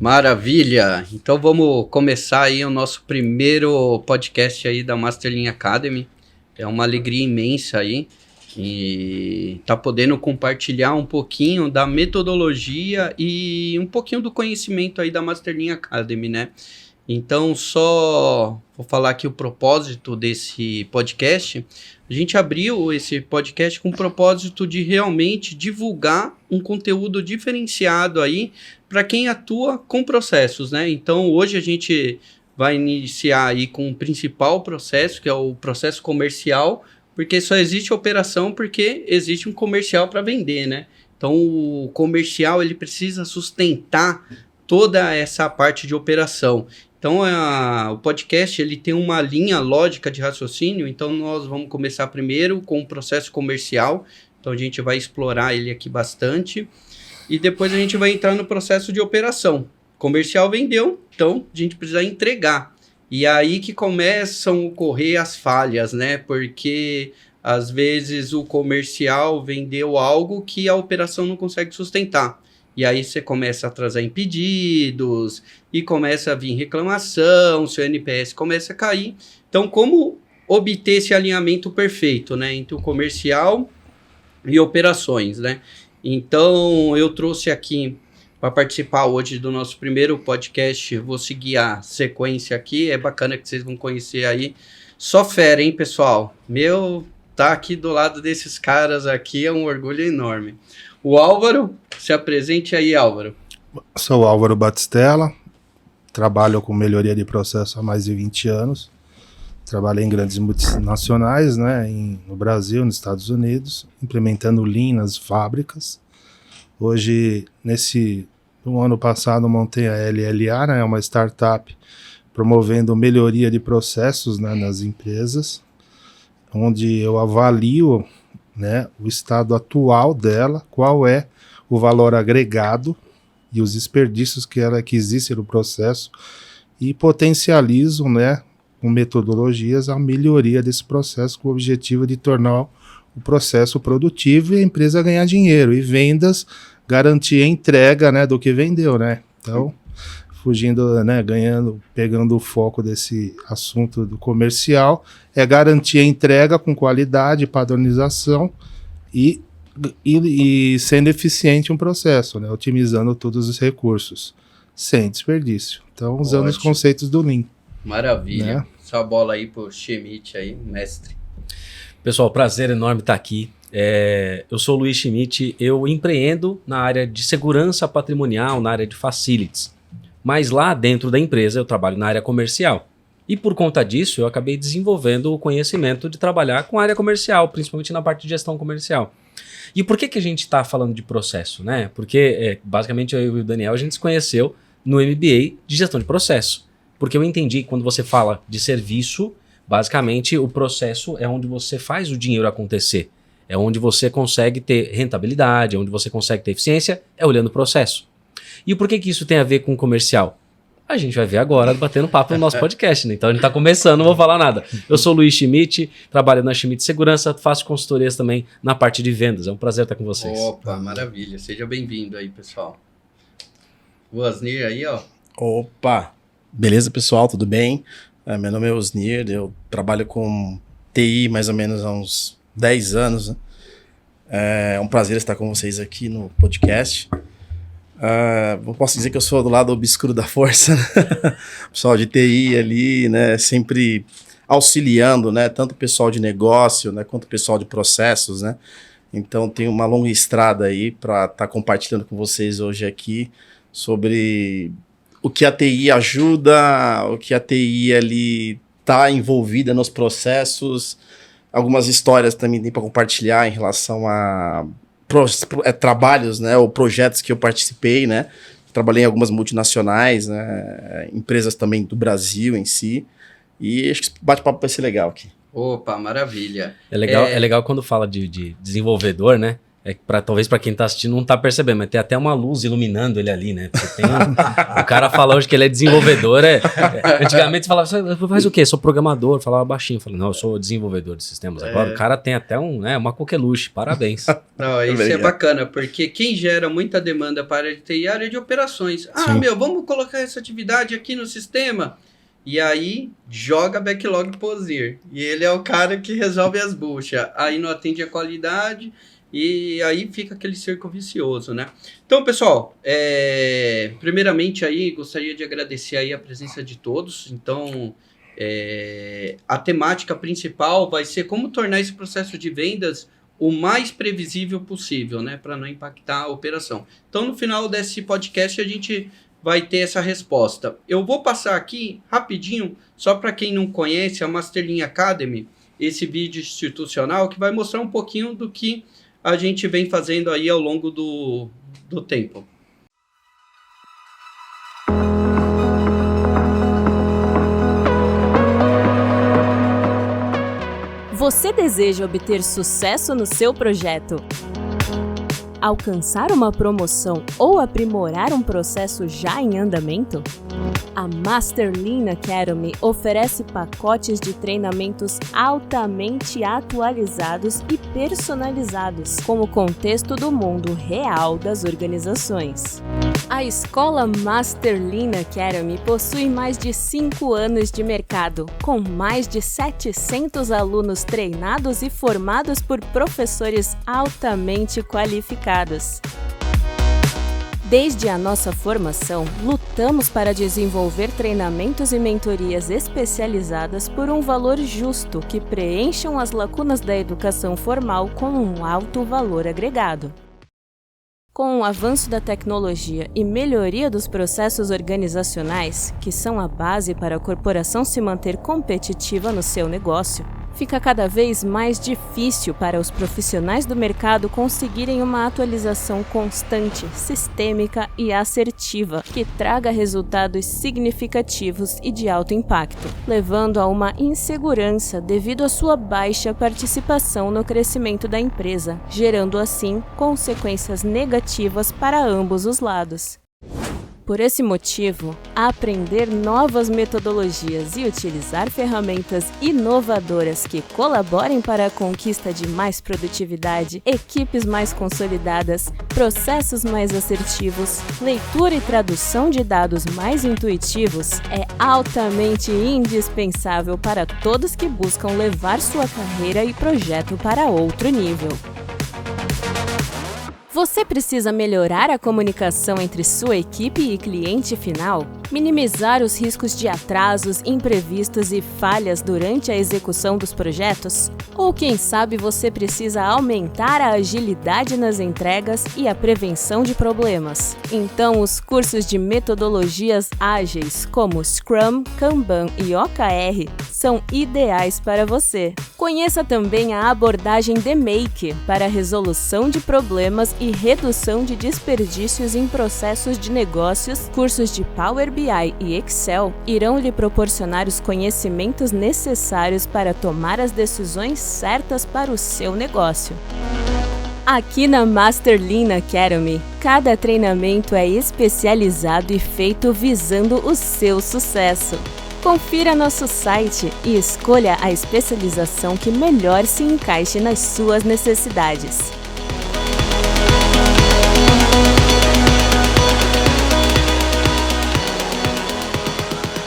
Maravilha! Então vamos começar aí o nosso primeiro podcast aí da Masterlean Academy. É uma alegria imensa aí e tá podendo compartilhar um pouquinho da metodologia e um pouquinho do conhecimento aí da Masterlean Academy, né? Então só vou falar aqui o propósito desse podcast. A gente abriu esse podcast com o propósito de realmente divulgar um conteúdo diferenciado aí para quem atua com processos, né? Então, hoje a gente vai iniciar aí com o principal processo, que é o processo comercial, porque só existe operação porque existe um comercial para vender, né? Então, o comercial, ele precisa sustentar toda essa parte de operação. Então, o podcast ele tem uma linha lógica de raciocínio, então nós vamos começar primeiro com o processo comercial, então a gente vai explorar ele aqui bastante, e depois a gente vai entrar no processo de operação. Comercial vendeu, então a gente precisa entregar. E é aí que começam a ocorrer as falhas, né? Porque às vezes o comercial vendeu algo que a operação não consegue sustentar. E aí você começa a atrasar em pedidos, e começa a vir reclamação, seu NPS começa a cair. Então, como obter esse alinhamento perfeito, né, entre o comercial e operações, né? Então, eu trouxe aqui para participar hoje do nosso primeiro podcast, vou seguir a sequência aqui, é bacana que vocês vão conhecer aí. Só fera, hein, pessoal? Tá aqui do lado desses caras aqui é um orgulho enorme. O Álvaro, se apresente aí, Álvaro. Sou o Álvaro Batistella, trabalho com melhoria de processo há mais de 20 anos. Trabalhei em grandes multinacionais, né, no Brasil, nos Estados Unidos, implementando Lean nas fábricas. Hoje, no ano passado, montei a LLA, né, uma startup promovendo melhoria de processos, né, nas empresas, onde eu avalio, né, o estado atual dela, qual é o valor agregado e os desperdícios que existem no processo e potencializo, né, com metodologias a melhoria desse processo com o objetivo de tornar o processo produtivo e a empresa ganhar dinheiro e vendas, garantir a entrega, né, do que vendeu, né? Então, fugindo, né, pegando o foco desse assunto do comercial, é garantir a entrega com qualidade, padronização e sendo eficiente um processo, né, otimizando todos os recursos, sem desperdício. Então, usando os conceitos do Lean. Maravilha. Né? Só a bola aí pro Schmidt aí, mestre. Pessoal, prazer enorme estar aqui. Eu sou o Luiz Schmidt, eu empreendo na área de segurança patrimonial, na área de facilities. Mas lá dentro da empresa eu trabalho na área comercial. E por conta disso eu acabei desenvolvendo o conhecimento de trabalhar com a área comercial, principalmente na parte de gestão comercial. E por que a gente está falando de processo, né? Porque basicamente eu e o Daniel a gente se conheceu no MBA de gestão de processo. Porque eu entendi que quando você fala de serviço, basicamente o processo é onde você faz o dinheiro acontecer. É onde você consegue ter rentabilidade, é onde você consegue ter eficiência, é olhando o processo. E por que isso tem a ver com comercial? A gente vai ver agora, batendo papo no nosso podcast, né? Então a gente está começando, não vou falar nada. Eu sou o Luiz Schmidt, trabalho na Schmidt Segurança, faço consultorias também na parte de vendas. É um prazer estar com vocês. Opa, maravilha. Seja bem-vindo aí, pessoal. O Osnir aí, ó. Opa! Beleza, pessoal? Tudo bem? Meu nome é Osnir, eu trabalho com TI mais ou menos há uns 10 anos. Né? É um prazer estar com vocês aqui no podcast. Eu posso dizer que eu sou do lado obscuro da força, né? Pessoal de TI ali, né? Sempre auxiliando, né? Tanto o pessoal de negócio, né? Quanto o pessoal de processos, né? Então, tenho uma longa estrada aí para estar compartilhando com vocês hoje aqui sobre o que a TI ajuda, o que a TI ali está envolvida nos processos, algumas histórias também tem para compartilhar em relação a trabalhos, né, ou projetos que eu participei, né, trabalhei em algumas multinacionais, né, empresas também do Brasil em si, e acho que esse bate-papo vai ser legal aqui. Opa, maravilha. É legal quando fala de desenvolvedor, né, Talvez para quem tá assistindo não tá percebendo, mas tem até uma luz iluminando ele ali, né? Porque o cara fala hoje que ele é desenvolvedor. Antigamente você falava, você faz o quê? Sou programador. Falava baixinho. Falei, não, eu sou desenvolvedor de sistemas. Agora o cara tem até uma coqueluche. Parabéns. Não, isso é bacana, porque quem gera muita demanda para a área de TI é a área de operações. Vamos colocar essa atividade aqui no sistema. E aí, joga backlog pro Ozir. E ele é o cara que resolve as buchas. Aí não atende a qualidade... E aí fica aquele cerco vicioso, né? Então, pessoal, primeiramente aí, gostaria de agradecer aí a presença de todos. Então, a temática principal vai ser como tornar esse processo de vendas o mais previsível possível, né? Para não impactar a operação. Então, no final desse podcast, a gente vai ter essa resposta. Eu vou passar aqui, rapidinho, só para quem não conhece, a Masterlean Academy, esse vídeo institucional que vai mostrar um pouquinho do que a gente vem fazendo aí ao longo do tempo. Você deseja obter sucesso no seu projeto? Alcançar uma promoção ou aprimorar um processo já em andamento? A Masterlean Academy oferece pacotes de treinamentos altamente atualizados e personalizados, com o contexto do mundo real das organizações. A escola Masterlean Academy possui mais de 5 anos de mercado, com mais de 700 alunos treinados e formados por professores altamente qualificados. Desde a nossa formação, lutamos para desenvolver treinamentos e mentorias especializadas por um valor justo que preencham as lacunas da educação formal com um alto valor agregado. Com o avanço da tecnologia e melhoria dos processos organizacionais, que são a base para a corporação se manter competitiva no seu negócio, fica cada vez mais difícil para os profissionais do mercado conseguirem uma atualização constante, sistêmica e assertiva, que traga resultados significativos e de alto impacto, levando a uma insegurança devido à sua baixa participação no crescimento da empresa, gerando assim consequências negativas para ambos os lados. Por esse motivo, aprender novas metodologias e utilizar ferramentas inovadoras que colaborem para a conquista de mais produtividade, equipes mais consolidadas, processos mais assertivos, leitura e tradução de dados mais intuitivos é altamente indispensável para todos que buscam levar sua carreira e projeto para outro nível. Você precisa melhorar a comunicação entre sua equipe e cliente final? Minimizar os riscos de atrasos, imprevistos e falhas durante a execução dos projetos? Ou quem sabe você precisa aumentar a agilidade nas entregas e a prevenção de problemas? Então, os cursos de metodologias ágeis como Scrum, Kanban e OKR são ideais para você. Conheça também a abordagem The Make para a resolução de problemas e redução de desperdícios em processos de negócios. Cursos de Power BI e Excel irão lhe proporcionar os conhecimentos necessários para tomar as decisões certas para o seu negócio. Aqui na Masterlean Academy, cada treinamento é especializado e feito visando o seu sucesso. Confira nosso site e escolha a especialização que melhor se encaixe nas suas necessidades.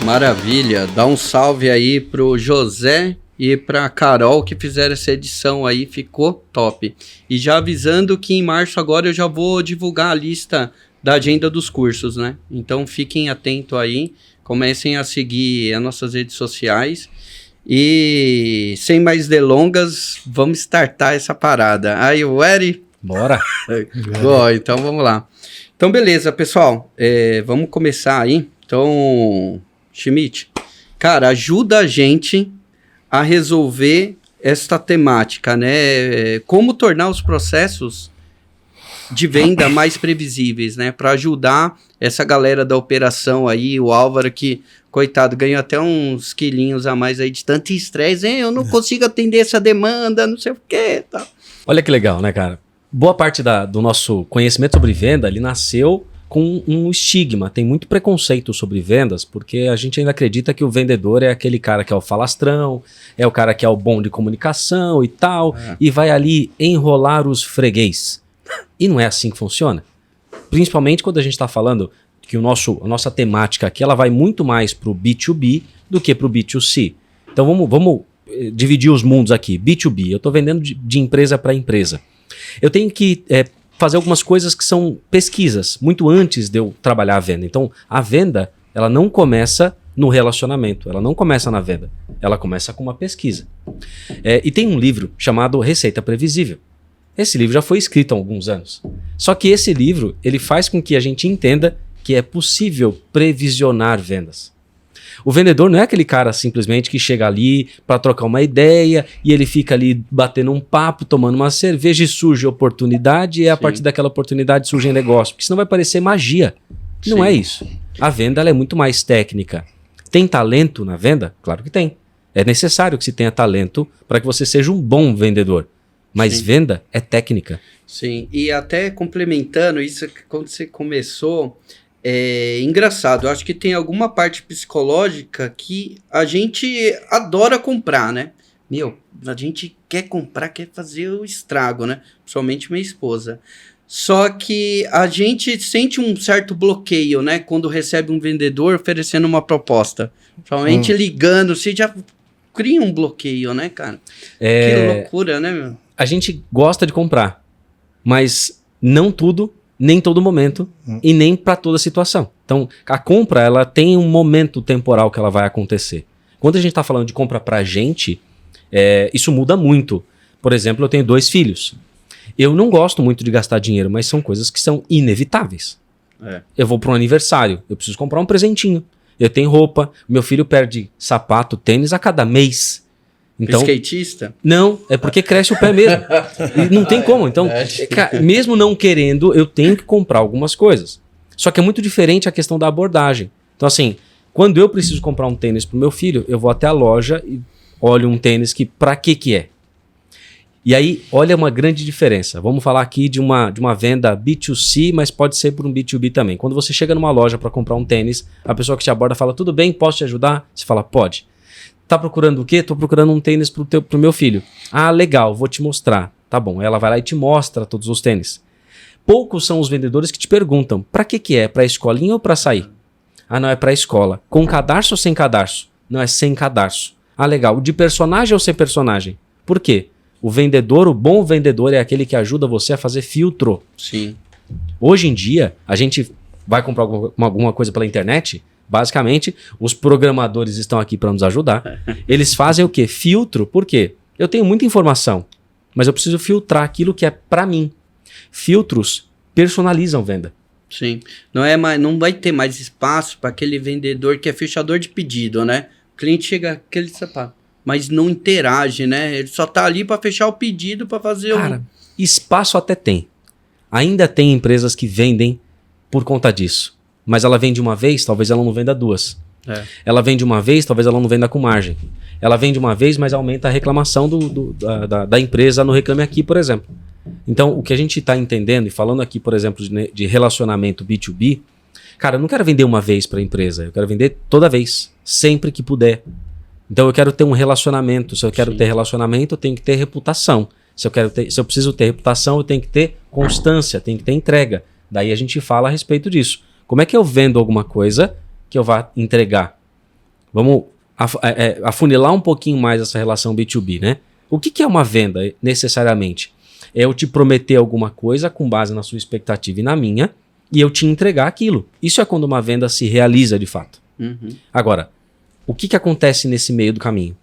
Maravilha, dá um salve aí pro José e pra Carol que fizeram essa edição aí, ficou top. E já avisando que em março agora eu já vou divulgar a lista da agenda dos cursos, né? Então fiquem atentos aí, comecem a seguir as nossas redes sociais e sem mais delongas, vamos startar essa parada. Aí, ready? Bora! Bom, então vamos lá. Então beleza, pessoal, vamos começar aí. Então... Schmidt, cara, ajuda a gente a resolver esta temática, né? Como tornar os processos de venda mais previsíveis, né? Para ajudar essa galera da operação aí, o Álvaro que, coitado, ganhou até uns quilinhos a mais aí de tanto estresse, hein? Eu não consigo atender essa demanda, não sei o quê, tá. Olha que legal, né, cara? boa parte do nosso conhecimento sobre venda, ele nasceu com um estigma. Tem muito preconceito sobre vendas, porque a gente ainda acredita que o vendedor é aquele cara que é o falastrão, é o cara que é o bom de comunicação e tal, e vai ali enrolar os freguês. E não é assim que funciona. Principalmente quando a gente está falando que a nossa temática aqui ela vai muito mais para o B2B do que para o B2C. Então vamos dividir os mundos aqui. B2B, eu estou vendendo de empresa para empresa. Eu tenho que fazer algumas coisas que são pesquisas, muito antes de eu trabalhar a venda. Então, a venda, ela não começa no relacionamento, ela não começa na venda, ela começa com uma pesquisa. E tem um livro chamado Receita Previsível. Esse livro já foi escrito há alguns anos. Só que esse livro, ele faz com que a gente entenda que é possível previsionar vendas. O vendedor não é aquele cara simplesmente que chega ali para trocar uma ideia e ele fica ali batendo um papo, tomando uma cerveja e surge oportunidade e a partir daquela oportunidade surge um negócio. Porque senão vai parecer magia. Não é isso. A venda ela é muito mais técnica. Tem talento na venda? Claro que tem. É necessário que se tenha talento para que você seja um bom vendedor. Mas venda é técnica. Sim, e até complementando isso, quando você começou... É engraçado, eu acho que tem alguma parte psicológica que a gente adora comprar, né? A gente quer comprar, quer fazer o estrago, né? Principalmente minha esposa. Só que a gente sente um certo bloqueio, né? Quando recebe um vendedor oferecendo uma proposta. Principalmente ligando, você já cria um bloqueio, né, cara? Que loucura, né, meu? A gente gosta de comprar, mas não tudo... nem todo momento e nem para toda situação. Então, a compra ela tem um momento temporal que ela vai acontecer. Quando a gente está falando de compra para a gente, isso muda muito. Por exemplo, eu tenho 2 filhos. Eu não gosto muito de gastar dinheiro, mas são coisas que são inevitáveis. Eu vou para um aniversário, eu preciso comprar um presentinho. Eu tenho roupa, meu filho perde sapato, tênis a cada mês. Então, skatista? Não, é porque cresce o pé mesmo. E não tem como. Então, mesmo não querendo, eu tenho que comprar algumas coisas. Só que é muito diferente a questão da abordagem. Então, assim, quando eu preciso comprar um tênis pro meu filho, eu vou até a loja e olho um tênis que pra que é. E aí, olha uma grande diferença. Vamos falar aqui de uma venda B2C, mas pode ser por um B2B também. Quando você chega numa loja para comprar um tênis, a pessoa que te aborda fala, tudo bem, posso te ajudar? Você fala, pode. Tá procurando o quê? Tô procurando um tênis pro meu filho. Ah, legal, vou te mostrar. Tá bom, ela vai lá e te mostra todos os tênis. Poucos são os vendedores que te perguntam, pra que é? Pra escolinha ou pra sair? Ah, não, é pra escola. Com cadarço ou sem cadarço? Não, é sem cadarço. Ah, legal, de personagem ou sem personagem? Por quê? O vendedor, o bom vendedor é aquele que ajuda você a fazer filtro. Sim. Hoje em dia, a gente vai comprar alguma coisa pela internet... Basicamente, os programadores estão aqui para nos ajudar. Eles fazem o quê? Filtro. Por quê? Eu tenho muita informação, mas eu preciso filtrar aquilo que é para mim. Filtros personalizam venda. Sim. Não vai ter mais espaço para aquele vendedor que é fechador de pedido, né? O cliente chega aquele sapato, mas não interage, né? Ele só tá ali para fechar o pedido, para fazer Cara, espaço até tem. Ainda tem empresas que vendem por conta disso. Mas ela vende uma vez, talvez ela não venda 2. Ela vende uma vez, talvez ela não venda com margem. Ela vende uma vez, mas aumenta a reclamação da empresa no Reclame Aqui, por exemplo. Então, o que a gente está entendendo, e falando aqui, por exemplo, de relacionamento B2B, cara, eu não quero vender uma vez para a empresa, eu quero vender toda vez, sempre que puder. Então, eu quero ter um relacionamento. Se eu quero ter relacionamento, eu tenho que ter reputação. Se eu preciso ter reputação, eu tenho que ter constância, tenho que ter entrega. Daí a gente fala a respeito disso. Como é que eu vendo alguma coisa que eu vá entregar? Vamos afunilar um pouquinho mais essa relação B2B, né? O que é uma venda, necessariamente? É eu te prometer alguma coisa com base na sua expectativa e na minha, e eu te entregar aquilo. Isso é quando uma venda se realiza de fato. Agora, o que acontece nesse meio do caminho?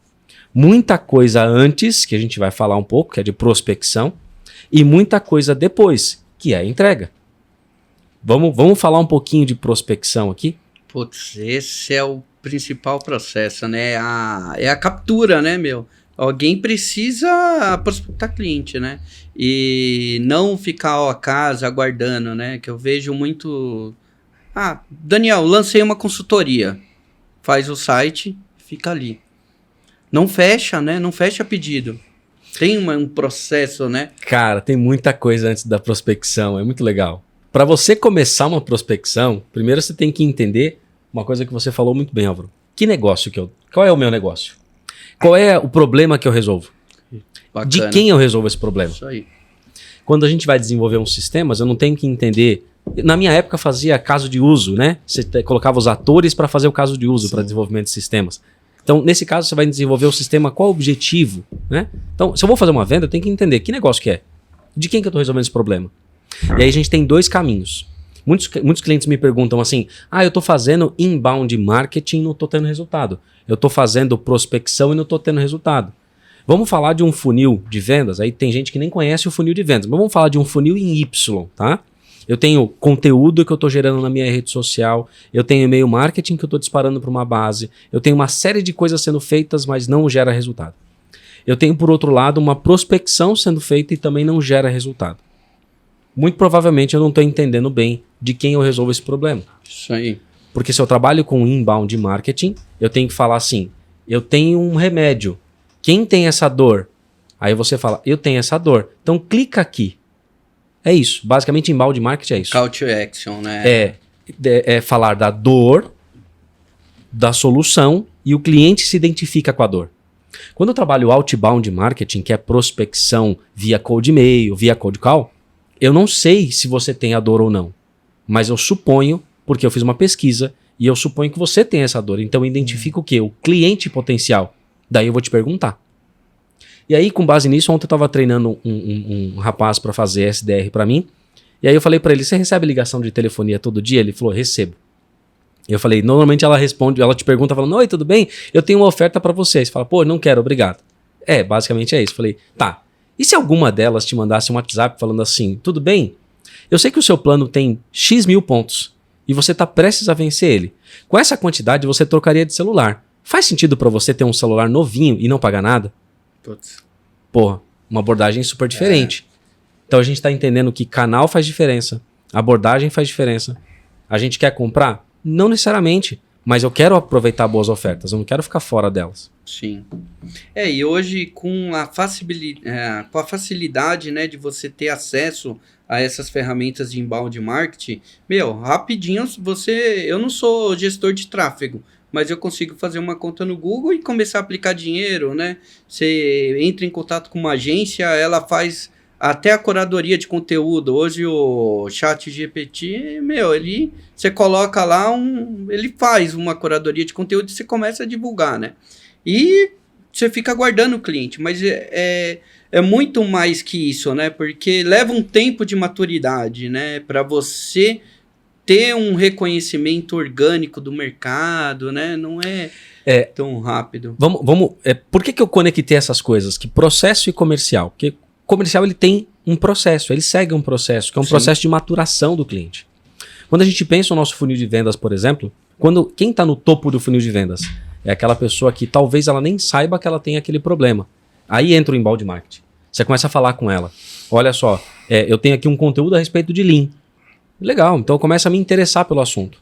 Muita coisa antes, que a gente vai falar um pouco, que é de prospecção, e muita coisa depois, que é a entrega. Vamos falar um pouquinho de prospecção aqui? Putz, esse é o principal processo, né? É a captura, né, meu? Alguém precisa prospectar cliente, né? E não ficar a casa aguardando, né? Que eu vejo muito... Ah, Daniel, lancei uma consultoria. Faz o site, fica ali. Não fecha, né? Não fecha pedido. Tem um processo, né? Cara, tem muita coisa antes da prospecção, é muito legal. Para você começar uma prospecção, primeiro você tem que entender uma coisa que você falou muito bem, Álvaro. Que negócio qual é o meu negócio? Qual é o problema que eu resolvo? Bacana. De quem eu resolvo esse problema? Isso aí. Quando a gente vai desenvolver uns sistemas, eu não tenho que entender. Na minha época fazia caso de uso, né? Você colocava os atores para fazer o caso de uso para desenvolvimento de sistemas. Então, nesse caso, você vai desenvolver o sistema, qual o objetivo, né? Então, se eu vou fazer uma venda, eu tenho que entender que negócio que é. De quem que eu estou resolvendo esse problema? E aí a gente tem 2 caminhos. Muitos clientes me perguntam assim, eu estou fazendo inbound marketing e não estou tendo resultado. Eu estou fazendo prospecção e não estou tendo resultado. Vamos falar de um funil de vendas, aí tem gente que nem conhece o funil de vendas, mas vamos falar de um funil em Y, tá? Eu tenho conteúdo que eu estou gerando na minha rede social, eu tenho e-mail marketing que eu estou disparando para uma base, eu tenho uma série de coisas sendo feitas, mas não gera resultado. Eu tenho, por outro lado, uma prospecção sendo feita e também não gera resultado. Muito provavelmente eu não estou entendendo bem de quem eu resolvo esse problema. Isso aí. Porque se eu trabalho com inbound marketing, eu tenho que falar assim, eu tenho um remédio. Quem tem essa dor? Aí você fala, eu tenho essa dor. Então clica aqui. É isso. Basicamente, inbound marketing é isso. Call to action, né? É falar da dor, da solução e o cliente se identifica com a dor. Quando eu trabalho outbound marketing, que é prospecção via cold e-mail, via cold call, eu não sei se você tem a dor ou não. Mas eu suponho, porque eu fiz uma pesquisa, e eu suponho que você tem essa dor. Então eu identifico o quê? O cliente potencial. Daí eu vou te perguntar. E aí, com base nisso, ontem eu estava treinando um rapaz para fazer SDR para mim. E aí eu falei para ele, você recebe ligação de telefonia todo dia? Ele falou, recebo. Eu falei, normalmente ela responde, ela te pergunta falando, oi, tudo bem? Eu tenho uma oferta para você. Você fala, pô, não quero, obrigado. Basicamente é isso. Eu falei, tá. E se alguma delas te mandasse um WhatsApp falando assim, tudo bem? Eu sei que o seu plano tem X mil pontos e você está prestes a vencer ele. Com essa quantidade, você trocaria de celular. Faz sentido para você ter um celular novinho e não pagar nada? Putz. Porra, uma abordagem super diferente. Então a gente está entendendo que canal faz diferença, abordagem faz diferença. A gente quer comprar? Não necessariamente, mas eu quero aproveitar boas ofertas, eu não quero ficar fora delas. Sim. E hoje com a facilidade, né, de você ter acesso a essas ferramentas de inbound marketing, rapidinho eu não sou gestor de tráfego, mas eu consigo fazer uma conta no Google e começar a aplicar dinheiro, né? Você entra em contato com uma agência, ela faz até a curadoria de conteúdo. Hoje o ChatGPT, você coloca lá, ele faz uma curadoria de conteúdo e você começa a divulgar, né? E você fica aguardando o cliente, mas é muito mais que isso, né? Porque leva um tempo de maturidade, né? Para você ter um reconhecimento orgânico do mercado, né? Não é tão rápido. Por que eu conectei essas coisas? Que processo e comercial? Porque comercial ele tem um processo, ele segue um processo, que é um processo de maturação do cliente. Quando a gente pensa no nosso funil de vendas, por exemplo, quem está no topo do funil de vendas é aquela pessoa que talvez ela nem saiba que ela tem aquele problema. Aí entra o inbound marketing. Você começa a falar com ela. Olha só, eu tenho aqui um conteúdo a respeito de Lean. Legal, então eu começo a me interessar pelo assunto.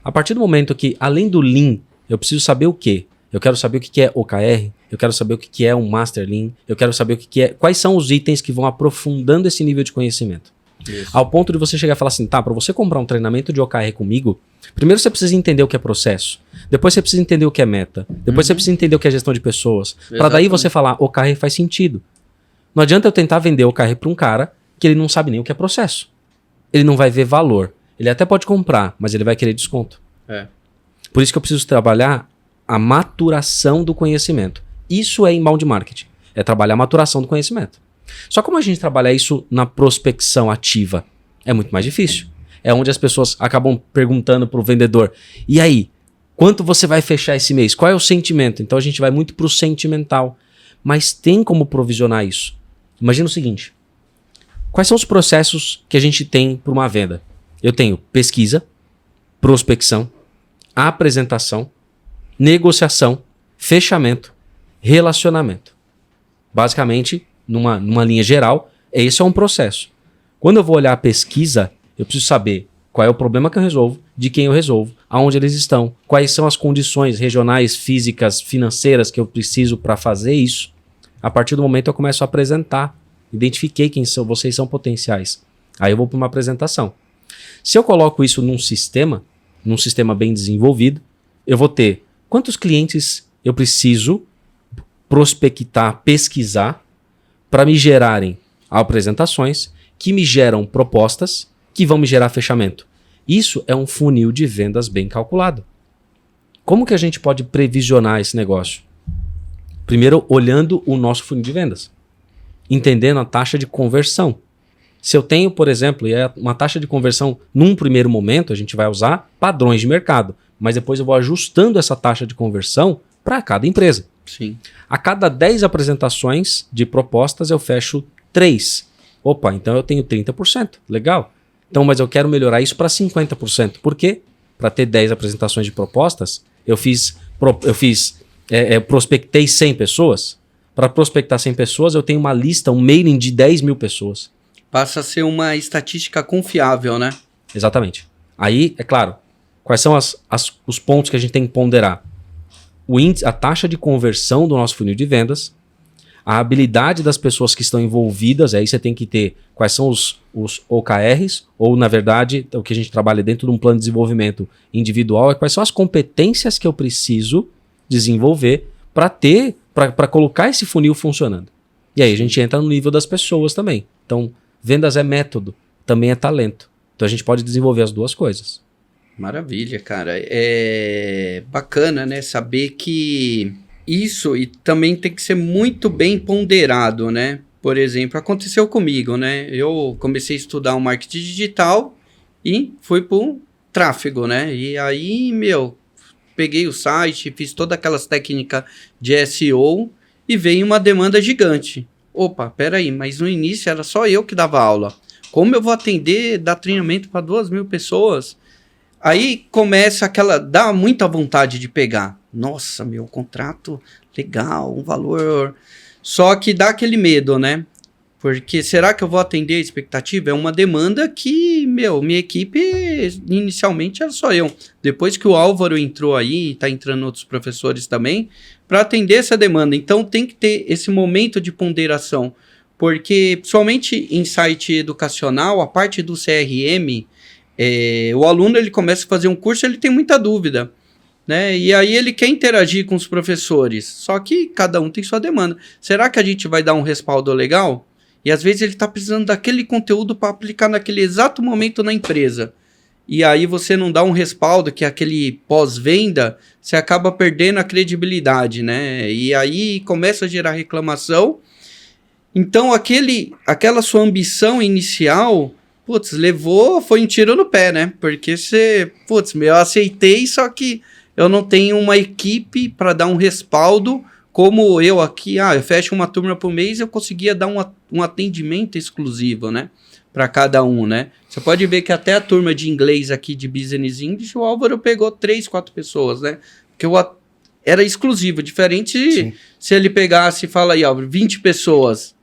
A partir do momento que, além do Lean, eu preciso saber o quê? Eu quero saber o que é OKR, eu quero saber o que é um Master Lean, eu quero saber quais são os itens que vão aprofundando esse nível de conhecimento. Isso. Ao ponto de você chegar e falar assim, para você comprar um treinamento de OKR comigo, primeiro você precisa entender o que é processo, depois você precisa entender o que é meta, depois você precisa entender o que é gestão de pessoas, para daí você falar, OKR faz sentido. Não adianta eu tentar vender OKR para um cara que ele não sabe nem o que é processo. Ele não vai ver valor. Ele até pode comprar, mas ele vai querer desconto. Por isso que eu preciso trabalhar a maturação do conhecimento. Isso é inbound marketing. É trabalhar a maturação do conhecimento. Só como a gente trabalha isso na prospecção ativa, é muito mais difícil. É onde as pessoas acabam perguntando para o vendedor, e aí, quanto você vai fechar esse mês? Qual é o sentimento? Então a gente vai muito para o sentimental. Mas tem como provisionar isso. Imagina o seguinte. Quais são os processos que a gente tem para uma venda? Eu tenho pesquisa, prospecção, apresentação, negociação, fechamento, relacionamento. Basicamente, numa linha geral, esse é um processo. Quando eu vou olhar a pesquisa, eu preciso saber qual é o problema que eu resolvo, de quem eu resolvo, aonde eles estão, quais são as condições regionais, físicas, financeiras que eu preciso para fazer isso. A partir do momento eu começo a apresentar. Identifiquei quem são, vocês são potenciais. Aí eu vou para uma apresentação. Se eu coloco isso num sistema bem desenvolvido, eu vou ter quantos clientes eu preciso prospectar, pesquisar, para me gerarem apresentações que me geram propostas que vão me gerar fechamento. Isso é um funil de vendas bem calculado. Como que a gente pode previsionar esse negócio? Primeiro, olhando o nosso funil de vendas. Entendendo a taxa de conversão. Se eu tenho, por exemplo, uma taxa de conversão num primeiro momento, a gente vai usar padrões de mercado. Mas depois eu vou ajustando essa taxa de conversão para cada empresa. Sim. A cada 10 apresentações de propostas, eu fecho 3. Opa, então eu tenho 30%. Legal. Então, mas eu quero melhorar isso para 50%. Por quê? Para ter 10 apresentações de propostas, eu prospectei 100 pessoas. Para prospectar 100 pessoas, eu tenho uma lista, um mailing de 10 mil pessoas. Passa a ser uma estatística confiável, né? Exatamente. Aí, é claro, quais são os pontos que a gente tem que ponderar? A taxa de conversão do nosso funil de vendas, a habilidade das pessoas que estão envolvidas, aí você tem que ter quais são os OKRs, ou na verdade, o que a gente trabalha dentro de um plano de desenvolvimento individual, é quais são as competências que eu preciso desenvolver para colocar esse funil funcionando. E aí a gente entra no nível das pessoas também. Então, vendas é método, também é talento. Então a gente pode desenvolver as duas coisas. Maravilha, cara. É bacana, né? Saber que isso e também tem que ser muito bem ponderado, né? Por exemplo, aconteceu comigo, né? Eu comecei a estudar o marketing digital e fui pro tráfego, né? E aí, peguei o site, fiz todas aquelas técnicas de SEO e veio uma demanda gigante. Opa, peraí, mas no início era só eu que dava aula. Como eu vou atender, dar treinamento para 2.000 pessoas? Aí começa dá muita vontade de pegar. Nossa, contrato legal, um valor. Só que dá aquele medo, né? Porque será que eu vou atender a expectativa? É uma demanda que, minha equipe inicialmente era só eu. Depois que o Álvaro entrou aí, tá entrando outros professores também, para atender essa demanda. Então tem que ter esse momento de ponderação. Porque, principalmente em site educacional, a parte do CRM, o aluno ele começa a fazer um curso, ele tem muita dúvida, né? E aí ele quer interagir com os professores, só que cada um tem sua demanda. Será que a gente vai dar um respaldo legal? E às vezes ele está precisando daquele conteúdo para aplicar naquele exato momento na empresa. E aí você não dá um respaldo, que é aquele pós-venda, você acaba perdendo a credibilidade, né? E aí começa a gerar reclamação. Então aquela sua ambição inicial... foi um tiro no pé, né? Porque eu aceitei, só que eu não tenho uma equipe para dar um respaldo, como eu aqui, eu fecho uma turma por mês, eu conseguia dar um atendimento exclusivo, né? Para cada um, né? Você pode ver que até a turma de inglês aqui, de Business English, o Álvaro pegou 3, 4 pessoas, né? Porque era exclusivo, diferente se ele pegasse e fala aí, Álvaro, 20 pessoas...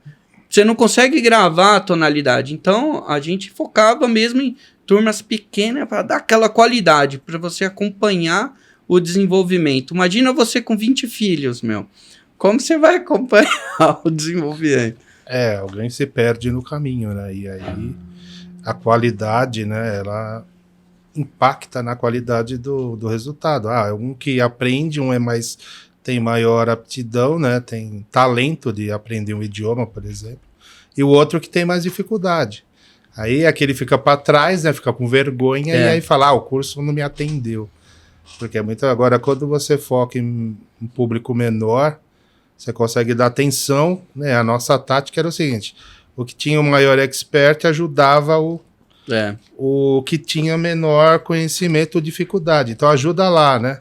Você não consegue gravar a tonalidade. Então, a gente focava mesmo em turmas pequenas para dar aquela qualidade, para você acompanhar o desenvolvimento. Imagina você com 20 filhos, Como você vai acompanhar o desenvolvimento? Alguém se perde no caminho, né? E aí a qualidade, né? Ela impacta na qualidade do resultado. Um que aprende, tem maior aptidão, né? Tem talento de aprender um idioma, por exemplo, e o outro que tem mais dificuldade. Aí aquele fica para trás, né? Fica com vergonha e aí fala, o curso não me atendeu. Porque agora, quando você foca em um público menor, você consegue dar atenção, né? A nossa tática era o seguinte: o que tinha o maior expert ajudava o que tinha menor conhecimento ou dificuldade. Então ajuda lá, né?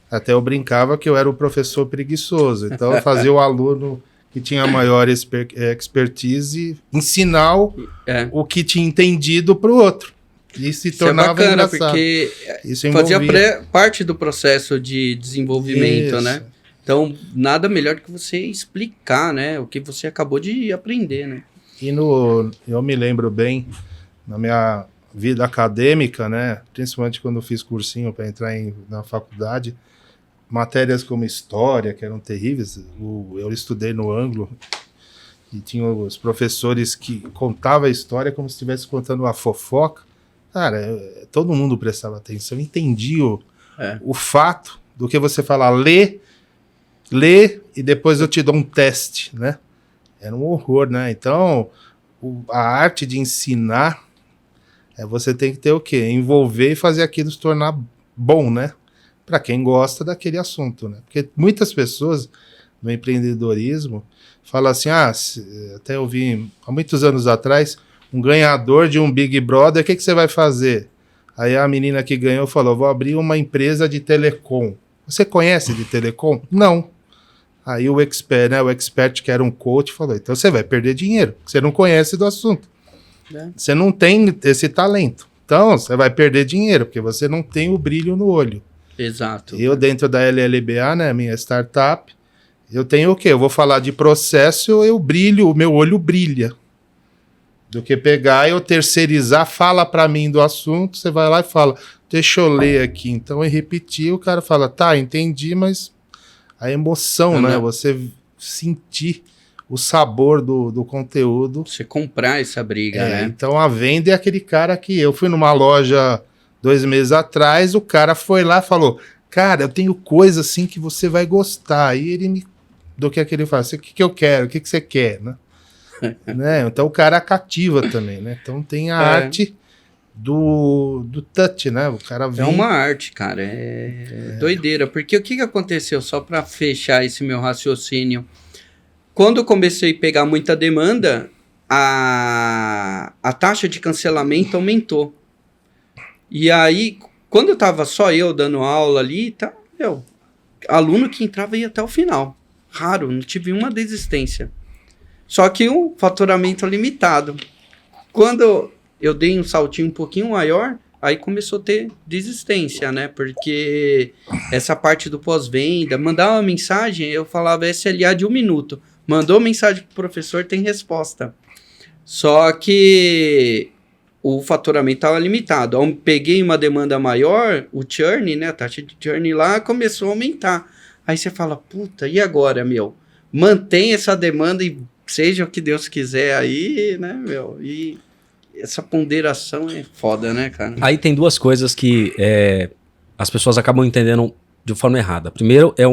Até eu brincava que eu era o professor preguiçoso. Então, eu fazia o aluno que tinha maior expertise ensinar o que tinha entendido para o outro. E se tornava bacana, engraçado. Porque isso fazia parte do processo de desenvolvimento, né? Então, nada melhor do que você explicar, né? O que você acabou de aprender, né? E eu me lembro bem, na minha vida acadêmica, né? Principalmente quando eu fiz cursinho para entrar na faculdade, matérias como história, que eram terríveis. Eu estudei no Anglo e tinha os professores que contavam a história como se estivesse contando uma fofoca. Cara, todo mundo prestava atenção, entendia o fato do que você falar, lê e depois eu te dou um teste, né? Era um horror, né? Então, a arte de ensinar, você tem que ter o quê? Envolver e fazer aquilo se tornar bom, né? Para quem gosta daquele assunto, né? Porque muitas pessoas no empreendedorismo falam assim, até eu vi há muitos anos atrás, um ganhador de um Big Brother, o que você vai fazer? Aí a menina que ganhou falou, vou abrir uma empresa de telecom. Você conhece de telecom? Não. Aí o expert, né, o expert que era um coach, falou, então você vai perder dinheiro, porque você não conhece do assunto. Você não tem esse talento. Então, você vai perder dinheiro, porque você não tem o brilho no olho. Exato. Eu, dentro da LLBA, né, minha startup, eu tenho o quê? Eu vou falar de processo, eu brilho, o meu olho brilha. Do que pegar e eu terceirizar, fala para mim do assunto, você vai lá e fala, deixa eu ler aqui. Então, eu repeti, o cara fala, tá, entendi, mas a emoção, né? Você sentir o sabor do conteúdo. Você comprar essa briga, né? Então, a venda é aquele cara que... Eu fui numa loja 2 meses atrás, o cara foi lá e falou, cara, eu tenho coisa assim que você vai gostar. Aí ele me... Do que ele fala, o que eu quero? O que você quer, né? Né? Então, o cara cativa também, né? Então, tem a arte do touch, né? O cara vem... É uma arte, cara. É doideira. Porque o que aconteceu? Só para fechar esse meu raciocínio. Quando eu comecei a pegar muita demanda, a taxa de cancelamento aumentou. E aí, quando eu tava só eu dando aula ali, aluno que entrava ia até o final. Raro, não tive uma desistência. Só que o faturamento limitado. Quando eu dei um saltinho um pouquinho maior, aí começou a ter desistência, né? Porque essa parte do pós-venda, mandar uma mensagem, eu falava SLA de 1 minuto. Mandou mensagem pro professor, tem resposta. Só que o faturamento estava limitado. Eu peguei uma demanda maior, o churn, né? A taxa de churn lá começou a aumentar. Aí você fala, puta, e agora, meu? Mantém essa demanda e seja o que Deus quiser aí, né, meu? E essa ponderação é foda, né, cara? Aí tem duas coisas que as pessoas acabam entendendo de forma errada. Primeiro é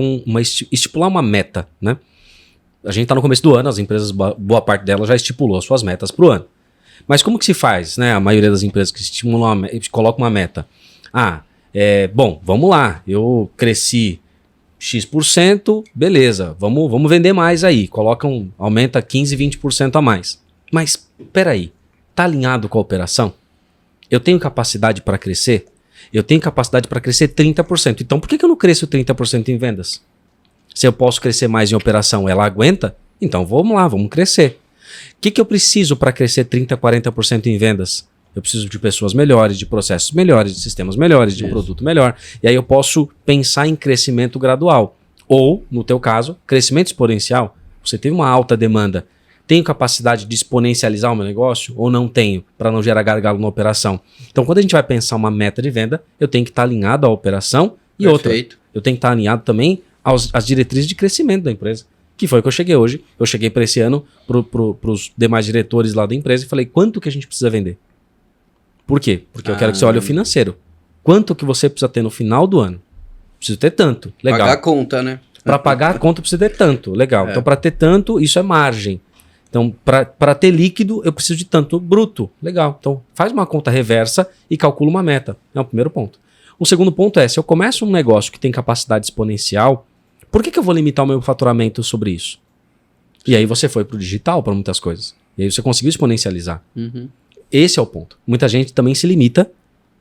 estipular uma meta, né? A gente está no começo do ano, as empresas, boa parte delas já estipulou suas metas para o ano. Mas como que se faz, né? A maioria das empresas que colocam uma meta. Bom, vamos lá, eu cresci X%, beleza, vamos vender mais aí. Aumenta 15, 20% a mais. Mas, peraí, tá alinhado com a operação? Eu tenho capacidade para crescer? Eu tenho capacidade para crescer 30%. Então, por que eu não cresço 30% em vendas? Se eu posso crescer mais em operação, ela aguenta? Então, vamos lá, vamos crescer. O que eu preciso para crescer 30%, 40% em vendas? Eu preciso de pessoas melhores, de processos melhores, de sistemas melhores, de um produto melhor. E aí eu posso pensar em crescimento gradual. Ou, no teu caso, crescimento exponencial. Você teve uma alta demanda. Tenho capacidade de exponencializar o meu negócio ou não tenho, para não gerar gargalo na operação? Então, quando a gente vai pensar uma meta de venda, eu tenho que estar alinhado à operação e outra. Eu tenho que estar alinhado também às diretrizes de crescimento da empresa. Que foi o que eu cheguei hoje. Eu cheguei para esse ano, para os demais diretores lá da empresa e falei, quanto que a gente precisa vender? Por quê? Porque eu quero que você olhe o financeiro. Quanto que você precisa ter no final do ano? Preciso ter tanto. Legal. Pagar a conta, né? Para pagar a conta precisa ter tanto. Legal. Então, para ter tanto, isso é margem. Então, para ter líquido, eu preciso de tanto bruto. Legal. Então, faz uma conta reversa e calcula uma meta. É o primeiro ponto. O segundo ponto é, se eu começo um negócio que tem capacidade exponencial, por que eu vou limitar o meu faturamento sobre isso? E aí você foi para o digital para muitas coisas. E aí você conseguiu exponencializar. Uhum. Esse é o ponto. Muita gente também se limita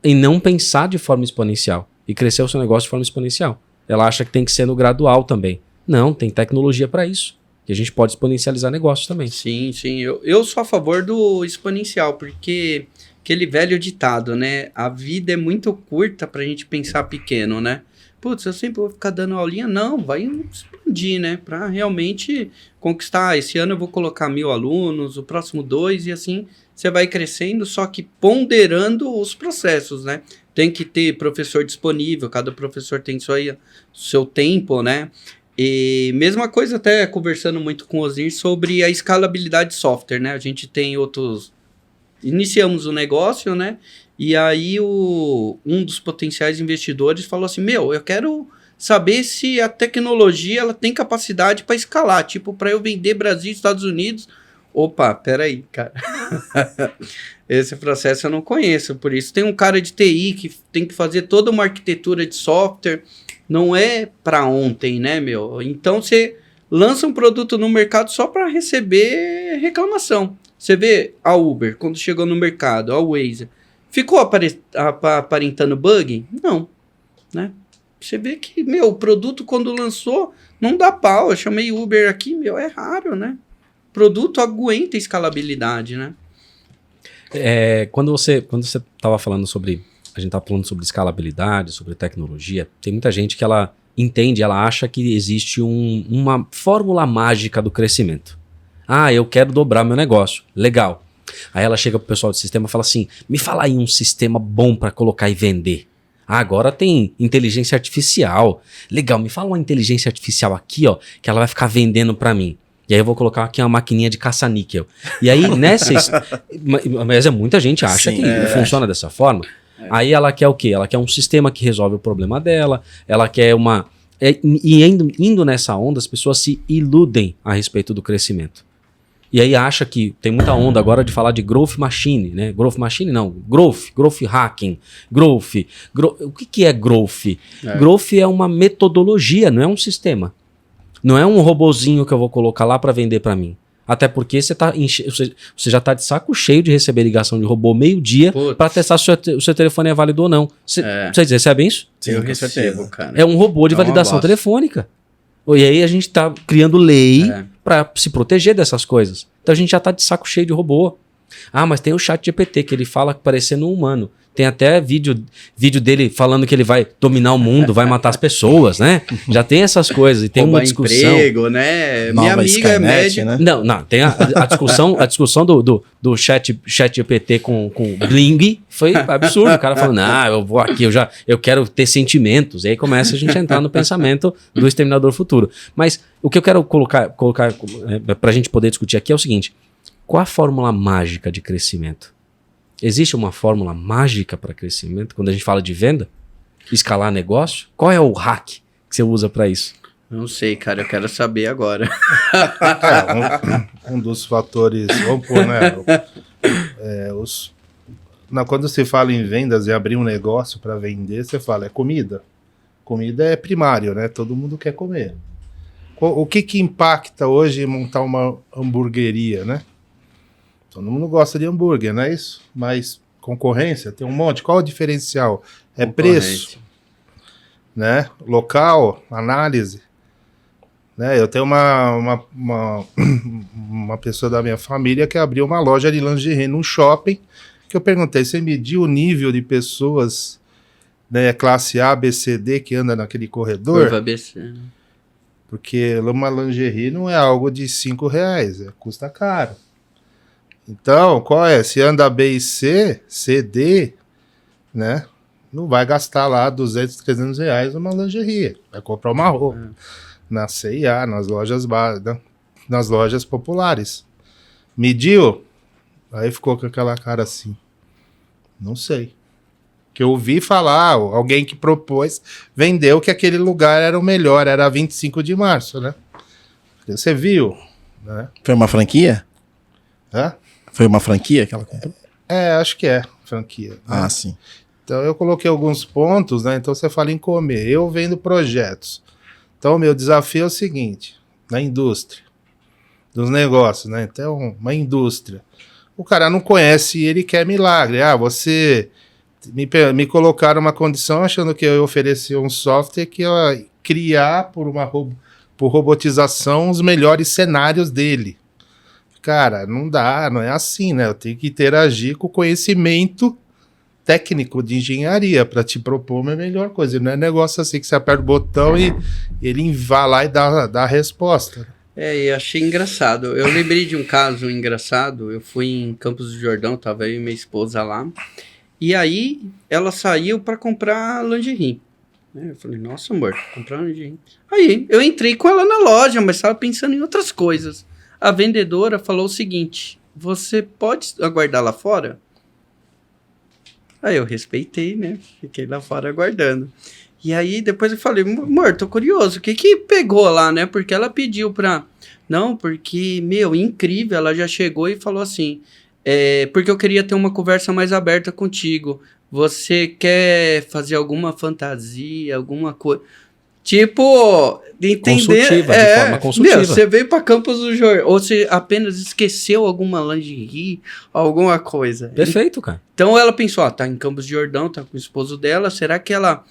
em não pensar de forma exponencial e crescer o seu negócio de forma exponencial. Ela acha que tem que ser no gradual também. Não, tem tecnologia para isso. E a gente pode exponencializar negócios também. Sim. Eu sou a favor do exponencial, porque aquele velho ditado, né? A vida é muito curta pra gente pensar pequeno, né? Putz, eu sempre vou ficar dando aulinha. Não, vai expandir, né? Pra realmente conquistar. Esse ano eu vou colocar 1000 alunos, o próximo 2 e assim você vai crescendo, só que ponderando os processos, né? tem que ter professor disponível, cada professor tem seu tempo, né? E mesma coisa, até conversando muito com o Osnir sobre a escalabilidade de software, né? A gente tem iniciamos o negócio, né? E aí um dos potenciais investidores falou assim, eu quero saber se a tecnologia ela tem capacidade para escalar, tipo, para eu vender Brasil e Estados Unidos. Opa, peraí, cara. Esse processo eu não conheço, por isso tem um cara de TI que tem que fazer toda uma arquitetura de software, não é para ontem, né, meu? Então você lança um produto no mercado só para receber reclamação. Você vê a Uber, quando chegou no mercado, a Waze, ficou aparentando bug? Não, né? Você vê que, o produto quando lançou, não dá pau. Eu chamei Uber aqui, é raro, né? Produto aguenta escalabilidade, né? Quando você estava falando sobre... A gente estava falando sobre escalabilidade, sobre tecnologia. Tem muita gente que ela entende, ela acha que existe uma fórmula mágica do crescimento. Eu quero dobrar meu negócio. Legal. Aí ela chega pro pessoal do sistema e fala assim, me fala aí um sistema bom para colocar e vender. Agora tem inteligência artificial. Legal, me fala uma inteligência artificial aqui, ó, que ela vai ficar vendendo para mim. E aí eu vou colocar aqui uma maquininha de caça-níquel. E aí mas muita gente acha que funciona dessa forma. Aí ela quer o quê? Ela quer um sistema que resolve o problema dela, ela quer indo nessa onda, as pessoas se iludem a respeito do crescimento. E aí acha que tem muita onda agora de falar de growth machine, né? Growth machine não, growth hacking, growth. O que é growth? Growth é uma metodologia, não é um sistema. Não é um robozinho que eu vou colocar lá para vender para mim. Até porque você já está de saco cheio de receber ligação de robô meio-dia para testar se o seu telefone é válido ou não. Vocês recebem isso? Sim, eu recebo, cara. É um robô de validação telefônica. E aí a gente está criando lei para se proteger dessas coisas. Então a gente já está de saco cheio de robô. Mas tem o ChatGPT que ele fala parecendo um humano. Tem até vídeo dele falando que ele vai dominar o mundo, vai matar as pessoas, né? Já tem essas coisas. E tem uma discussão. Emprego, né? Nova Minha amiga Skynet, é médica. né? Não, tem a discussão do ChatGPT com Bling foi absurdo. O cara falando, eu vou aqui, eu quero ter sentimentos. E aí começa a gente a entrar no pensamento do Exterminador Futuro. Mas o que eu quero colocar para a gente poder discutir aqui é o seguinte: qual a fórmula mágica de crescimento? Existe uma fórmula mágica para crescimento quando a gente fala de venda? Escalar negócio? Qual é o hack que você usa para isso? Não sei, cara, eu quero saber agora. Um dos fatores, vamos pôr, né? Quando você fala em vendas e abrir um negócio para vender, você fala, é comida. Comida é primário, né? Todo mundo quer comer. O que impacta hoje montar uma hamburgueria, né? Todo mundo gosta de hambúrguer, não é isso? Mas concorrência, tem um monte. Qual é o diferencial? É preço, né? Local, análise. Né? Eu tenho uma pessoa da minha família que abriu uma loja de lingerie num shopping, que eu perguntei, você mediu o nível de pessoas, né, classe A, B, C, D, que anda naquele corredor? Curva ABC, né? Porque uma lingerie não é algo de R$5, custa caro. Então, qual é? Se anda B e C, C, D, né? Não vai gastar lá R$200, R$300 numa lingerie. Vai comprar uma roupa. Na C&A, nas lojas populares. Mediu? Aí ficou com aquela cara assim. Não sei. Que eu ouvi falar, alguém que propôs, vendeu que aquele lugar era o melhor, era 25 de março, né? Você viu? Né? Foi uma franquia? Hã? Foi uma franquia que ela comprou? Acho que é franquia. Né? Sim. Então eu coloquei alguns pontos, né? Então você fala em comer. Eu vendo projetos. Então o meu desafio é o seguinte, na indústria, dos negócios, né? Então, uma indústria. O cara não conhece e ele quer milagre. Você me colocaram uma condição achando que eu oferecia um software que ia criar por robotização os melhores cenários dele. Cara, não dá, não é assim, né? Eu tenho que interagir com o conhecimento técnico de engenharia para te propor uma melhor coisa. Não é negócio assim que você aperta o botão e ele vai lá e dá a resposta. E achei engraçado. Eu lembrei de um caso engraçado. Eu fui em Campos do Jordão, tava eu e minha esposa lá. E aí ela saiu para comprar lingerie. Eu falei, nossa, amor, comprar lingerie. Aí eu entrei com ela na loja, mas estava pensando em outras coisas. A vendedora falou o seguinte, você pode aguardar lá fora? Aí eu respeitei, né? Fiquei lá fora aguardando. E aí depois eu falei, amor, tô curioso, o que pegou lá, né? Porque ela pediu pra... Não, porque, incrível, ela já chegou e falou assim, porque eu queria ter uma conversa mais aberta contigo. Você quer fazer alguma fantasia, alguma coisa... Tipo, entender... Consultiva, de forma consultiva. Você veio pra Campos do Jordão, ou você apenas esqueceu alguma lingerie, alguma coisa. Perfeito, cara. Então ela pensou, tá em Campos do Jordão, tá com o esposo dela, será que ela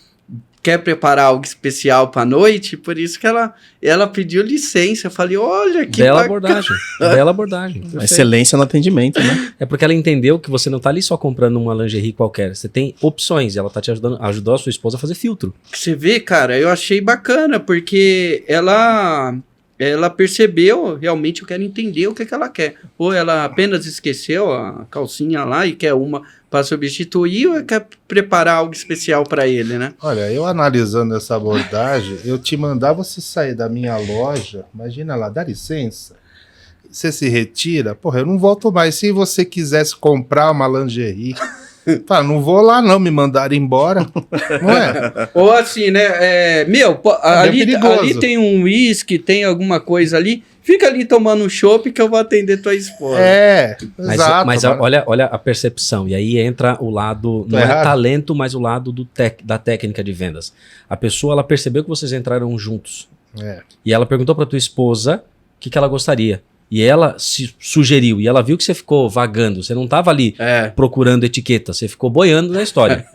quer preparar algo especial pra noite? Por isso que ela pediu licença. Eu falei, olha que Bela bacana. abordagem. Bela abordagem. Perfeito. Excelência no atendimento, né? É porque ela entendeu que você não tá ali só comprando uma lingerie qualquer. Você tem opções. E ela tá te ajudou a sua esposa a fazer filtro. Você vê, cara, eu achei bacana, porque ela percebeu, realmente eu quero entender o que ela quer. Ou ela apenas esqueceu a calcinha lá e quer uma para substituir, ou quer preparar algo especial para ele, né? Olha, eu analisando essa abordagem, eu te mandar você sair da minha loja, imagina lá, dá licença, você se retira, porra, eu não volto mais. Se você quisesse comprar uma lingerie, tá, não vou lá não, me mandaram embora, não é? Ou assim, né, ali perigoso. tem um uísque, tem alguma coisa ali, fica ali tomando um chopp que eu vou atender tua esposa. Exato. Mas olha a percepção. E aí entra o lado, não é errado. talento, mas o lado da técnica de vendas. A pessoa, ela percebeu que vocês entraram juntos. E ela perguntou pra tua esposa o que ela gostaria. E ela se sugeriu, e ela viu que você ficou vagando, você não estava ali procurando etiqueta, você ficou boiando na história.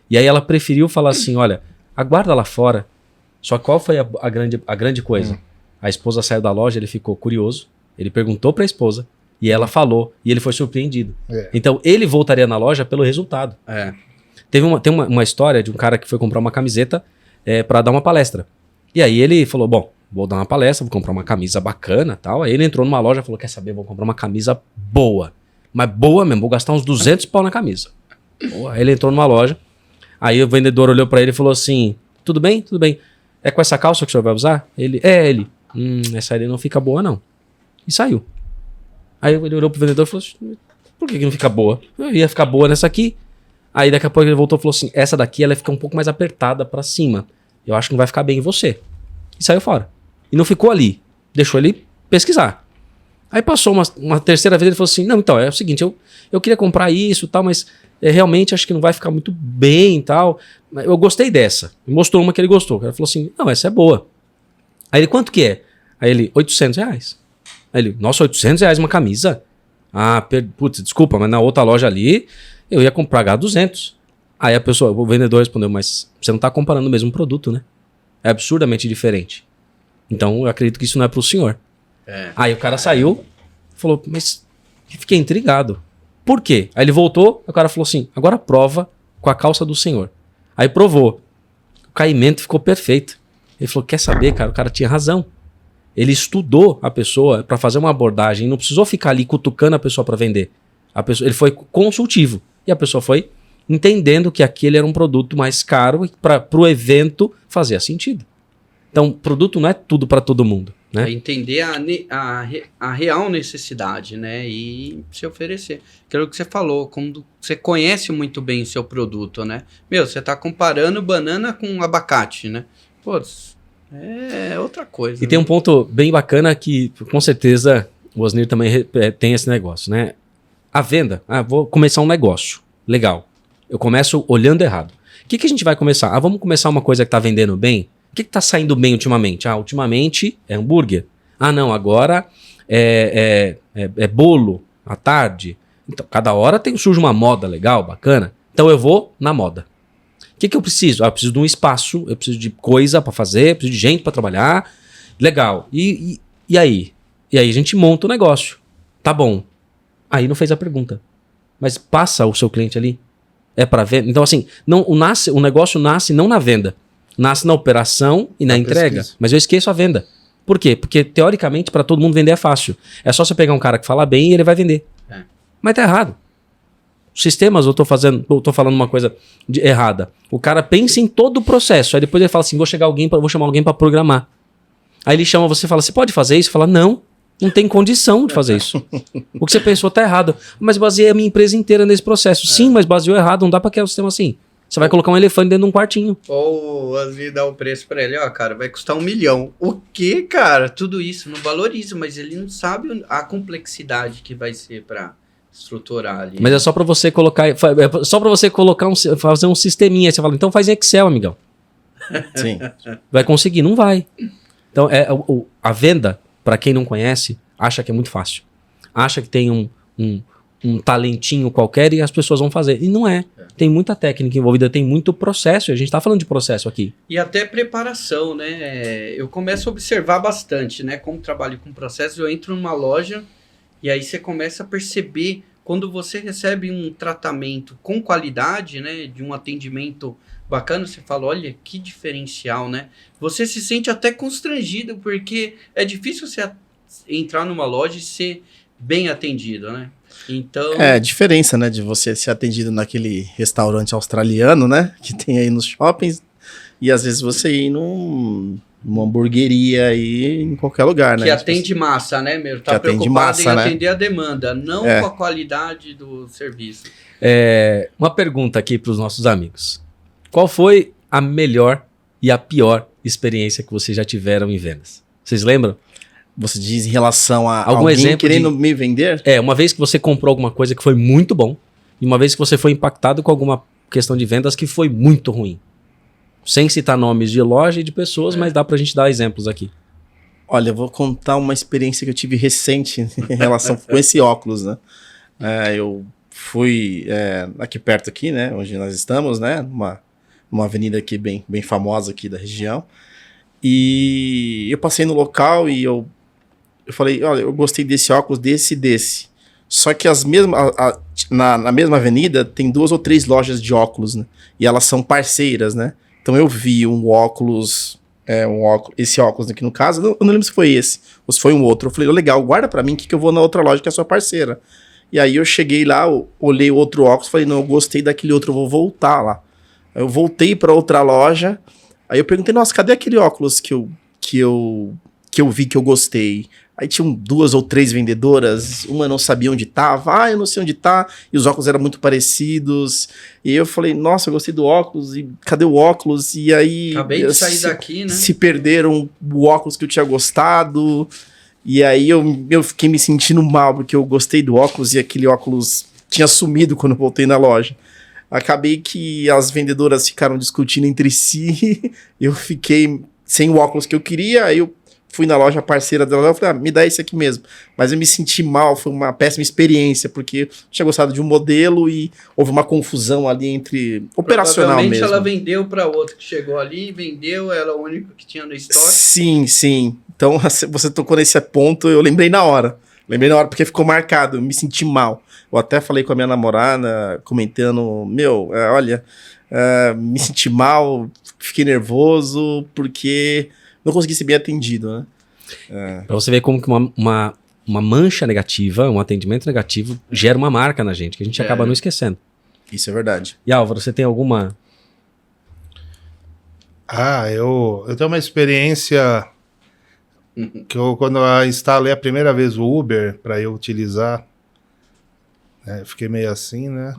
E aí ela preferiu falar assim, olha, aguarda lá fora. Só qual foi a grande coisa? A esposa saiu da loja, ele ficou curioso, ele perguntou para a esposa, e ela falou, e ele foi surpreendido. Então ele voltaria na loja pelo resultado. Tem uma história de um cara que foi comprar uma camiseta para dar uma palestra. E aí ele falou, bom, vou dar uma palestra, vou comprar uma camisa bacana e tal. Aí ele entrou numa loja e falou, quer saber, vou comprar uma camisa boa. Mas boa mesmo, vou gastar uns 200 pau na camisa. Boa. Aí ele entrou numa loja, aí o vendedor olhou pra ele e falou assim, tudo bem? Tudo bem. É com essa calça que o senhor vai usar? Ele, essa aí não fica boa não. E saiu. Aí ele olhou pro vendedor e falou assim, por que não fica boa? Eu ia ficar boa nessa aqui. Aí daqui a pouco ele voltou e falou assim, essa daqui ela fica um pouco mais apertada pra cima. Eu acho que não vai ficar bem em você. E saiu fora. E não ficou ali. Deixou ele pesquisar. Aí passou uma terceira vez, ele falou assim, não, então, é o seguinte, eu queria comprar isso e tal, mas realmente acho que não vai ficar muito bem e tal. Eu gostei dessa. Me mostrou uma que ele gostou. Ele falou assim, não, essa é boa. Aí ele, quanto que é? Aí ele, R$800. Aí ele, nossa, R$800 uma camisa? Putz, desculpa, mas na outra loja ali, eu ia pagar 200. Aí o vendedor respondeu, mas você não está comparando o mesmo produto, né? É absurdamente diferente. Então, eu acredito que isso não é pro senhor. Aí o cara saiu, falou, mas eu fiquei intrigado. Por quê? Aí ele voltou, o cara falou assim, agora prova com a calça do senhor. Aí provou. O caimento ficou perfeito. Ele falou, quer saber, cara? O cara tinha razão. Ele estudou a pessoa para fazer uma abordagem, não precisou ficar ali cutucando a pessoa para vender. Ele foi consultivo. E a pessoa foi entendendo que aquele era um produto mais caro e para o evento fazia sentido. Então, produto não é tudo para todo mundo, né? É entender a real necessidade, né? E se oferecer. Aquilo que você falou, quando você conhece muito bem o seu produto, né? Você tá comparando banana com abacate, né? Pô, é outra coisa. E tem um ponto bem bacana que, com certeza, o Osnir também tem esse negócio, né? A venda. Vou começar um negócio. Legal. Eu começo olhando errado. O que a gente vai começar? Vamos começar uma coisa que tá vendendo bem? O que tá saindo bem ultimamente? Ultimamente é hambúrguer. Não, agora é bolo à tarde. Então, cada hora surge uma moda legal, bacana. Então eu vou na moda. O que eu preciso? Eu preciso de um espaço, eu preciso de coisa para fazer, eu preciso de gente para trabalhar. Legal. E aí? E aí a gente monta o negócio. Tá bom. Aí não fez a pergunta. Mas passa o seu cliente ali? É para venda? Então assim, o negócio nasce não na venda. Nasce na operação e na entrega. Pesquisa. Mas eu esqueço a venda. Por quê? Porque, teoricamente, para todo mundo vender é fácil. É só você pegar um cara que fala bem e ele vai vender. Mas tá errado. sistemas, eu tô falando uma coisa errada. O cara pensa em todo o processo, aí depois ele fala assim, vou chamar alguém para programar. Aí ele chama você e fala, você pode fazer isso? Fala, não tem condição de fazer isso. O que você pensou tá errado. Mas baseei a minha empresa inteira nesse processo. Sim, mas baseou errado, não dá para criar um sistema assim. Você vai colocar um elefante dentro de um quartinho. Ou às vezes dá o preço pra ele, ó, cara, vai custar 1 milhão. O quê, cara? Tudo isso não valoriza, mas ele não sabe a complexidade que vai ser pra estruturar ali. Mas é só pra você colocar, fazer um sisteminha. Aí você fala, então faz em Excel, amigão. Sim. Vai conseguir? Não vai. Então, a venda, pra quem não conhece, acha que é muito fácil. Acha que tem um talentinho qualquer e as pessoas vão fazer. E não é. Tem muita técnica envolvida, tem muito processo. E a gente tá falando de processo aqui. E até preparação, né? Eu começo a observar bastante, né? Como trabalho com processo, eu entro numa loja e aí você começa a perceber quando você recebe um tratamento com qualidade, né? De um atendimento bacana, você fala, olha, que diferencial, né? Você se sente até constrangido, porque é difícil você entrar numa loja e ser bem atendido, né? Então... É, a diferença, né, de você ser atendido naquele restaurante australiano, né, que tem aí nos shoppings, e às vezes você ir numa hamburgueria aí em qualquer lugar, né? Que atende massa, né, meu? Tá preocupado em atender a demanda, não com a qualidade do serviço. Uma pergunta aqui para os nossos amigos. Qual foi a melhor e a pior experiência que vocês já tiveram em vendas? Vocês lembram? Você diz em relação a algum alguém exemplo querendo me vender? Uma vez que você comprou alguma coisa que foi muito bom e uma vez que você foi impactado com alguma questão de vendas que foi muito ruim. Sem citar nomes de loja e de pessoas, mas dá pra gente dar exemplos aqui. Olha, eu vou contar uma experiência que eu tive recente em relação com esse óculos, né? Eu fui aqui perto aqui, né? Onde nós estamos, né? Numa avenida aqui bem famosa aqui da região. E eu passei no local e eu falei, olha, eu gostei desse óculos, desse e desse. Só que na mesma avenida tem 2 ou 3 lojas de óculos, né? E elas são parceiras, né? Então eu vi um óculos, esse óculos aqui no caso, eu não lembro se foi esse, ou se foi um outro. Eu falei, legal, guarda pra mim que eu vou na outra loja que é a sua parceira. E aí eu cheguei lá, olhei o outro óculos, falei, não, eu gostei daquele outro, eu vou voltar lá. Aí eu voltei pra outra loja, aí eu perguntei, nossa, cadê aquele óculos que eu vi que eu gostei? Aí tinham 2 ou 3 vendedoras, uma não sabia onde tava, eu não sei onde tá, e os óculos eram muito parecidos, e eu falei, nossa, eu gostei do óculos, e cadê o óculos? E aí... Acabei de sair daqui, né? Se perderam o óculos que eu tinha gostado, e aí eu fiquei me sentindo mal, porque eu gostei do óculos, e aquele óculos tinha sumido quando eu voltei na loja. Acabei que as vendedoras ficaram discutindo entre si, eu fiquei sem o óculos que eu queria, aí eu fui na loja parceira dela e falei, me dá esse aqui mesmo. Mas eu me senti mal, foi uma péssima experiência, porque eu tinha gostado de um modelo e houve uma confusão ali entre operacional mesmo. Provavelmente ela vendeu para outro que chegou ali, vendeu, ela é o único que tinha no estoque. Sim. Então você tocou nesse ponto, eu lembrei na hora. Porque ficou marcado, eu me senti mal. Eu até falei com a minha namorada, comentando, me senti mal, fiquei nervoso, porque não consegui ser bem atendido, né? Pra você ver como que uma mancha negativa, um atendimento negativo, gera uma marca na gente, que a gente acaba não esquecendo. Isso é verdade. E Álvaro, você tem alguma... Eu tenho uma experiência que quando eu instalei a primeira vez o Uber para eu utilizar, fiquei meio assim, né?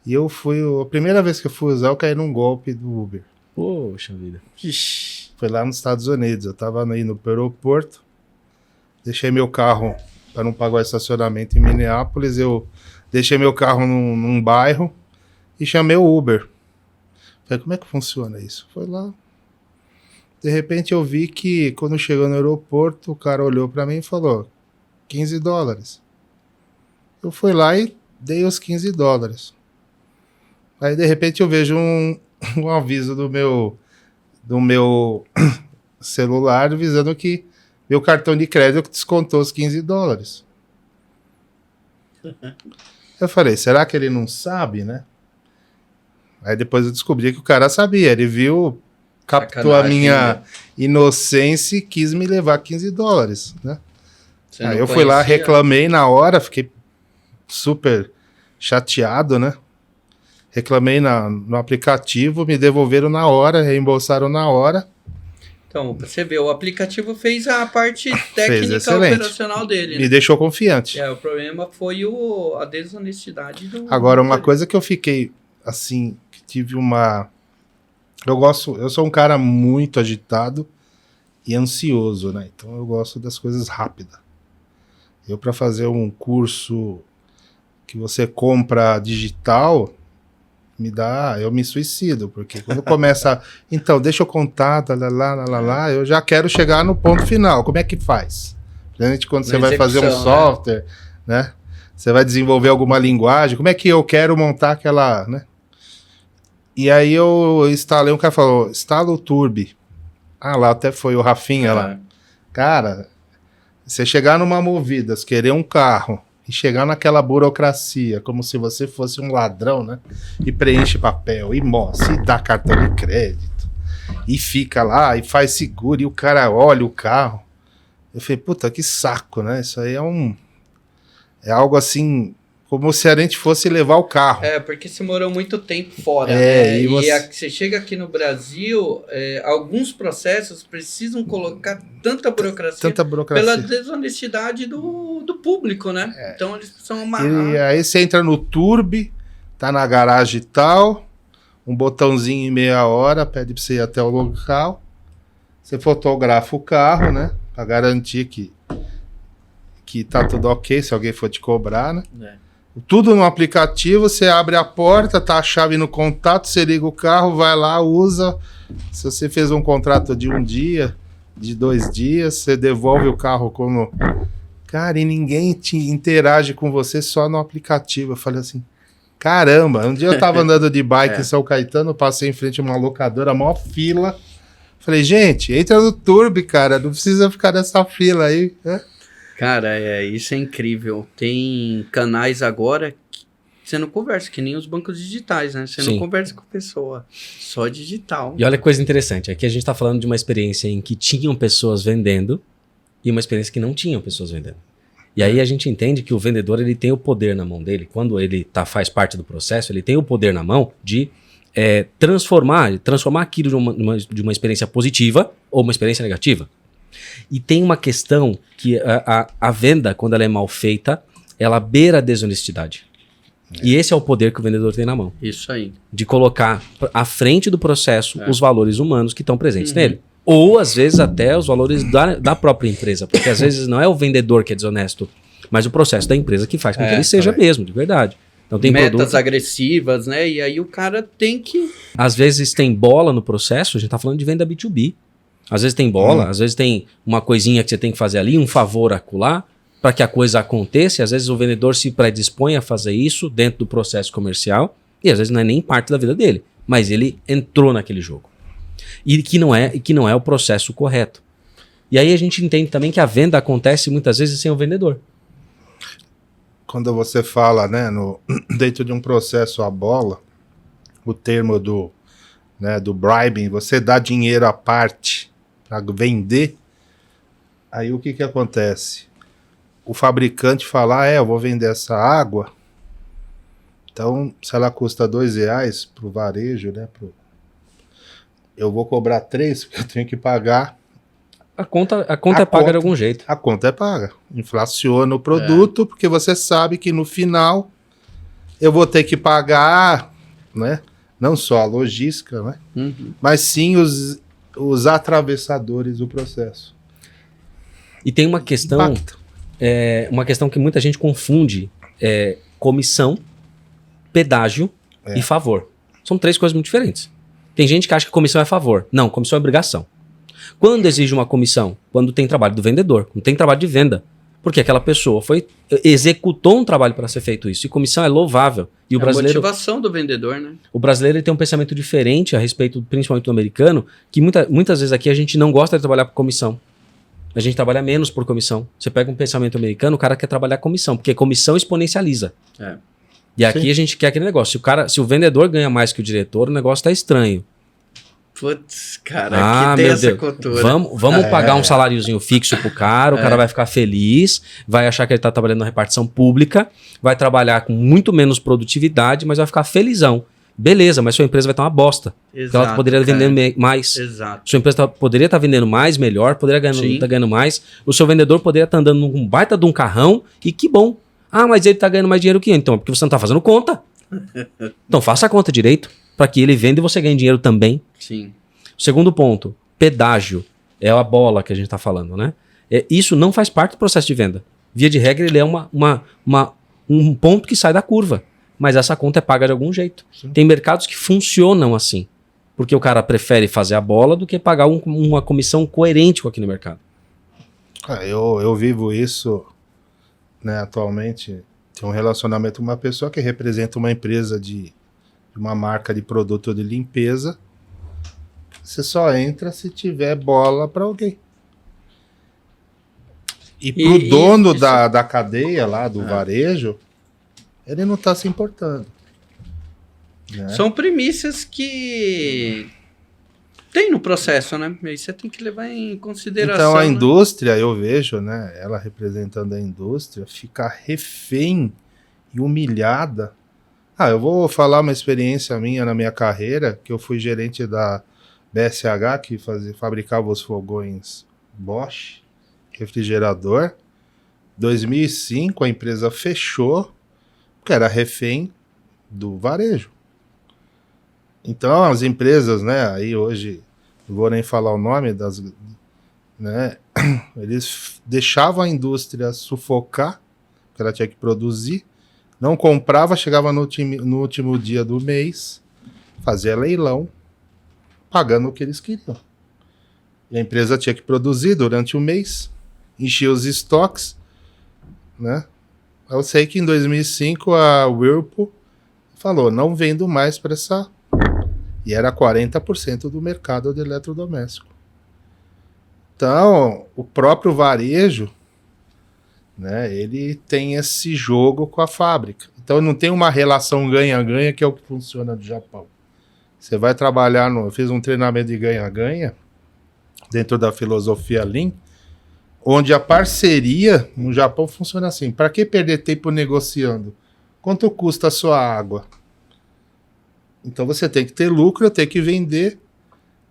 E a primeira vez que eu fui usar, eu caí num golpe do Uber. Poxa vida. Ixi. Foi lá nos Estados Unidos, eu tava indo pro aeroporto, deixei meu carro para não pagar o estacionamento em Minneapolis, eu deixei meu carro num bairro e chamei o Uber. Falei, como é que funciona isso? Foi lá. De repente eu vi que quando chegou no aeroporto, o cara olhou para mim e falou, $15. Eu fui lá e dei os $15. Aí de repente eu vejo um aviso do meu celular avisando que meu cartão de crédito descontou os $15. Eu falei, será que ele não sabe, né? Aí depois eu descobri que o cara sabia, ele viu, captou a minha inocência e quis me levar $15, né? Aí eu fui lá, reclamei na hora, fiquei super chateado, né? Reclamei no aplicativo, me devolveram na hora, reembolsaram na hora. Então, você vê, o aplicativo fez a parte Fez técnica excelente. operacional dele. Me Né? deixou confiante. O problema foi a desonestidade do... Agora, uma coisa que eu fiquei, assim, que tive uma... Eu sou um cara muito agitado e ansioso, né? Então eu gosto das coisas rápidas. Eu, para fazer um curso que você compra digital, eu me suicido, porque quando começa, então, deixa eu contar, eu já quero chegar no ponto final. Como é que faz? Principalmente quando você vai fazer um software, né? Você vai desenvolver alguma linguagem, como é que eu quero montar aquela, né? E aí eu instalei, um cara falou, instala o Turbi. Lá até foi o Rafinha lá. Cara, você chegar numa Movidas, querer um carro, e chegar naquela burocracia, como se você fosse um ladrão, né? E preenche papel, e mostra, e dá cartão de crédito, e fica lá, e faz seguro, e o cara olha o carro. Eu falei, puta, que saco, né? Isso aí é algo assim, como se a gente fosse levar o carro. Porque você morou muito tempo fora, né? E você chega aqui no Brasil, alguns processos precisam colocar tanta burocracia pela desonestidade do público, né? Então eles precisam amarrar. E aí você entra no Turbi, tá na garagem e tal, um botãozinho em meia hora, pede pra você ir até o local, você fotografa o carro, né? Pra garantir que tá tudo ok, se alguém for te cobrar, né? Tudo no aplicativo, você abre a porta, tá a chave no contato, você liga o carro, vai lá, usa. Se você fez um contrato de 1 dia, de 2 dias, você devolve o carro como... Cara, e ninguém interage com você só no aplicativo. Eu falei assim, caramba, um dia eu tava andando de bike em São Caetano, passei em frente a uma locadora, maior fila. Falei, gente, entra no Turbi, cara, não precisa ficar nessa fila aí, né? Cara, isso é incrível. Tem canais agora que você não conversa, que nem os bancos digitais, né? Você não conversa com a pessoa, só digital. E olha que coisa interessante, aqui a gente está falando de uma experiência em que tinham pessoas vendendo e uma experiência que não tinham pessoas vendendo. E aí a gente entende que o vendedor ele tem o poder na mão dele, quando ele faz parte do processo, ele tem o poder na mão de transformar aquilo de uma experiência positiva ou uma experiência negativa. E tem uma questão que a venda, quando ela é mal feita, ela beira a desonestidade. E esse é o poder que o vendedor tem na mão. Isso aí. De colocar à frente do processo os valores humanos que estão presentes nele. Ou, às vezes, até os valores da própria empresa. Porque, às vezes, não é o vendedor que é desonesto, mas o processo da empresa que faz com que ele seja mesmo, de verdade. Então, tem metas agressivas, né? E aí o cara tem que... Às vezes tem bola no processo, a gente tá falando de venda B2B. Às vezes tem bola, às vezes tem uma coisinha que você tem que fazer ali, um favor acolá, para que a coisa aconteça. E às vezes o vendedor se predispõe a fazer isso dentro do processo comercial, e às vezes não é nem parte da vida dele, mas ele entrou naquele jogo. E que não é o processo correto. E aí a gente entende também que a venda acontece muitas vezes sem o vendedor. Quando você fala, né, dentro de um processo a bola, o termo do bribing, você dá dinheiro à parte para vender, aí o que acontece? O fabricante fala, eu vou vender essa água, então se ela custa R$2 pro varejo, né, eu vou cobrar 3, porque eu tenho que pagar. A conta é paga de algum jeito. A conta é paga. Inflaciona o produto, porque você sabe que no final eu vou ter que pagar, né? Não só a logística, né? Mas sim os atravessadores do processo. E tem uma questão, uma questão que muita gente confunde, comissão, pedágio e favor. São 3 coisas muito diferentes. Tem gente que acha que comissão é favor. Não, comissão é obrigação. Quando exige uma comissão? Quando tem trabalho do vendedor, quando tem trabalho de venda. Porque aquela pessoa executou um trabalho para ser feito isso. E comissão é louvável. E o brasileiro, a motivação do vendedor, né? O brasileiro ele tem um pensamento diferente a respeito, principalmente do americano, que muitas vezes aqui a gente não gosta de trabalhar por comissão. A gente trabalha menos por comissão. Você pega um pensamento americano, o cara quer trabalhar comissão, porque comissão exponencializa. E aqui a gente quer aquele negócio. Se o vendedor ganha mais que o diretor, o negócio tá estranho. Putz, cara, aqui tem meu essa Deus. cultura. Vamos pagar um saláriozinho fixo pro cara, o cara vai ficar feliz, vai achar que ele tá trabalhando na repartição pública, vai trabalhar com muito menos produtividade, mas vai ficar felizão. Beleza, mas sua empresa vai estar uma bosta. Porque ela poderia vender mais. Exato. Sua empresa poderia estar vendendo mais, melhor, poderia estar ganhando mais. O seu vendedor poderia estar andando num baita de um carrão e que bom. Ah, mas ele está ganhando mais dinheiro que eu. Então, porque você não está fazendo conta. Então, faça a conta direito para que ele venda e você ganhe dinheiro também. Sim. Segundo ponto, pedágio. É a bola que a gente está falando, né? Isso não faz parte do processo de venda. Via de regra, ele é um ponto que sai da curva. Mas essa conta é paga de algum jeito. Sim. Tem mercados que funcionam assim. Porque o cara prefere fazer a bola do que pagar uma comissão coerente com aquele mercado. Eu vivo isso, né, atualmente. Tem um relacionamento com uma pessoa que representa uma empresa de uma marca de produto de limpeza. Você só entra se tiver bola para alguém. E pro dono da cadeia lá, do varejo, ele não está se importando. Né? São premissas que tem no processo, né? Aí você tem que levar em consideração. Então a indústria, eu vejo, né? Ela representando a indústria, ficar refém e humilhada. Eu vou falar uma experiência minha na minha carreira, que eu fui gerente da BSH, que fabricava os fogões Bosch, refrigerador. 2005 a empresa fechou, que era refém do varejo. Então as empresas, né, aí hoje, não vou nem falar o nome das, né, eles deixavam a indústria sufocar, porque ela tinha que produzir, não comprava, chegava no último dia do mês, fazia leilão, pagando o que eles queriam. E a empresa tinha que produzir durante o mês, enchia os estoques, né? Eu sei que em 2005 a Whirlpool falou, não vendo mais para essa... E era 40% do mercado de eletrodoméstico. Então, o próprio varejo, né, ele tem esse jogo com a fábrica. Então, não tem uma relação ganha-ganha, que é o que funciona no Japão. Você vai trabalhar eu fiz um treinamento de ganha-ganha, dentro da filosofia Lean, onde a parceria no Japão funciona assim. Para que perder tempo negociando? Quanto custa a sua água? Então você tem que ter lucro, eu tenho que vender,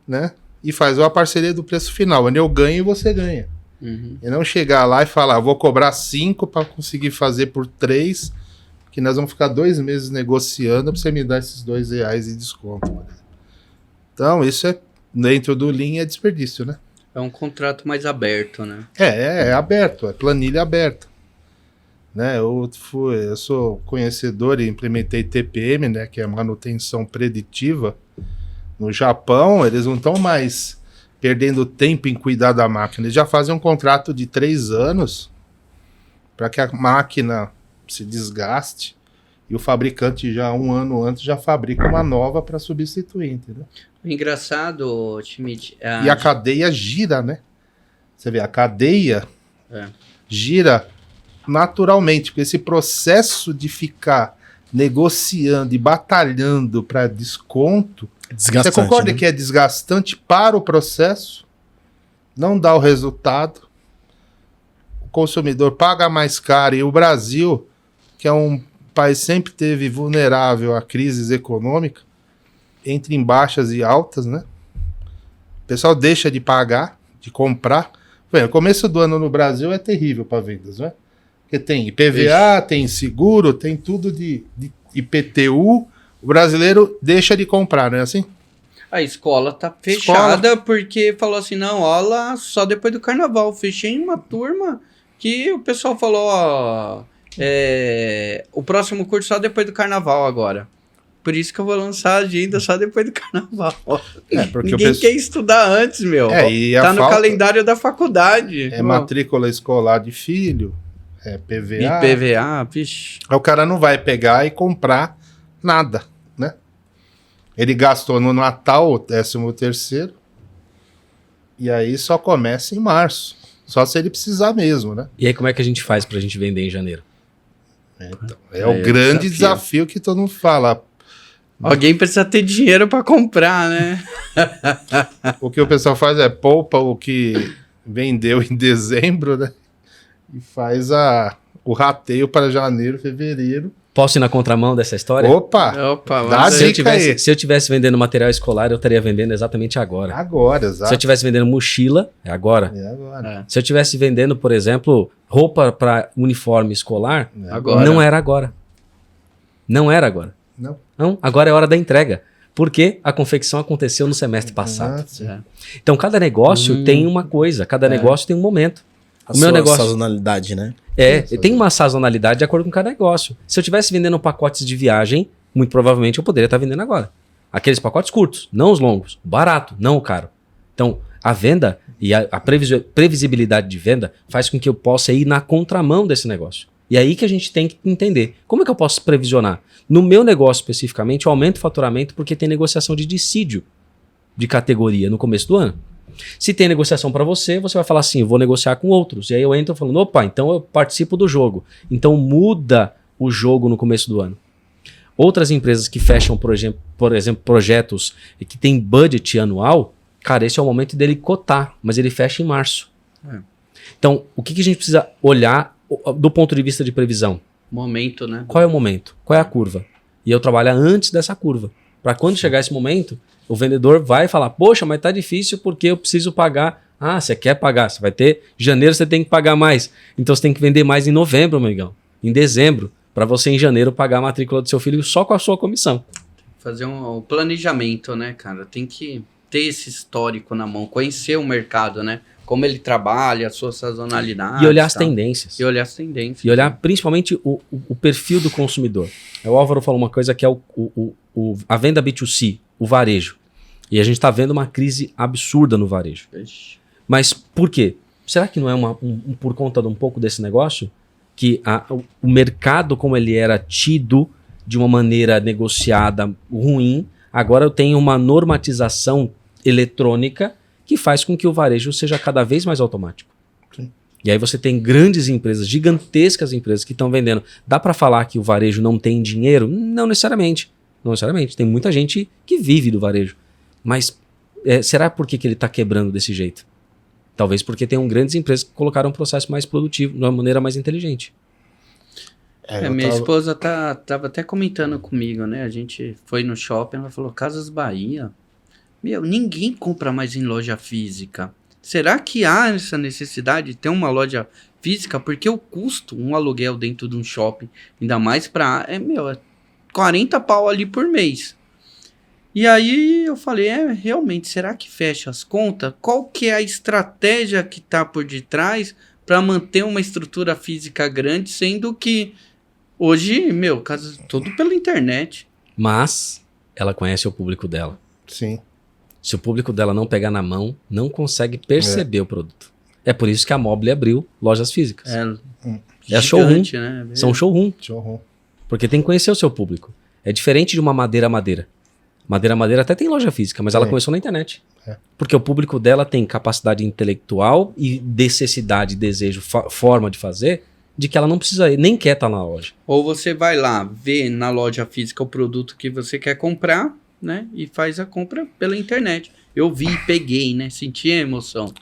né? E faz uma parceria do preço final, onde eu ganho e você ganha. Uhum. E não chegar lá e falar, vou cobrar 5 para conseguir fazer por 3, que nós vamos ficar 2 meses negociando para você me dar esses R$2 de desconto. Então isso é, dentro do Lean, é desperdício, né? É um contrato mais aberto, né? É aberto, é planilha aberta. Né, eu sou conhecedor e implementei TPM, né, que é manutenção preditiva. No Japão, eles não estão mais perdendo tempo em cuidar da máquina. Eles já fazem um contrato de 3 anos para que a máquina se desgaste e o fabricante já 1 ano antes já fabrica uma nova para substituir, entendeu? Engraçado, Schmidt. E a cadeia gira, né? Você vê, a cadeia gira naturalmente, porque esse processo de ficar negociando e batalhando para desconto, você concorda, né, que é desgastante para o processo, não dá o resultado, o consumidor paga mais caro, e o Brasil, que é um país que sempre teve vulnerável a crises econômicas, entra em baixas e altas, né? O pessoal deixa de pagar, de comprar. O começo do ano no Brasil é terrível para vendas, né? Porque tem IPVA, tem seguro, tem tudo de IPTU. O brasileiro deixa de comprar, não é assim? A escola tá fechada porque falou assim, não, olha, só depois do carnaval. Fechei uma turma que o pessoal falou, ó, o próximo curso só depois do carnaval agora. Por isso que eu vou lançar a agenda só depois do carnaval. Porque ninguém quer estudar antes, meu. Tá no calendário da faculdade. Matrícula escolar de filho, PVA. IPVA, vixe. O cara não vai pegar e comprar nada, né? Ele gastou no Natal o 13º, e aí só começa em março. Só se ele precisar mesmo, né? E aí como é que a gente faz pra gente vender em janeiro? Então, o grande desafio que todo mundo fala. Alguém precisa ter dinheiro para comprar, né? O que o pessoal faz é poupa o que vendeu em dezembro, né? E faz o rateio para janeiro, fevereiro. Posso ir na contramão dessa história? Opa! Dá a dica aí. Se eu tivesse vendendo material escolar, eu estaria vendendo exatamente agora. Agora, exato. Se eu tivesse vendendo mochila, é agora. É agora. Se eu tivesse vendendo, por exemplo, roupa para uniforme escolar, Agora. não era agora. Não era agora. Não, agora é hora da entrega. Porque a confecção aconteceu no semestre passado. Então, cada negócio tem uma coisa, cada negócio tem um momento. O meu negócio... sazonalidade, né? Tem uma sazonalidade de acordo com cada negócio. Se eu estivesse vendendo pacotes de viagem, muito provavelmente eu poderia estar vendendo agora. Aqueles pacotes curtos, não os longos. Barato, não o caro. Então, a venda e a previsibilidade de venda faz com que eu possa ir na contramão desse negócio. E é aí que a gente tem que entender. Como é que eu posso previsionar? No meu negócio especificamente, eu aumento o faturamento porque tem negociação de dissídio de categoria no começo do ano. Se tem negociação para você, você vai falar assim, eu vou negociar com outros. E aí eu entro falando, opa, então eu participo do jogo. Então muda o jogo no começo do ano. Outras empresas que fecham, por exemplo, projetos que tem budget anual, cara, esse é o momento dele cotar, mas ele fecha em março. Então, o que a gente precisa olhar do ponto de vista de previsão? Momento, né? Qual é o momento? Qual é a curva? E eu trabalho antes dessa curva. Para quando chegar esse momento, o vendedor vai falar, poxa, mas tá difícil porque eu preciso pagar. Ah, você quer pagar, você vai ter... Janeiro você tem que pagar mais. Então você tem que vender mais em novembro, amigão. Em dezembro, para você em janeiro pagar a matrícula do seu filho só com a sua comissão. Fazer um planejamento, né, cara? Tem que ter esse histórico na mão, conhecer o mercado, né? Como ele trabalha, a sua sazonalidade. E olhar as tendências. E olhar as tendências. E olhar principalmente o perfil do consumidor. O Álvaro falou uma coisa que é a venda B2C, o varejo. E a gente está vendo uma crise absurda no varejo. Ixi. Mas por quê? Será que não é por conta de um pouco desse negócio? Que o mercado, como ele era tido de uma maneira negociada ruim, agora eu tenho uma normatização eletrônica que faz com que o varejo seja cada vez mais automático. Sim. E aí você tem grandes empresas, gigantescas empresas que estão vendendo. Dá para falar que o varejo não tem dinheiro? Não necessariamente. Não necessariamente. Tem muita gente que vive do varejo. Mas será por que ele está quebrando desse jeito? Talvez porque tem grandes empresas que colocaram um processo mais produtivo, de uma maneira mais inteligente. Minha esposa tava até comentando comigo, né? A gente foi no shopping, ela falou, Casas Bahia... Meu, ninguém compra mais em loja física. Será que há essa necessidade de ter uma loja física? Porque o custo, um aluguel dentro de um shopping, ainda mais pra... é 40 pau ali por mês. E aí eu falei, realmente, será que fecha as contas? Qual que é a estratégia que tá por detrás para manter uma estrutura física grande, sendo que hoje, tudo pela internet. Mas ela conhece o público dela. Sim. Se o público dela não pegar na mão, não consegue perceber o produto. É por isso que a Mobile abriu lojas físicas. É showroom. Né? São showroom. Porque tem que conhecer o seu público. É diferente de uma madeira. Madeira até tem loja física, mas ela começou na internet. Porque o público dela tem capacidade intelectual e necessidade, desejo, forma de fazer, de que ela não precisa, nem quer estar na loja. Ou você vai lá, vê na loja física o produto que você quer comprar, né? E faz a compra pela internet. Eu vi, peguei, né? Senti a emoção.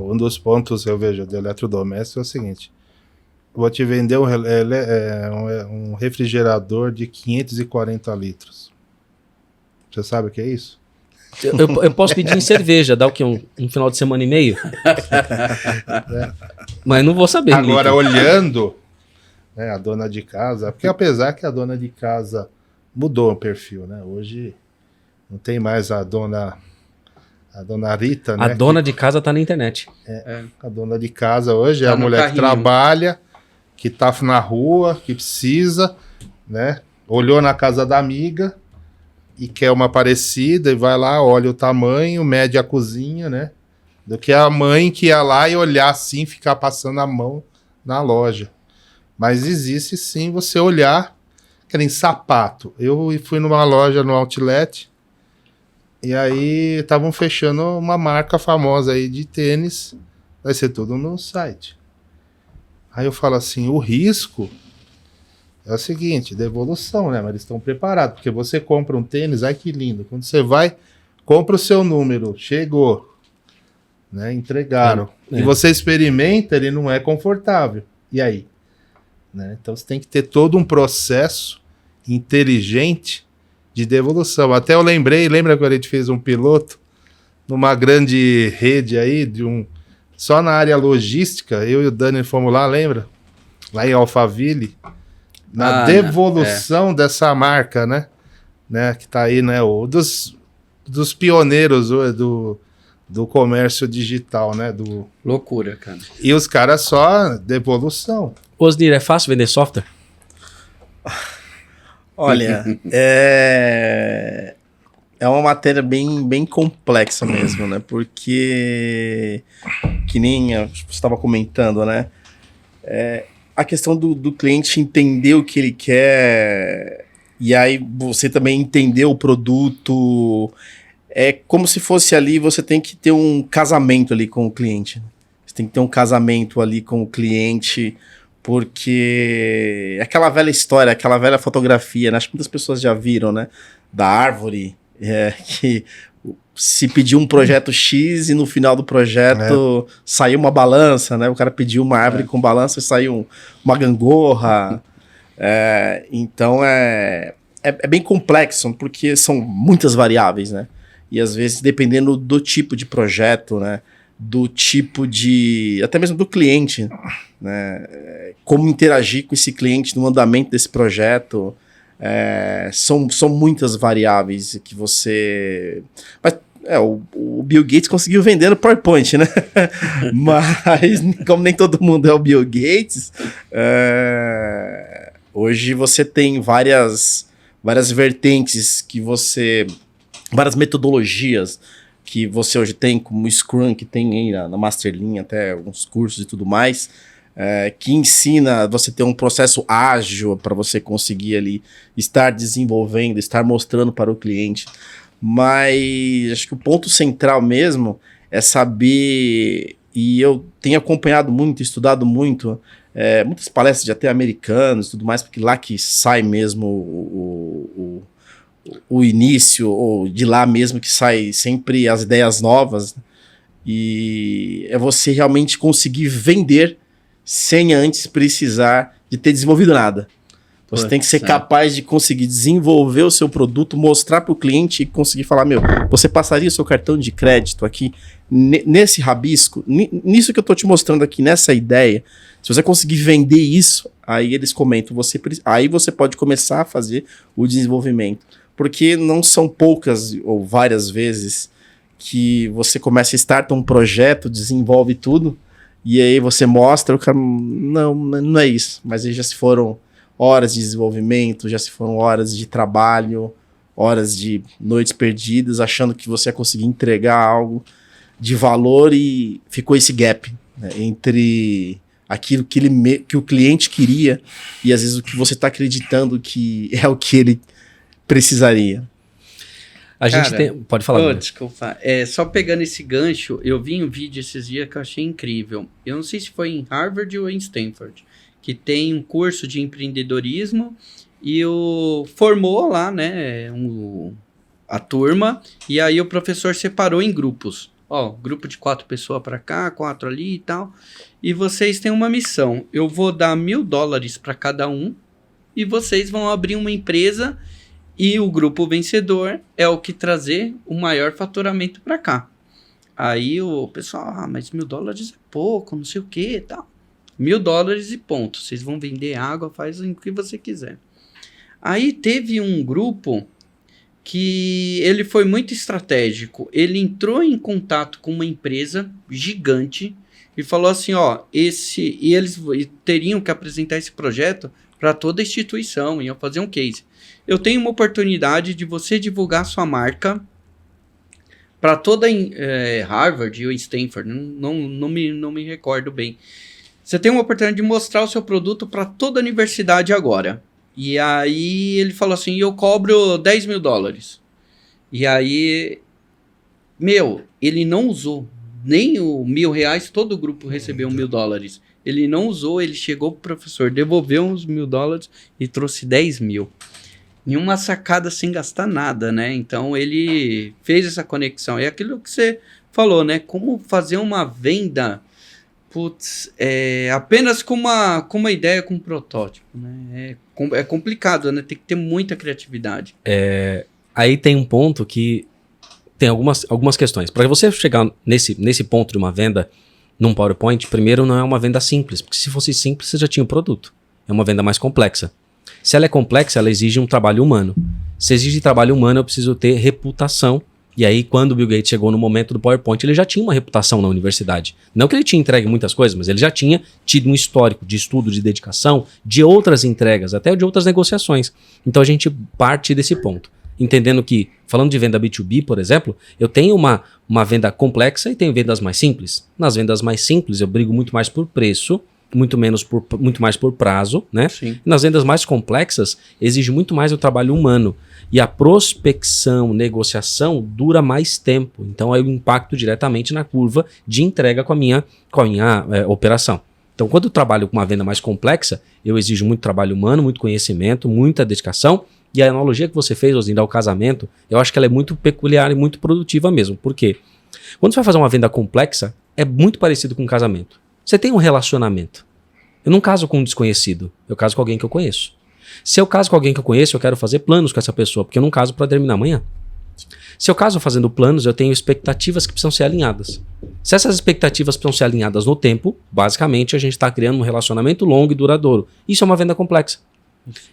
Um dos pontos que eu vejo de eletrodoméstico é o seguinte. Vou te vender um refrigerador de 540 litros. Você sabe o que é isso? Eu posso pedir em cerveja, dá o quê? Um final de semana e meio? Mas não vou saber. Agora, olhando, né, a dona de casa, porque apesar que a dona de casa mudou o perfil, né? Hoje não tem mais a dona Rita, né? A dona de casa tá na internet. A dona de casa hoje é Tá a no mulher carrinho. que trabalha, que tá na rua, que precisa, né? Olhou na casa da amiga e quer uma parecida e vai lá, olha o tamanho, mede a cozinha, né? Do que a mãe que ia lá e olhar assim, ficar passando a mão na loja. Mas existe sim você olhar, que nem sapato. Eu fui numa loja no Outlet e aí estavam fechando uma marca famosa aí de tênis, vai ser tudo no site. Aí eu falo assim, o risco é o seguinte, devolução, né? Mas eles estão preparados, porque você compra um tênis, ai que lindo. Quando você vai, compra o seu número, chegou, né? Entregaram. E você experimenta, ele não é confortável. E aí? Né? Então você tem que ter todo um processo inteligente de devolução. Até eu lembra quando a gente fez um piloto numa grande rede aí, só na área logística, eu e o Dani fomos lá, lembra? Lá em Alphaville, na devolução dessa marca, né? Que tá aí, né? Dos pioneiros do comércio digital, né? Loucura, cara. E os caras só devolução. Osnir, é fácil vender software? Olha, é uma matéria bem complexa mesmo, né? Porque, que nem você estava comentando, né? A questão do cliente entender o que ele quer, e aí você também entender o produto. É como se fosse ali, você tem que ter um casamento ali com o cliente. Você tem que ter um casamento ali com o cliente, porque aquela velha história, aquela velha fotografia, né? Acho que muitas pessoas já viram, né? Da árvore, que se pediu um projeto X e no final do projeto saiu uma balança, né? O cara pediu uma árvore com balança e saiu uma gangorra. Então é bem complexo, porque são muitas variáveis, né? E às vezes, dependendo do tipo de projeto, né? Do tipo de... até mesmo do cliente, né? Como interagir com esse cliente no andamento desse projeto. São muitas variáveis que você... Mas o Bill Gates conseguiu vender no PowerPoint, né? Mas como nem todo mundo é o Bill Gates, hoje você tem várias vertentes que você... várias metodologias que você hoje tem, como o Scrum, que tem aí na Masterlinha, até alguns cursos e tudo mais, que ensina você ter um processo ágil para você conseguir ali estar desenvolvendo, estar mostrando para o cliente. Mas acho que o ponto central mesmo é saber, e eu tenho acompanhado muito, estudado muito, muitas palestras de até americanos e tudo mais, porque lá que sai mesmo o início, ou de lá mesmo que sai sempre as ideias novas, e é você realmente conseguir vender sem antes precisar de ter desenvolvido nada. Você tem que ser capaz de conseguir desenvolver o seu produto, mostrar para o cliente e conseguir falar, você passaria o seu cartão de crédito aqui, nesse rabisco, nisso que eu estou te mostrando aqui, nessa ideia. Se você conseguir vender isso, aí eles comentam, aí você pode começar a fazer o desenvolvimento. Porque não são poucas ou várias vezes que você começa a startar um projeto, desenvolve tudo, e aí você mostra, o cara, não é isso. Mas aí já se foram horas de desenvolvimento, já se foram horas de trabalho, horas de noites perdidas, achando que você ia conseguir entregar algo de valor, e ficou esse gap, né, entre aquilo que o cliente queria e às vezes o que você está acreditando que é o que ele precisaria. A gente tem... Pode falar. Desculpa. Só pegando esse gancho, eu vi um vídeo esses dias que eu achei incrível. Eu não sei se foi em Harvard ou em Stanford, que tem um curso de empreendedorismo e formou lá, né, a turma, e aí o professor separou em grupos. Grupo de 4 pessoas para cá, 4 ali e tal. E vocês têm uma missão. Eu vou dar $1.000 para cada um e vocês vão abrir uma empresa. E o grupo vencedor é o que trazer o maior faturamento para cá. Aí o pessoal, mas $1.000 é pouco, não sei o que e tal. $1.000 e ponto. Vocês vão vender água, faz o que você quiser. Aí teve um grupo que ele foi muito estratégico. Ele entrou em contato com uma empresa gigante e falou assim, e eles teriam que apresentar esse projeto para toda a instituição, iam fazer um case. Eu tenho uma oportunidade de você divulgar sua marca para toda Harvard ou Stanford, não me recordo bem. Você tem uma oportunidade de mostrar o seu produto para toda a universidade agora. E aí ele falou assim, eu cobro $10.000. E aí, ele não usou nem o R$1.000, todo o grupo recebeu $1.000. ele não usou, ele chegou pro professor, devolveu uns $1.000 e trouxe 10 mil. Em uma sacada sem gastar nada, né? Então ele fez essa conexão. É aquilo que você falou, né? Como fazer uma venda, apenas com uma ideia, com um protótipo, né? É complicado, né? Tem que ter muita criatividade. Aí tem um ponto que tem algumas questões. Para você chegar nesse ponto de uma venda num PowerPoint, primeiro não é uma venda simples, porque se fosse simples você já tinha o produto. É uma venda mais complexa. Se ela é complexa, ela exige um trabalho humano. Se exige trabalho humano, eu preciso ter reputação. E aí, quando o Bill Gates chegou no momento do PowerPoint, ele já tinha uma reputação na universidade. Não que ele tinha entregue muitas coisas, mas ele já tinha tido um histórico de estudo, de dedicação, de outras entregas, até de outras negociações. Então a gente parte desse ponto. Entendendo que, falando de venda B2B, por exemplo, eu tenho uma venda complexa e tenho vendas mais simples. Nas vendas mais simples, eu brigo muito mais por preço, muito mais por prazo, né? Sim. Nas vendas mais complexas, exige muito mais o trabalho humano. E a prospecção, negociação, dura mais tempo. Então, aí eu impacto diretamente na curva de entrega com a minha operação. Então, quando eu trabalho com uma venda mais complexa, eu exijo muito trabalho humano, muito conhecimento, muita dedicação. E a analogia que você fez, Osni, ao casamento, eu acho que ela é muito peculiar e muito produtiva mesmo. Por quê? Quando você vai fazer uma venda complexa, é muito parecido com um casamento. Você tem um relacionamento. Eu não caso com um desconhecido, eu caso com alguém que eu conheço. Se eu caso com alguém que eu conheço, eu quero fazer planos com essa pessoa, porque eu não caso para terminar amanhã. Se eu caso fazendo planos, eu tenho expectativas que precisam ser alinhadas. Se essas expectativas precisam ser alinhadas no tempo, basicamente a gente está criando um relacionamento longo e duradouro. Isso é uma venda complexa.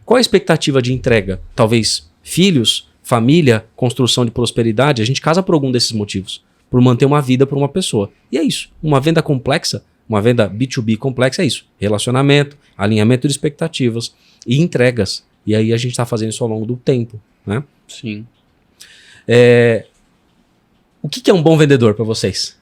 Qual a expectativa de entrega? Talvez filhos, família, construção de prosperidade. A gente casa por algum desses motivos, por manter uma vida para uma pessoa. E é isso. Uma venda complexa, uma venda B2B complexa é isso. Relacionamento, alinhamento de expectativas e entregas. E aí a gente está fazendo isso ao longo do tempo, né? Sim. O que é um bom vendedor para vocês?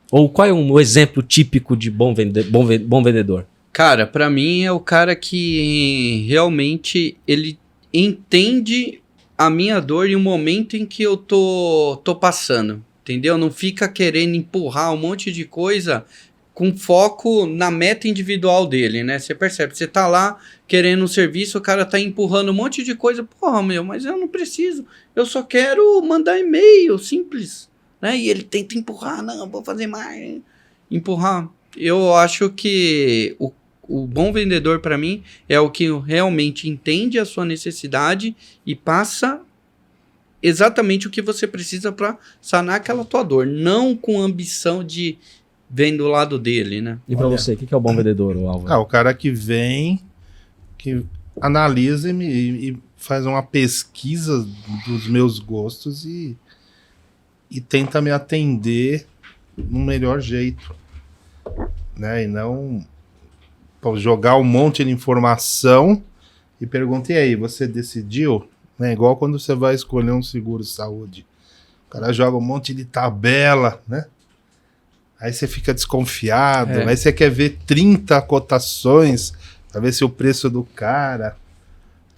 Ou qual é um exemplo típico de bom vendedor? Cara, pra mim é o cara que realmente ele entende a minha dor e o momento em que eu tô passando, entendeu? Não fica querendo empurrar um monte de coisa com foco na meta individual dele, né? Você percebe, você tá lá querendo um serviço, o cara tá empurrando um monte de coisa. Porra, mas eu não preciso, eu só quero mandar e-mail, simples, né? E ele tenta empurrar, não, vou fazer mais, empurrar. Eu acho que o bom vendedor, para mim, é o que realmente entende a sua necessidade e passa exatamente o que você precisa para sanar aquela tua dor. Não com ambição de vem do lado dele, né? E para você, o que é o bom vendedor, Álvaro? O cara que vem, que analisa e faz uma pesquisa dos meus gostos e tenta me atender no melhor jeito, né? E não jogar um monte de informação e pergunta, e aí, você decidiu? É igual quando você vai escolher um seguro de saúde. O cara joga um monte de tabela, né? Aí você fica desconfiado, aí você quer ver 30 cotações pra ver se o preço do cara...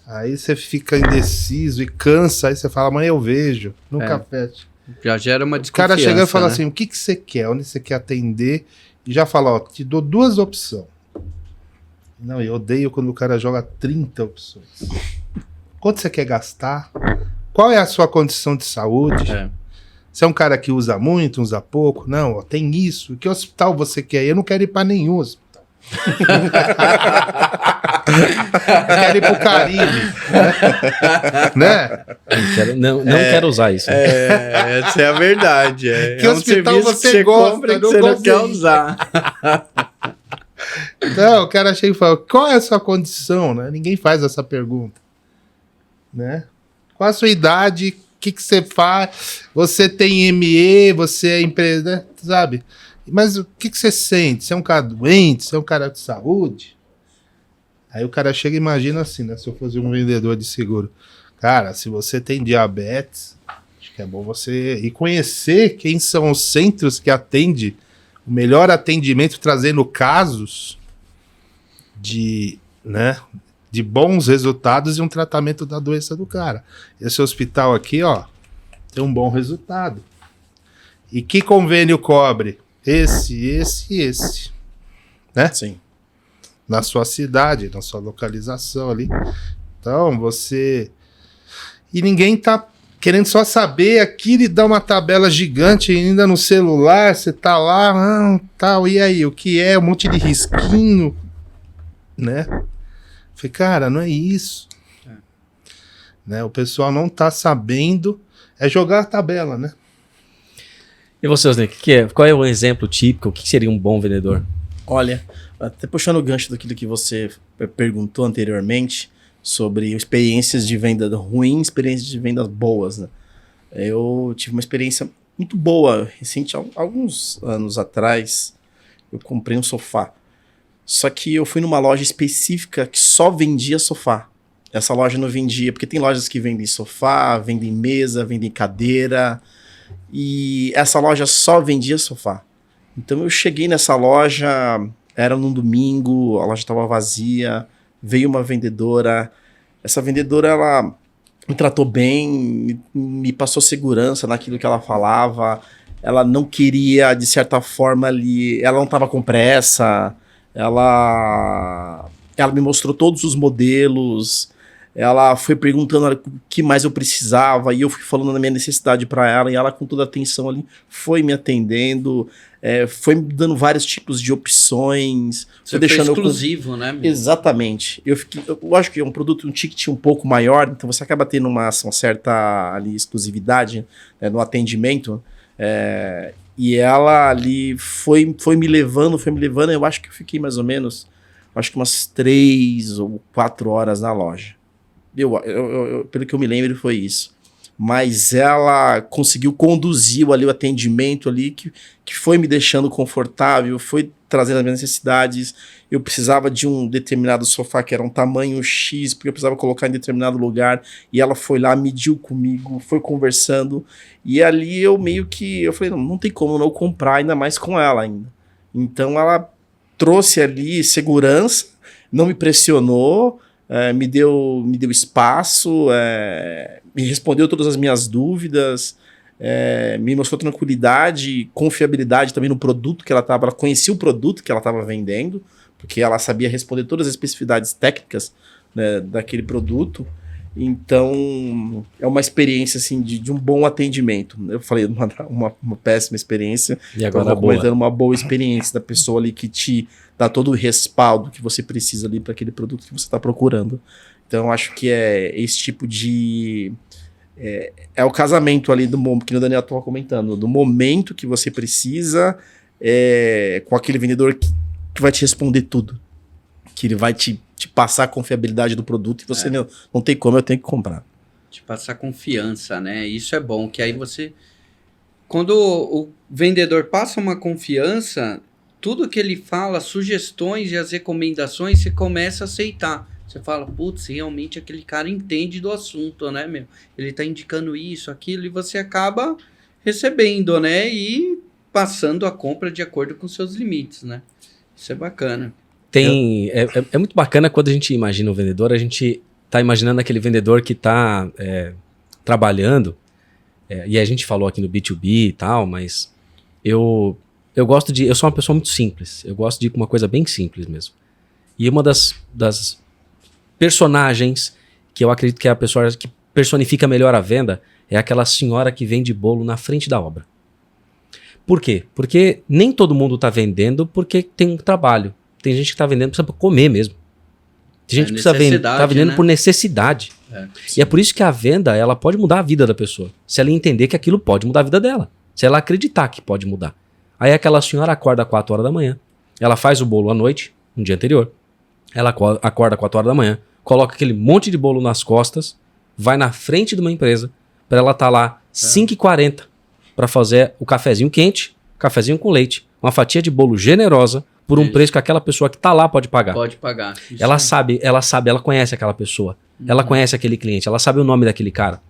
Aí você fica indeciso e cansa, aí você fala, amanhã eu vejo, nunca fecha. Já gera uma desconfiança. O cara chega e fala, né? Assim, o que você quer, onde você quer atender, e já fala, ó, te dou 2 opções. Não, eu odeio quando o cara joga 30 opções. Quanto você quer gastar? Qual é a sua condição de saúde? Você é um cara que usa muito, usa pouco? Não, ó, tem isso. Que hospital você quer ir? Eu não quero ir pra nenhum hospital. Eu quero ir pro Caribe. Né? Não quero usar isso. Essa é a verdade. Que hospital você gosta? Que você não quer usar. Então, o cara chega e fala, qual é a sua condição? Né? Ninguém faz essa pergunta. Né? Qual a sua idade? O que você faz? Você tem ME? Você é empresa? Né? Sabe? Mas o que você sente? Você é um cara doente? Você é um cara de saúde? Aí o cara chega e imagina assim, né? Se eu fosse um vendedor de seguro. Cara, se você tem diabetes, acho que é bom você ir conhecer quem são os centros que atendem o melhor atendimento, trazendo casos de bons resultados e um tratamento da doença do cara. Esse hospital aqui, ó, tem um bom resultado. E que convênio cobre? Esse. né? Sim. Na sua cidade, na sua localização ali. Então, você... E ninguém tá querendo só saber aquilo e dar uma tabela gigante ainda no celular, você tá lá, tal, e aí, o que é? Um monte de risquinho, né? Falei, cara, não é isso. Né? O pessoal não tá sabendo, é jogar a tabela, né? E você, Osni, qual é o exemplo típico? O que seria um bom vendedor? Olha, até puxando o gancho daquilo que você perguntou anteriormente sobre experiências de venda ruins, experiências de vendas boas, né? Eu tive uma experiência muito boa, recente, alguns anos atrás, eu comprei um sofá. Só que eu fui numa loja específica que só vendia sofá. Essa loja não vendia, porque tem lojas que vendem sofá, vendem mesa, vendem cadeira, e essa loja só vendia sofá. Então eu cheguei nessa loja, era num domingo, a loja estava vazia, veio uma vendedora, essa vendedora ela me tratou bem, me passou segurança naquilo que ela falava, ela não queria, de certa forma, ali, ela não estava com pressa, ela me mostrou todos os modelos, ela foi perguntando o que mais eu precisava, e eu fui falando da minha necessidade para ela, e ela com toda a atenção ali foi me atendendo, foi me dando vários tipos de opções. Você foi deixando exclusivo, né? Meu? Exatamente. Eu acho que é um produto, um ticket um pouco maior, então você acaba tendo uma certa ali, exclusividade, né, no atendimento, e ela ali foi me levando, eu acho que eu fiquei mais ou menos, acho que umas 3 ou 4 horas na loja. Pelo que eu me lembro, foi isso. Mas ela conseguiu conduzir ali o atendimento ali, que foi me deixando confortável, foi trazendo as minhas necessidades. Eu precisava de um determinado sofá que era um tamanho X, porque eu precisava colocar em determinado lugar, e ela foi lá, mediu comigo, foi conversando, e ali eu falei, não tem como não comprar, ainda mais com ela ainda. Então ela trouxe ali segurança, não me pressionou, me deu espaço, me respondeu todas as minhas dúvidas, me mostrou tranquilidade, confiabilidade também no produto que ela conhecia o produto que ela estava vendendo, porque ela sabia responder todas as especificidades técnicas, né, daquele produto. Então, é uma experiência assim, de um bom atendimento. Eu falei uma péssima experiência, E agora comentando uma boa experiência da pessoa ali que te dá todo o respaldo que você precisa ali para aquele produto que você está procurando. Então, eu acho que é esse tipo de... É o casamento ali do momento que o Daniel estava comentando, do momento que você precisa, com aquele vendedor que vai te responder tudo, que ele vai te passar a confiabilidade do produto e você não tem como, eu tenho que comprar. Te passar confiança, né? Isso é bom, que aí você... Quando o vendedor passa uma confiança, tudo que ele fala, sugestões e as recomendações, você começa a aceitar. Você fala, putz, realmente aquele cara entende do assunto, né, meu? Ele tá indicando isso, aquilo, e você acaba recebendo, né? E passando a compra de acordo com seus limites, né? Isso é bacana. É muito bacana quando a gente imagina o vendedor, a gente tá imaginando aquele vendedor que tá trabalhando, e a gente falou aqui no B2B e tal, mas eu sou uma pessoa muito simples, eu gosto de ir com uma coisa bem simples mesmo. E uma das personagens que eu acredito que é a pessoa que personifica melhor a venda é aquela senhora que vende bolo na frente da obra. Por quê? Porque nem todo mundo tá vendendo porque tem um trabalho. Tem gente que tá vendendo para comer mesmo. Tem gente que tá vendendo, né, por necessidade. E é por isso que a venda, ela pode mudar a vida da pessoa. Se ela entender que aquilo pode mudar a vida dela. Se ela acreditar que pode mudar. Aí aquela senhora acorda às 4 horas da manhã. Ela faz o bolo à noite, no dia anterior. Ela acorda às 4 horas da manhã. Coloca aquele monte de bolo nas costas. Vai na frente de uma empresa. Para ela estar lá 5h40. Para fazer o cafezinho quente. Cafezinho com leite. Uma fatia de bolo generosa. Por um preço que aquela pessoa que tá lá pode pagar. Pode pagar. Ela sabe, ela conhece aquela pessoa. Ela conhece aquele cliente, ela sabe o nome daquele cara.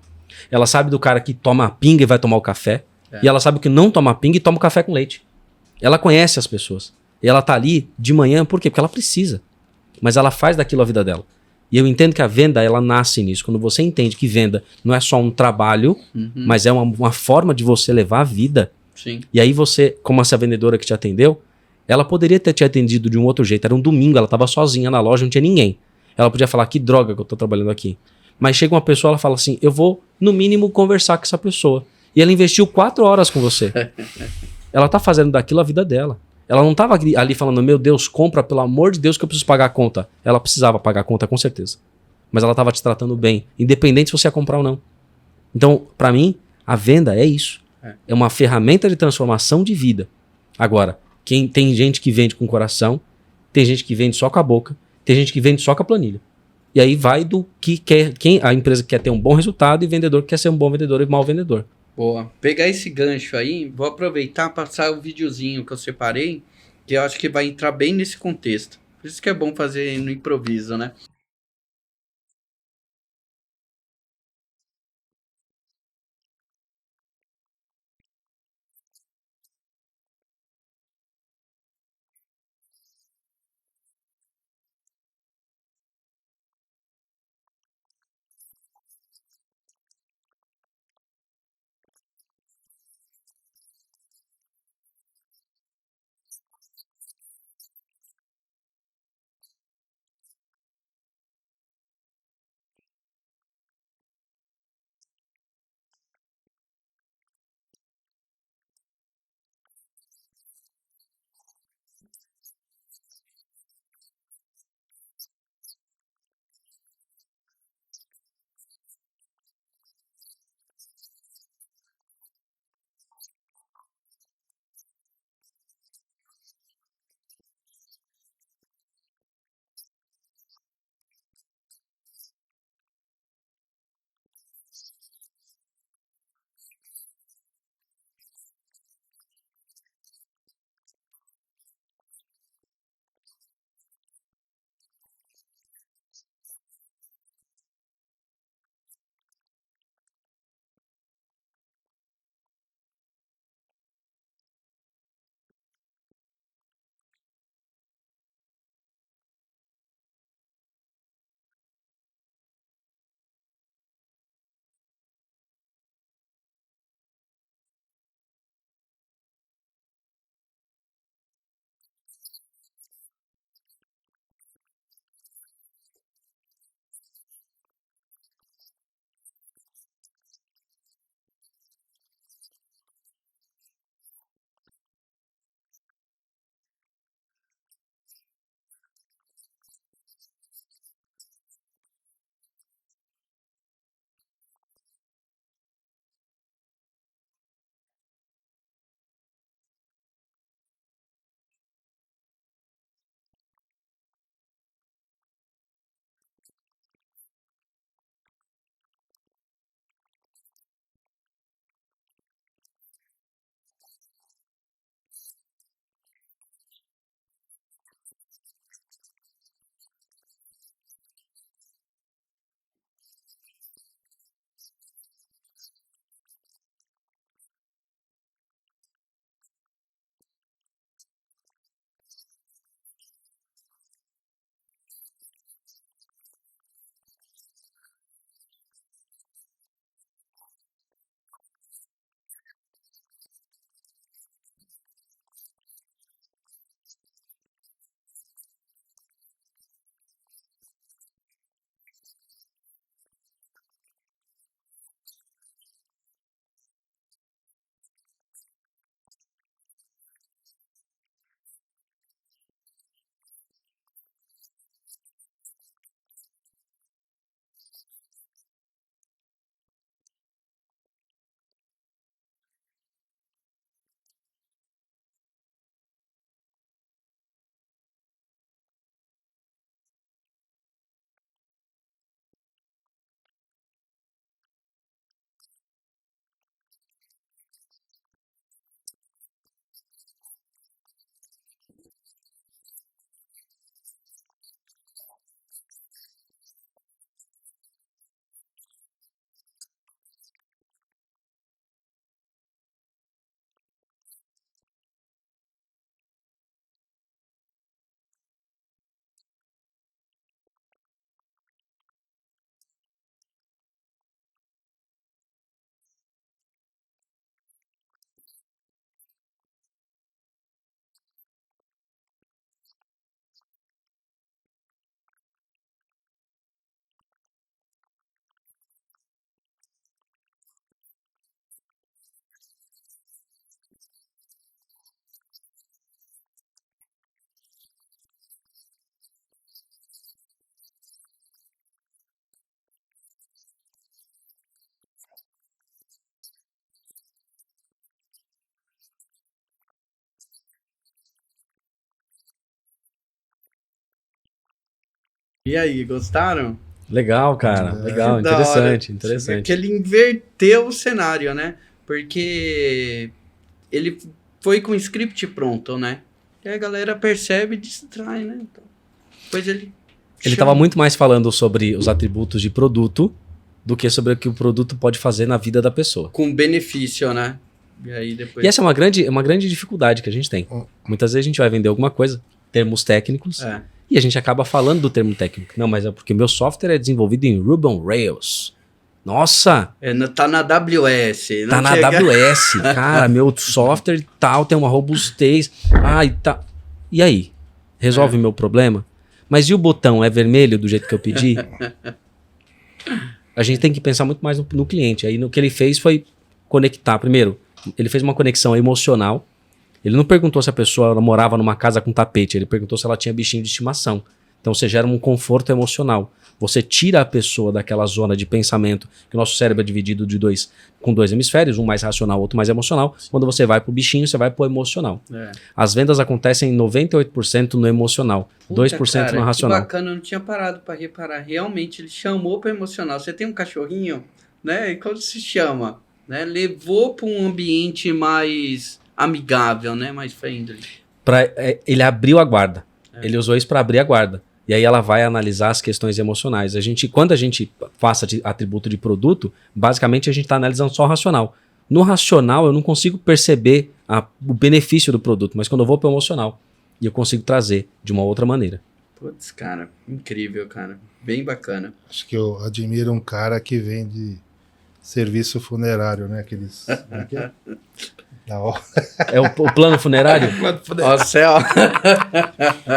Ela sabe do cara que toma a pinga e vai tomar o café. E ela sabe o que não toma a pinga e toma o café com leite. Ela conhece as pessoas. E ela tá ali de manhã, por quê? Porque ela precisa. Mas ela faz daquilo a vida dela. E eu entendo que a venda, ela nasce nisso. Quando você entende que venda não é só um trabalho, mas é uma forma de você levar a vida. Sim. E aí você, como essa vendedora que te atendeu, Ela poderia ter te atendido de um outro jeito. Era um domingo, ela estava sozinha na loja, não tinha ninguém. Ela podia falar, que droga que eu tô trabalhando aqui. Mas chega uma pessoa, ela fala assim, eu vou, no mínimo, conversar com essa pessoa. E ela investiu 4 horas com você. Ela tá fazendo daquilo a vida dela. Ela não tava ali falando, meu Deus, compra, pelo amor de Deus, que eu preciso pagar a conta. Ela precisava pagar a conta, com certeza. Mas ela tava te tratando bem, independente se você ia comprar ou não. Então, pra mim, a venda é isso. É uma ferramenta de transformação de vida. Agora, tem gente que vende com o coração, tem gente que vende só com a boca, tem gente que vende só com a planilha. E aí vai do que quer, a empresa quer ter um bom resultado e vendedor que quer ser um bom vendedor e mau vendedor. Boa. Pegar esse gancho aí, vou aproveitar para passar o videozinho que eu separei, que eu acho que vai entrar bem nesse contexto. Por isso que é bom fazer no improviso, né? E aí, gostaram? Legal, cara. Legal, Da hora. interessante. Porque ele inverteu o cenário, né? Porque ele foi com o script pronto, né? E a galera percebe e distrai, né? Então, depois ele estava muito mais falando sobre os atributos de produto do que sobre o que o produto pode fazer na vida da pessoa. com benefício, né? E aí depois... E essa é uma grande dificuldade que a gente tem. Muitas vezes a gente vai vender alguma coisa, termos técnicos, e a gente acaba falando do termo técnico. Não, mas é porque meu software é desenvolvido em Ruby on Rails. Nossa! Tá na AWS. Tá na AWS. Cara, meu software tal tem uma robustez. E tá. E aí? Resolve meu problema? Mas e o botão é vermelho do jeito que eu pedi? A gente tem que pensar muito mais no cliente. Aí o que ele fez foi conectar. Primeiro, ele fez uma conexão emocional. Ele não perguntou se a pessoa morava numa casa com tapete. Ele perguntou se ela tinha bichinho de estimação. Então você gera um conforto emocional. Você tira a pessoa daquela zona de pensamento, que o nosso cérebro é dividido com dois hemisférios, um mais racional, outro mais emocional. Quando você vai pro bichinho, você vai pro emocional. As vendas acontecem em 98% no emocional, 2% no racional. Que bacana, eu não tinha parado para reparar. Realmente, ele chamou para emocional. Você tem um cachorrinho, né? E quando se chama, né? Levou para um ambiente mais amigável, né? Mais friendly. Ele abriu a guarda. Ele usou isso para abrir a guarda. E aí ela vai analisar as questões emocionais. Quando a gente passa de atributo de produto, basicamente a gente está analisando só o racional. No racional eu não consigo perceber o benefício do produto, mas quando eu vou para o emocional, eu consigo trazer de uma outra maneira. Putz, cara, incrível, cara. Bem bacana. Acho que eu admiro um cara que vende serviço funerário, né? Aqueles... Da hora. É o plano funerário? Ó, céu.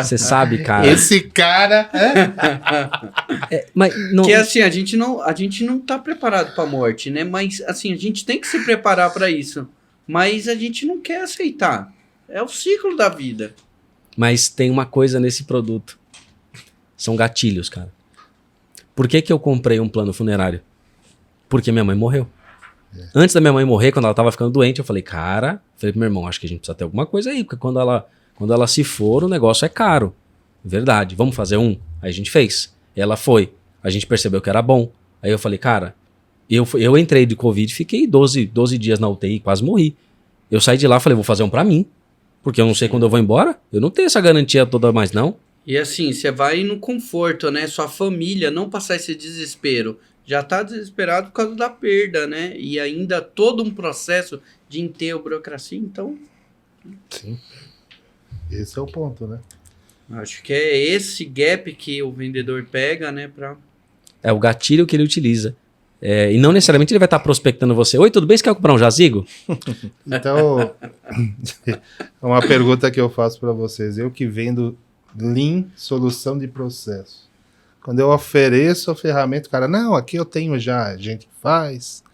Você sabe, cara. Esse cara... Mas não... Que assim, a gente não tá preparado pra morte, né? Mas assim, a gente tem que se preparar pra isso. Mas a gente não quer aceitar. É o ciclo da vida. Mas tem uma coisa nesse produto. São gatilhos, cara. Por que eu comprei um plano funerário? Porque minha mãe morreu. Antes da minha mãe morrer, quando ela tava ficando doente, eu falei pro meu irmão, acho que a gente precisa ter alguma coisa aí, porque quando ela se for, o negócio é caro. Verdade, vamos fazer um? Aí a gente fez. Ela foi. A gente percebeu que era bom. Aí eu falei, cara, eu entrei de Covid, fiquei 12 dias na UTI, quase morri. Eu saí de lá e falei, vou fazer um pra mim. Porque eu não sei quando eu vou embora. Eu não tenho essa garantia toda mais, não. E assim, você vai no conforto, né? Sua família não passar esse desespero. Já tá desesperado por causa da perda, né? E ainda todo um processo de enterro, burocracia, então... Sim. Esse é o ponto, né? Acho que é esse gap que o vendedor pega, né? É o gatilho que ele utiliza. E não necessariamente ele vai estar prospectando você. Oi, tudo bem? Você quer comprar um jazigo? Então, uma pergunta que eu faço para vocês. Eu que vendo Lean, solução de processo. Quando eu ofereço a ferramenta, o cara, não, aqui eu tenho já gente que faz,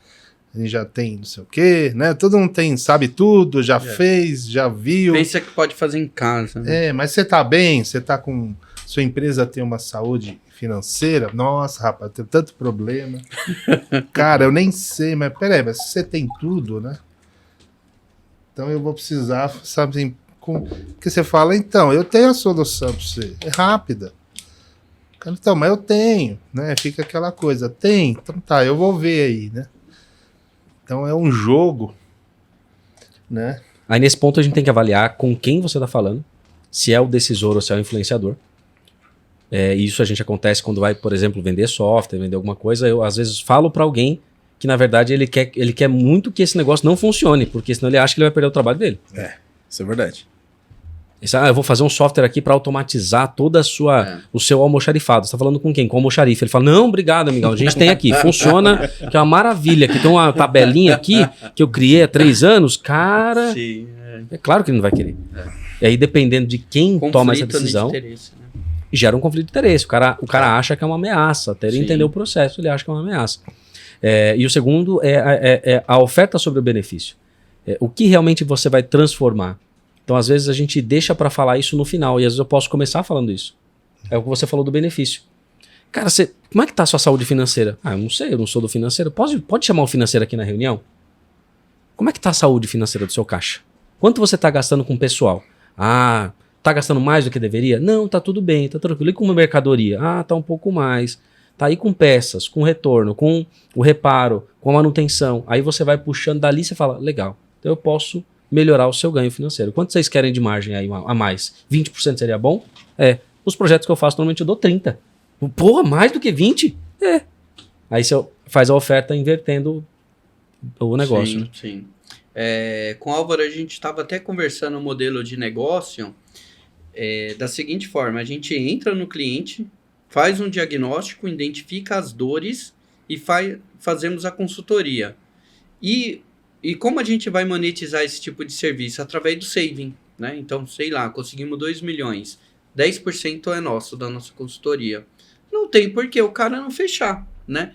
a gente já tem não sei o quê, né? Todo mundo sabe tudo, já fez, já viu. Pensa que pode fazer em casa. Né? Mas você tá bem, você tá com... Sua empresa tem uma saúde financeira? Nossa, rapaz, tem tanto problema. Cara, eu nem sei, mas peraí, mas você tem tudo, né? Então eu vou precisar, sabe assim, que você fala, então, eu tenho a solução para você, é rápida. Então, mas eu tenho, né? Fica aquela coisa, então tá, eu vou ver aí, né? Então é um jogo, né? Aí nesse ponto a gente tem que avaliar com quem você está falando, se é o decisor ou se é o influenciador. Isso a gente acontece quando vai, por exemplo, vender software, vender alguma coisa. Eu às vezes falo para alguém que na verdade ele quer muito que esse negócio não funcione, porque senão ele acha que ele vai perder o trabalho dele. Isso é verdade. Eu vou fazer um software aqui para automatizar toda o seu almoxarifado. Você está falando com quem? Com o almoxarife. Ele fala, não, obrigado, amigão. A gente tem aqui. Funciona, que é uma maravilha. Que tem uma tabelinha aqui que eu criei há 3 anos. Cara, sim, é claro que ele não vai querer. E aí, dependendo de quem toma essa decisão, de interesse, né? Gera um conflito de interesse. O cara acha que é uma ameaça. Até ele entender o processo, ele acha que é uma ameaça. E o segundo é a oferta sobre o benefício. O que realmente você vai transformar? Então, às vezes, a gente deixa para falar isso no final. E às vezes eu posso começar falando isso. É o que você falou do benefício. Cara, como é que tá a sua saúde financeira? Eu não sei, eu não sou do financeiro. Pode chamar o financeiro aqui na reunião? Como é que tá a saúde financeira do seu caixa? Quanto você tá gastando com o pessoal? Tá tá gastando mais do que deveria? Não, tá tudo bem, tá tranquilo. E com mercadoria? Ah, tá um pouco mais. Tá aí com peças, com retorno, com o reparo, com a manutenção. Aí você vai puxando dali e você fala, legal, então eu posso melhorar o seu ganho financeiro. Quanto vocês querem de margem aí a mais? 20% seria bom? Os projetos que eu faço, normalmente eu dou 30%. Porra, mais do que 20%? Aí você faz a oferta invertendo o negócio. Sim, sim. Com o Álvaro, a gente estava até conversando o modelo de negócio da seguinte forma: a gente entra no cliente, faz um diagnóstico, identifica as dores e fazemos a consultoria. E como a gente vai monetizar esse tipo de serviço? Através do saving, né? Então, sei lá, conseguimos 2 milhões, 10% é nosso, da nossa consultoria. Não tem por que o cara não fechar, né?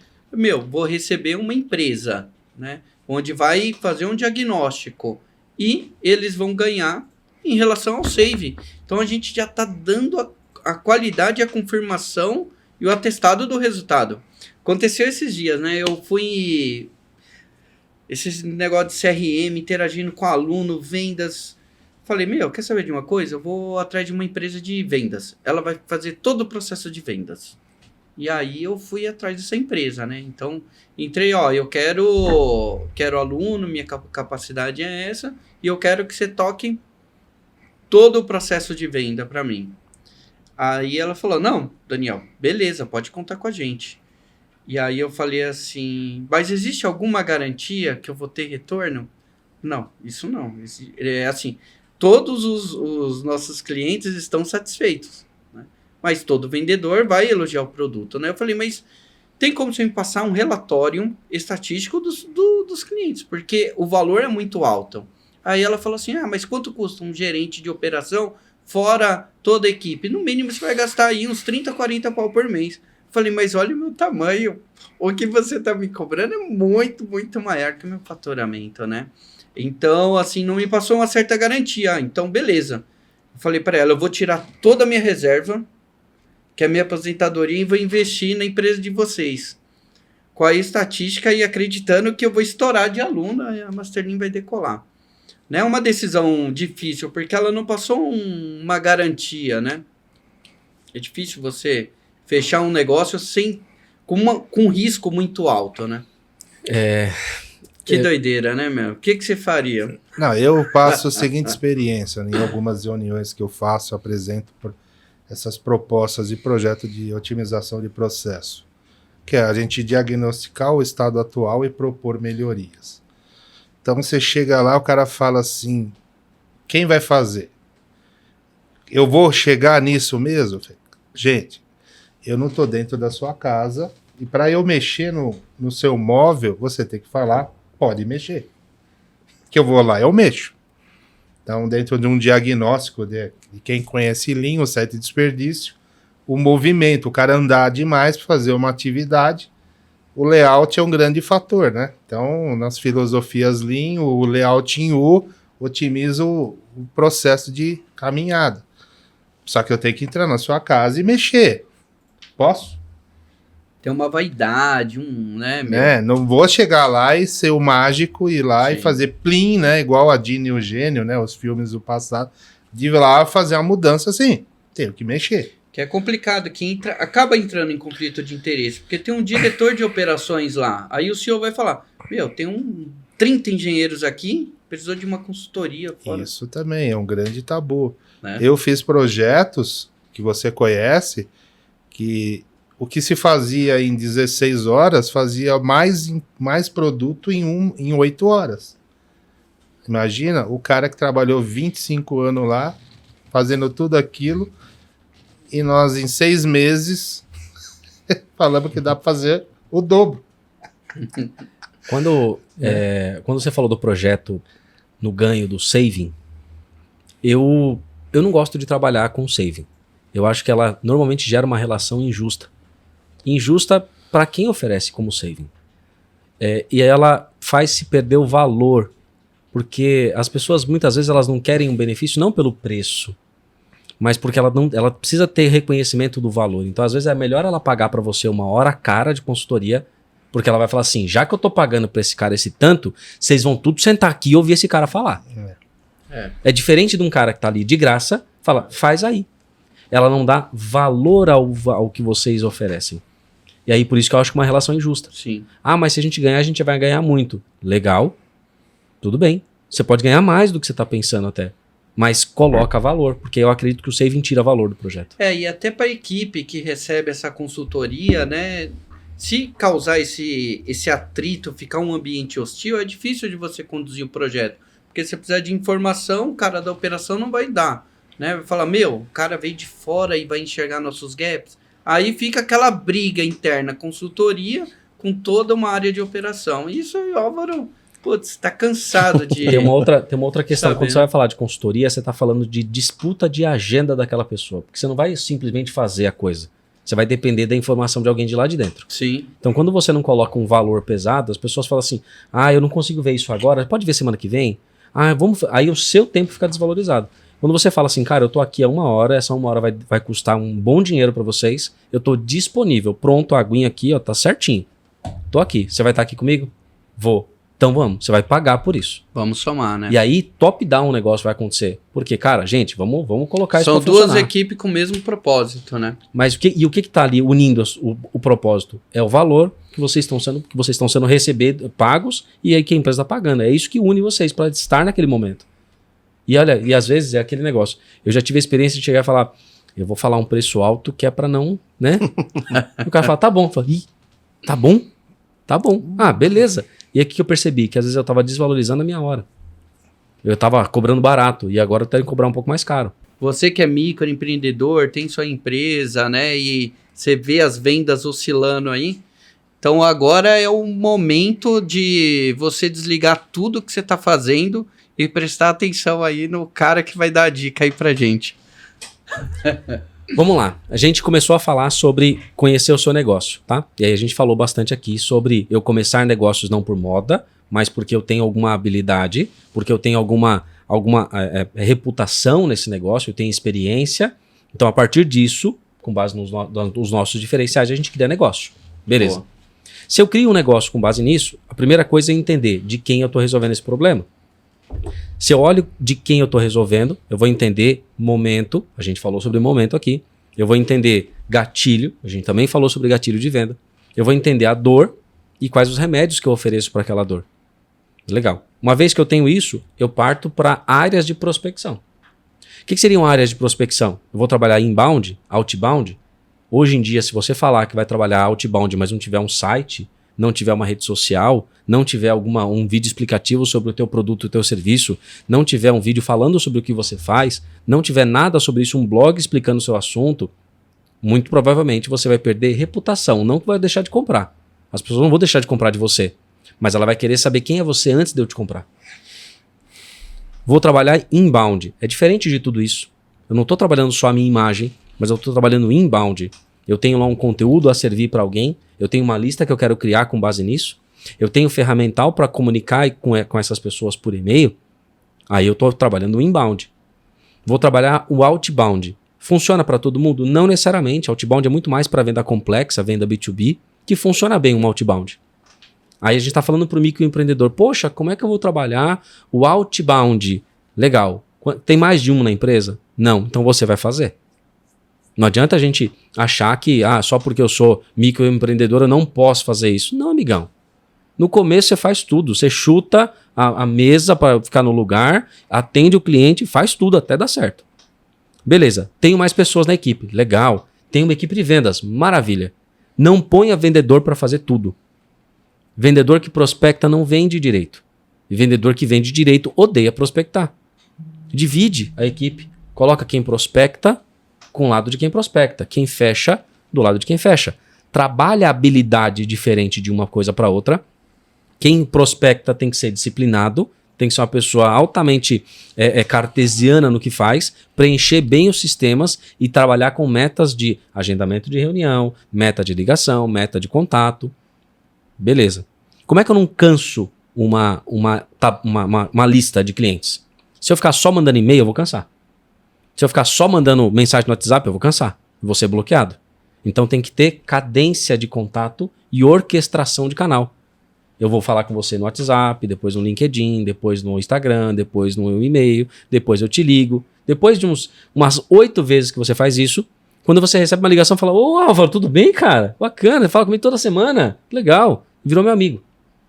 Vou receber uma empresa, né? Onde vai fazer um diagnóstico e eles vão ganhar em relação ao save. Então, a gente já está dando a qualidade, a confirmação e o atestado do resultado. Aconteceu esses dias, né? Eu fui... Esse negócio de CRM, interagindo com aluno, vendas... Falei, quer saber de uma coisa? Eu vou atrás de uma empresa de vendas. Ela vai fazer todo o processo de vendas. E aí eu fui atrás dessa empresa, né? Então, entrei, eu quero aluno, minha capacidade é essa, e eu quero que você toque todo o processo de venda para mim. Aí ela falou, não, Daniel, beleza, pode contar com a gente. E aí eu falei assim, mas existe alguma garantia que eu vou ter retorno? Não, isso não. É assim, todos os nossos clientes estão satisfeitos, né? Mas todo vendedor vai elogiar o produto, né? Eu falei, mas tem como você me passar um relatório estatístico dos clientes? Porque o valor é muito alto. Aí ela falou assim, mas quanto custa um gerente de operação fora toda a equipe? No mínimo você vai gastar aí uns 30, 40 pau por mês. Eu falei, mas olha o meu tamanho. O que você está me cobrando é muito, muito maior que o meu faturamento, né? Então, assim, não me passou uma certa garantia. Então, beleza. Eu falei para ela, eu vou tirar toda a minha reserva, que é a minha aposentadoria, e vou investir na empresa de vocês. Com a estatística e acreditando que eu vou estourar de aluno, a Masterlean vai decolar. Não é uma decisão difícil, porque ela não passou uma garantia, né? É difícil você fechar um negócio com um risco muito alto, né? Que doideira, né, meu? O que você faria? Não, eu passo a seguinte experiência, em algumas reuniões que eu faço, apresento essas propostas de projeto de otimização de processo, que é a gente diagnosticar o estado atual e propor melhorias. Então você chega lá, o cara fala assim, quem vai fazer? Eu vou chegar nisso mesmo? Gente, eu não estou dentro da sua casa e para eu mexer no seu móvel, você tem que falar, pode mexer. Que eu vou lá, eu mexo. Então, dentro de um diagnóstico de quem conhece Lean, o 7 desperdício, o movimento, o cara andar demais para fazer uma atividade, o layout é um grande fator, né? Então, nas filosofias Lean, o layout em U otimiza o processo de caminhada. Só que eu tenho que entrar na sua casa e mexer. Posso? Tem uma vaidade, né? Não vou chegar lá e ser o mágico, ir lá e fazer plim, né? Igual a Dini e o Gênio, né? Os filmes do passado. De ir lá fazer uma mudança assim. Tenho que mexer. Que é complicado, que acaba entrando em conflito de interesse. Porque tem um diretor de operações lá. Aí o senhor vai falar, tem 30 engenheiros aqui, precisou de uma consultoria fora. Isso também é um grande tabu. Né? Eu fiz projetos que você conhece, que o que se fazia em 16 horas, fazia mais produto em 8 horas. Imagina o cara que trabalhou 25 anos lá, fazendo tudo aquilo, e nós em 6 meses falamos que dá para fazer o dobro. Quando você falou do projeto no ganho do saving, eu não gosto de trabalhar com saving. Eu acho que ela normalmente gera uma relação injusta. Injusta para quem oferece como saving. E ela faz se perder o valor, porque as pessoas muitas vezes elas não querem um benefício não pelo preço, mas porque ela precisa ter reconhecimento do valor. Então às vezes é melhor ela pagar para você uma hora cara de consultoria, porque ela vai falar assim, já que eu tô pagando para esse cara esse tanto, vocês vão tudo sentar aqui e ouvir esse cara falar. É diferente de um cara que tá ali de graça Fala, faz aí. Ela não dá valor ao que vocês oferecem. E aí, por isso que eu acho que é uma relação injusta. Sim. Ah, mas se a gente ganhar, a gente vai ganhar muito. Legal. Tudo bem. Você pode ganhar mais do que você está pensando até. Mas coloca valor, porque eu acredito que o saving tira valor do projeto. E até para a equipe que recebe essa consultoria, né? Se causar esse atrito, ficar um ambiente hostil, é difícil de você conduzir o projeto. Porque se você precisar de informação, o cara da operação não vai dar. Né? Vai falar, o cara veio de fora e vai enxergar nossos gaps. Aí fica aquela briga interna, consultoria, com toda uma área de operação. Isso aí, Álvaro, putz, tá cansado de... Tem uma outra questão. Sabe, Quando você vai falar de consultoria, você está falando de disputa de agenda daquela pessoa. Porque você não vai simplesmente fazer a coisa. Você vai depender da informação de alguém de lá de dentro. Sim. Então, quando você não coloca um valor pesado, as pessoas falam assim, eu não consigo ver isso agora, pode ver semana que vem? Aí o seu tempo fica desvalorizado. Quando você fala assim, cara, eu tô aqui há 1 hora, essa 1 hora vai custar um bom dinheiro para vocês, eu tô disponível, pronto, a aguinha aqui, ó, tá certinho. Tô aqui, você vai estar aqui comigo? Vou. Então vamos, você vai pagar por isso. Vamos somar, né? E aí, top-down o negócio vai acontecer. Porque, cara, gente, vamos colocar isso São pra duas funcionar. equipes com o mesmo propósito, né? Mas o que tá ali unindo o propósito? É o valor que vocês estão sendo pagos e aí que a empresa está pagando. É isso que une vocês para estar naquele momento. E olha, e às vezes é aquele negócio. Eu já tive a experiência de chegar e falar, eu vou falar um preço alto que é para não, né? E o cara fala, tá bom. Eu falo, tá bom? Tá bom. Ah, beleza. E aí que eu percebi? Que às vezes eu estava desvalorizando a minha hora. Eu estava cobrando barato e agora eu tenho que cobrar um pouco mais caro. Você que é microempreendedor, tem sua empresa, né? E você vê as vendas oscilando aí. Então agora é o momento de você desligar tudo que você está fazendo e prestar atenção aí no cara que vai dar a dica aí pra gente. Vamos lá. A gente começou a falar sobre conhecer o seu negócio, tá? E aí a gente falou bastante aqui sobre eu começar negócios não por moda, mas porque eu tenho alguma habilidade, porque eu tenho alguma reputação nesse negócio, eu tenho experiência. Então, a partir disso, com base nos nossos diferenciais, a gente cria negócio. Beleza. Boa. Se eu crio um negócio com base nisso, a primeira coisa é entender de quem eu estou resolvendo esse problema. Se eu olho de quem eu estou resolvendo, eu vou entender momento, a gente falou sobre momento aqui, eu vou entender gatilho, a gente também falou sobre gatilho de venda, eu vou entender a dor e quais os remédios que eu ofereço para aquela dor. Legal. Uma vez que eu tenho isso, eu parto para áreas de prospecção. O que seriam áreas de prospecção? Eu vou trabalhar inbound, outbound. Hoje em dia, se você falar que vai trabalhar outbound, mas não tiver um site, não tiver uma rede social, não tiver um vídeo explicativo sobre o teu produto, o teu serviço, não tiver um vídeo falando sobre o que você faz, não tiver nada sobre isso, um blog explicando o seu assunto, muito provavelmente você vai perder reputação, não que vai deixar de comprar. As pessoas não vão deixar de comprar de você, mas ela vai querer saber quem é você antes de eu te comprar. Vou trabalhar inbound. É diferente de tudo isso. Eu não estou trabalhando só a minha imagem, mas eu estou trabalhando inbound. Eu tenho lá um conteúdo a servir para alguém, eu tenho uma lista que eu quero criar com base nisso, eu tenho ferramental para comunicar com essas pessoas por e-mail, aí eu estou trabalhando o inbound. Vou trabalhar o outbound. Funciona para todo mundo? Não necessariamente. Outbound é muito mais para venda complexa, venda B2B, que funciona bem um outbound. Aí a gente está falando para o microempreendedor, poxa, como é que eu vou trabalhar o outbound? Legal. Tem mais de um na empresa? Não, então você vai fazer. Não adianta a gente achar que só porque eu sou microempreendedor eu não posso fazer isso. Não, amigão. No começo você faz tudo. Você chuta a mesa para ficar no lugar, atende o cliente, faz tudo até dar certo. Beleza. Tenho mais pessoas na equipe. Legal. Tenho uma equipe de vendas. Maravilha. Não ponha vendedor para fazer tudo. Vendedor que prospecta não vende direito. E vendedor que vende direito odeia prospectar. Divide a equipe. Coloca quem prospecta com o lado de quem prospecta. Quem fecha do lado de quem fecha. Trabalha a habilidade diferente de uma coisa para outra. Quem prospecta tem que ser disciplinado, tem que ser uma pessoa altamente cartesiana no que faz, preencher bem os sistemas e trabalhar com metas de agendamento de reunião, meta de ligação, meta de contato. Beleza. Como é que eu não canso uma lista de clientes? Se eu ficar só mandando e-mail, eu vou cansar. Se eu ficar só mandando mensagem no WhatsApp, eu vou cansar. Vou ser bloqueado. Então tem que ter cadência de contato e orquestração de canal. Eu vou falar com você no WhatsApp, depois no LinkedIn, depois no Instagram, depois no e-mail, depois eu te ligo. Depois de umas 8 vezes que você faz isso, quando você recebe uma ligação, fala, ô Álvaro, tudo bem, cara? Bacana, fala comigo toda semana. Legal, virou meu amigo.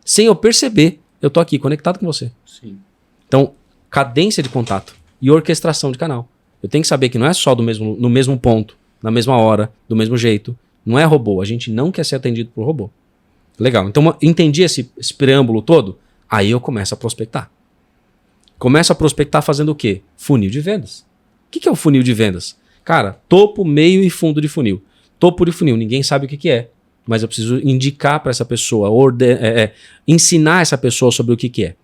Sem eu perceber, eu tô aqui conectado com você. Sim. Então, cadência de contato e orquestração de canal. Eu tenho que saber que não é só no mesmo ponto, na mesma hora, do mesmo jeito. Não é robô. A gente não quer ser atendido por robô. Legal. Então, entendi esse preâmbulo todo. Aí eu começo a prospectar. Começo a prospectar fazendo o quê? Funil de vendas. O que é o funil de vendas? Cara, topo, meio e fundo de funil. Topo de funil, ninguém sabe o que é. Mas eu preciso indicar para essa pessoa, ensinar essa pessoa sobre o que é.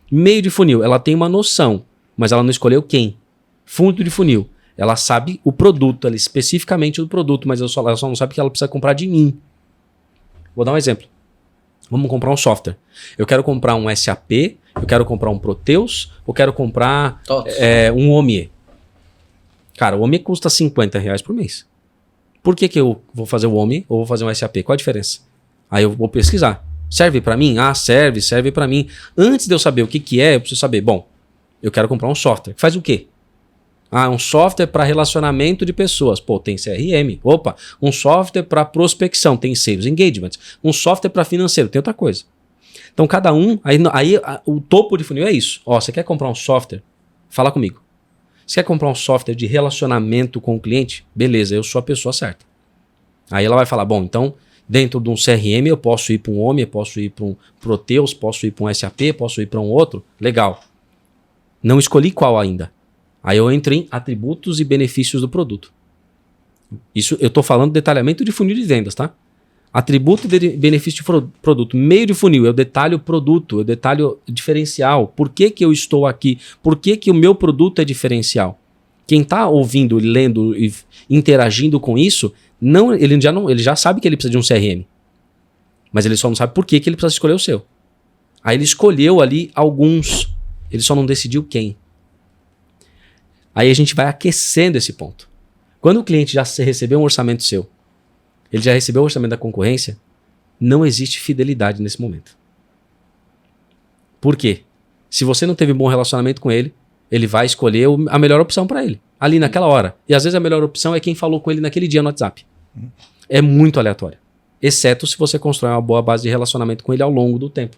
Meio de funil, ela tem uma noção, mas ela não escolheu quem. Fundo de funil, ela sabe o produto, ela especificamente o produto, mas ela só não sabe que ela precisa comprar de mim. Vou dar um exemplo. Vamos comprar um software. Eu quero comprar um SAP, eu quero comprar um Proteus, eu quero comprar um Omie. Cara, o Omie custa R$50 por mês. Por que eu vou fazer o Omie ou vou fazer um SAP? Qual a diferença? Aí eu vou pesquisar. Serve para mim? Ah, serve para mim. Antes de eu saber o que é, eu preciso saber, bom, eu quero comprar um software. Faz o quê? Ah, um software para relacionamento de pessoas. Pô, tem CRM. Opa, um software para prospecção. Tem Sales Engagement. Um software para financeiro. Tem outra coisa. Então, cada um... Aí o topo de funil é isso. Ó, você quer comprar um software? Fala comigo. Você quer comprar um software de relacionamento com o cliente? Beleza, eu sou a pessoa certa. Aí ela vai falar, bom, então, dentro de um CRM eu posso ir para um Omni, eu posso ir para um Proteus, posso ir para um SAP, posso ir para um outro. Legal. Não escolhi qual ainda. Aí eu entro em atributos e benefícios do produto. Isso eu estou falando de detalhamento de funil de vendas, tá? Atributo e benefício de produto. Meio de funil, eu detalho o produto, eu detalho diferencial. Por que eu estou aqui? Por que o meu produto é diferencial? Quem está ouvindo, lendo e interagindo com isso, ele já sabe que ele precisa de um CRM. Mas ele só não sabe por que ele precisa escolher o seu. Aí ele escolheu ali alguns, ele só não decidiu quem. Aí a gente vai aquecendo esse ponto. Quando o cliente já recebeu um orçamento seu, ele já recebeu o orçamento da concorrência, não existe fidelidade nesse momento. Por quê? Se você não teve um bom relacionamento com ele, ele vai escolher a melhor opção para ele, ali naquela hora. E às vezes a melhor opção é quem falou com ele naquele dia no WhatsApp. É muito aleatório. Exceto se você constrói uma boa base de relacionamento com ele ao longo do tempo.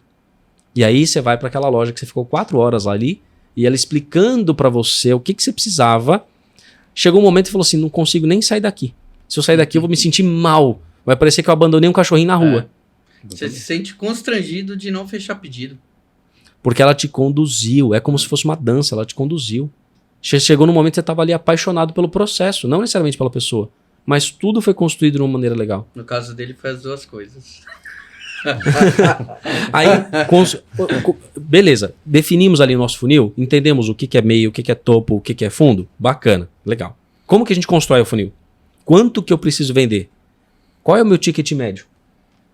E aí você vai para aquela loja que você ficou 4 horas ali, e ela explicando para você o que você precisava. Chegou um momento e falou assim, não consigo nem sair daqui. Se eu sair daqui eu vou me sentir mal. Vai parecer que eu abandonei um cachorrinho na rua. Você se sente constrangido de não fechar pedido. Porque ela te conduziu. É como se fosse uma dança, ela te conduziu. Chegou no momento que você estava ali apaixonado pelo processo, não necessariamente pela pessoa. Mas tudo foi construído de uma maneira legal. No caso dele foi as duas coisas. Aí, beleza, definimos ali o nosso funil, entendemos o que é meio, o que é topo, o que é fundo, bacana, legal. Como que a gente constrói o funil? Quanto que eu preciso vender? Qual é o meu ticket médio?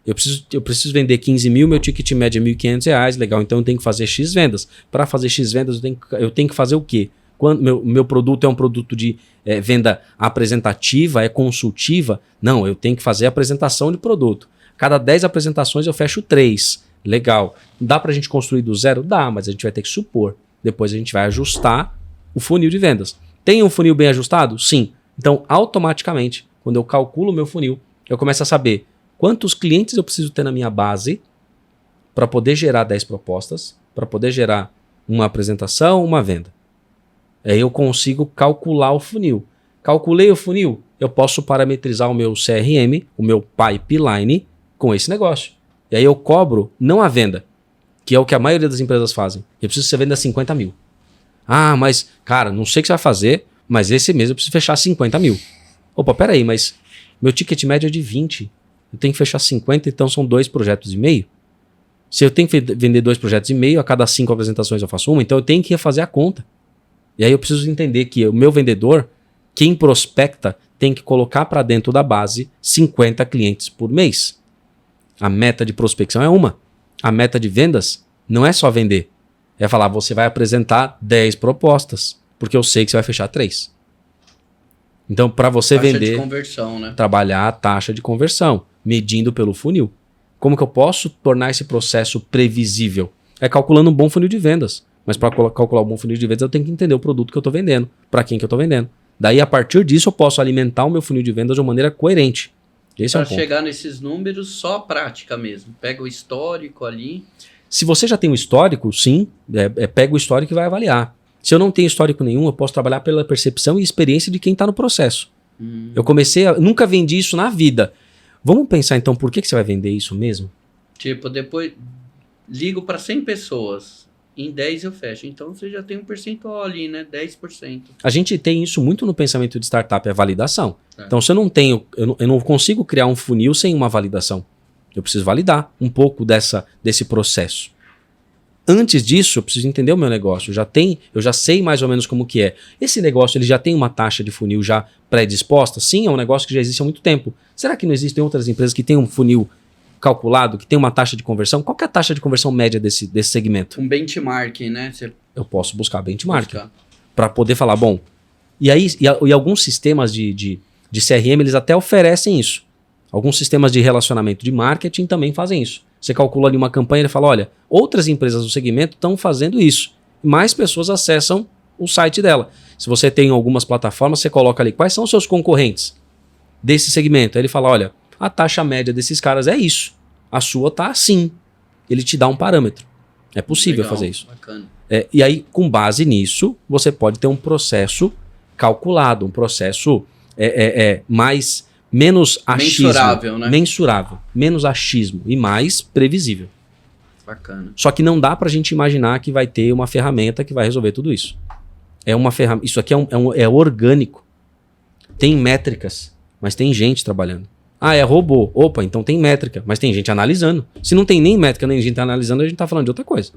Eu preciso vender 15 mil, meu ticket médio é R$1.500, legal, então eu tenho que fazer X vendas. Para fazer X vendas eu tenho que fazer o quê? Quando meu produto é um produto de venda apresentativa, é consultiva? Não, eu tenho que fazer a apresentação de produto. Cada 10 apresentações eu fecho 3. Legal. Dá pra gente construir do zero? Dá, mas a gente vai ter que supor. Depois a gente vai ajustar o funil de vendas. Tem um funil bem ajustado? Sim. Então, automaticamente, quando eu calculo o meu funil, eu começo a saber quantos clientes eu preciso ter na minha base para poder gerar 10 propostas, para poder gerar uma apresentação, uma venda. Aí eu consigo calcular o funil. Calculei o funil, eu posso parametrizar o meu CRM, o meu pipeline, com esse negócio. E aí eu cobro, não a venda, que é o que a maioria das empresas fazem. Eu preciso que você venda 50 mil. Ah, mas, cara, não sei o que você vai fazer, mas esse mês eu preciso fechar 50 mil. Opa, peraí, mas meu ticket médio é de 20. Eu tenho que fechar 50, então são 2 projetos e meio. Se eu tenho que vender 2 projetos e meio, a cada 5 apresentações eu faço uma, então eu tenho que refazer a conta. E aí eu preciso entender que o meu vendedor, quem prospecta, tem que colocar para dentro da base 50 clientes por mês. A meta de prospecção é uma. A meta de vendas não é só vender. É falar, você vai apresentar 10 propostas, porque eu sei que você vai fechar 3. Então, para você taxa vender, de conversão, né? Trabalhar a taxa de conversão, medindo pelo funil. Como que eu posso tornar esse processo previsível? É calculando um bom funil de vendas. Mas para calcular um bom funil de vendas, eu tenho que entender o produto que eu estou vendendo, para quem que eu estou vendendo. Daí, a partir disso, eu posso alimentar o meu funil de vendas de uma maneira coerente. Esse é um Para ponto. chegar nesses números, só a prática mesmo. Pega o histórico ali. Se você já tem um histórico, sim, pega o histórico e vai avaliar. Se eu não tenho histórico nenhum, eu posso trabalhar pela percepção e experiência de quem está no processo. Eu nunca vendi isso na vida. Vamos pensar então, por que você vai vender isso mesmo? Tipo, depois ligo para 100 pessoas. Em 10 eu fecho. Então você já tem um percentual ali, né? 10%. A gente tem isso muito no pensamento de startup, é validação. É. Então, se eu não tenho, eu não consigo criar um funil sem uma validação. Eu preciso validar um pouco desse processo. Antes disso, eu preciso entender o meu negócio. Eu já sei mais ou menos como que é. Esse negócio ele já tem uma taxa de funil já predisposta? Sim, é um negócio que já existe há muito tempo. Será que não existem outras empresas que têm um funil calculado, que tem uma taxa de conversão? Qual que é a taxa de conversão média desse segmento? Um benchmark, né? Você Eu posso buscar benchmark busca. para poder falar, bom, e alguns sistemas de CRM, eles até oferecem isso. Alguns sistemas de relacionamento de marketing também fazem isso. Você calcula ali uma campanha e fala, olha, outras empresas do segmento estão fazendo isso. Mais pessoas acessam o site dela. Se você tem algumas plataformas, você coloca ali, quais são os seus concorrentes desse segmento? Aí ele fala, olha, a taxa média desses caras é isso. A sua tá assim. Ele te dá um parâmetro. É possível Legal, fazer isso. Bacana. E aí, com base nisso, você pode ter um processo calculado, um processo menos achismo. Mensurável, né? Mensurável. Menos achismo e mais previsível. Bacana. Só que não dá pra gente imaginar que vai ter uma ferramenta que vai resolver tudo isso. É uma ferramenta. Isso aqui é orgânico. Tem métricas, mas tem gente trabalhando. Ah, é robô. Opa, então tem métrica, mas tem gente analisando. Se não tem nem métrica, nem gente analisando, a gente tá falando de outra coisa.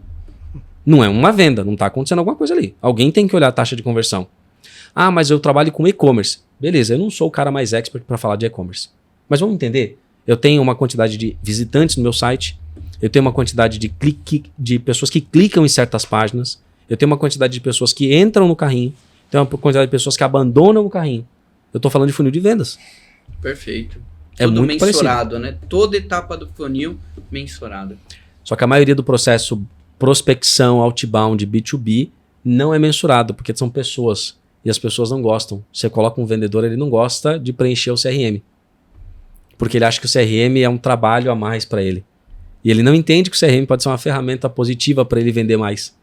Não é uma venda, não tá acontecendo alguma coisa ali. Alguém tem que olhar a taxa de conversão. Ah, mas eu trabalho com e-commerce. Beleza, eu não sou o cara mais expert para falar de e-commerce. Mas vamos entender? Eu tenho uma quantidade de visitantes no meu site, eu tenho uma quantidade de pessoas que clicam em certas páginas, eu tenho uma quantidade de pessoas que entram no carrinho, tenho uma quantidade de pessoas que abandonam o carrinho. Eu tô falando de funil de vendas. Perfeito. É Tudo muito mensurado, né? Toda etapa do funil mensurada. Só que a maioria do processo prospecção, outbound, B2B, não é mensurado, porque são pessoas. E as pessoas não gostam. Você coloca um vendedor, ele não gosta de preencher o CRM. Porque ele acha que o CRM é um trabalho a mais para ele. E ele não entende que o CRM pode ser uma ferramenta positiva para ele vender mais.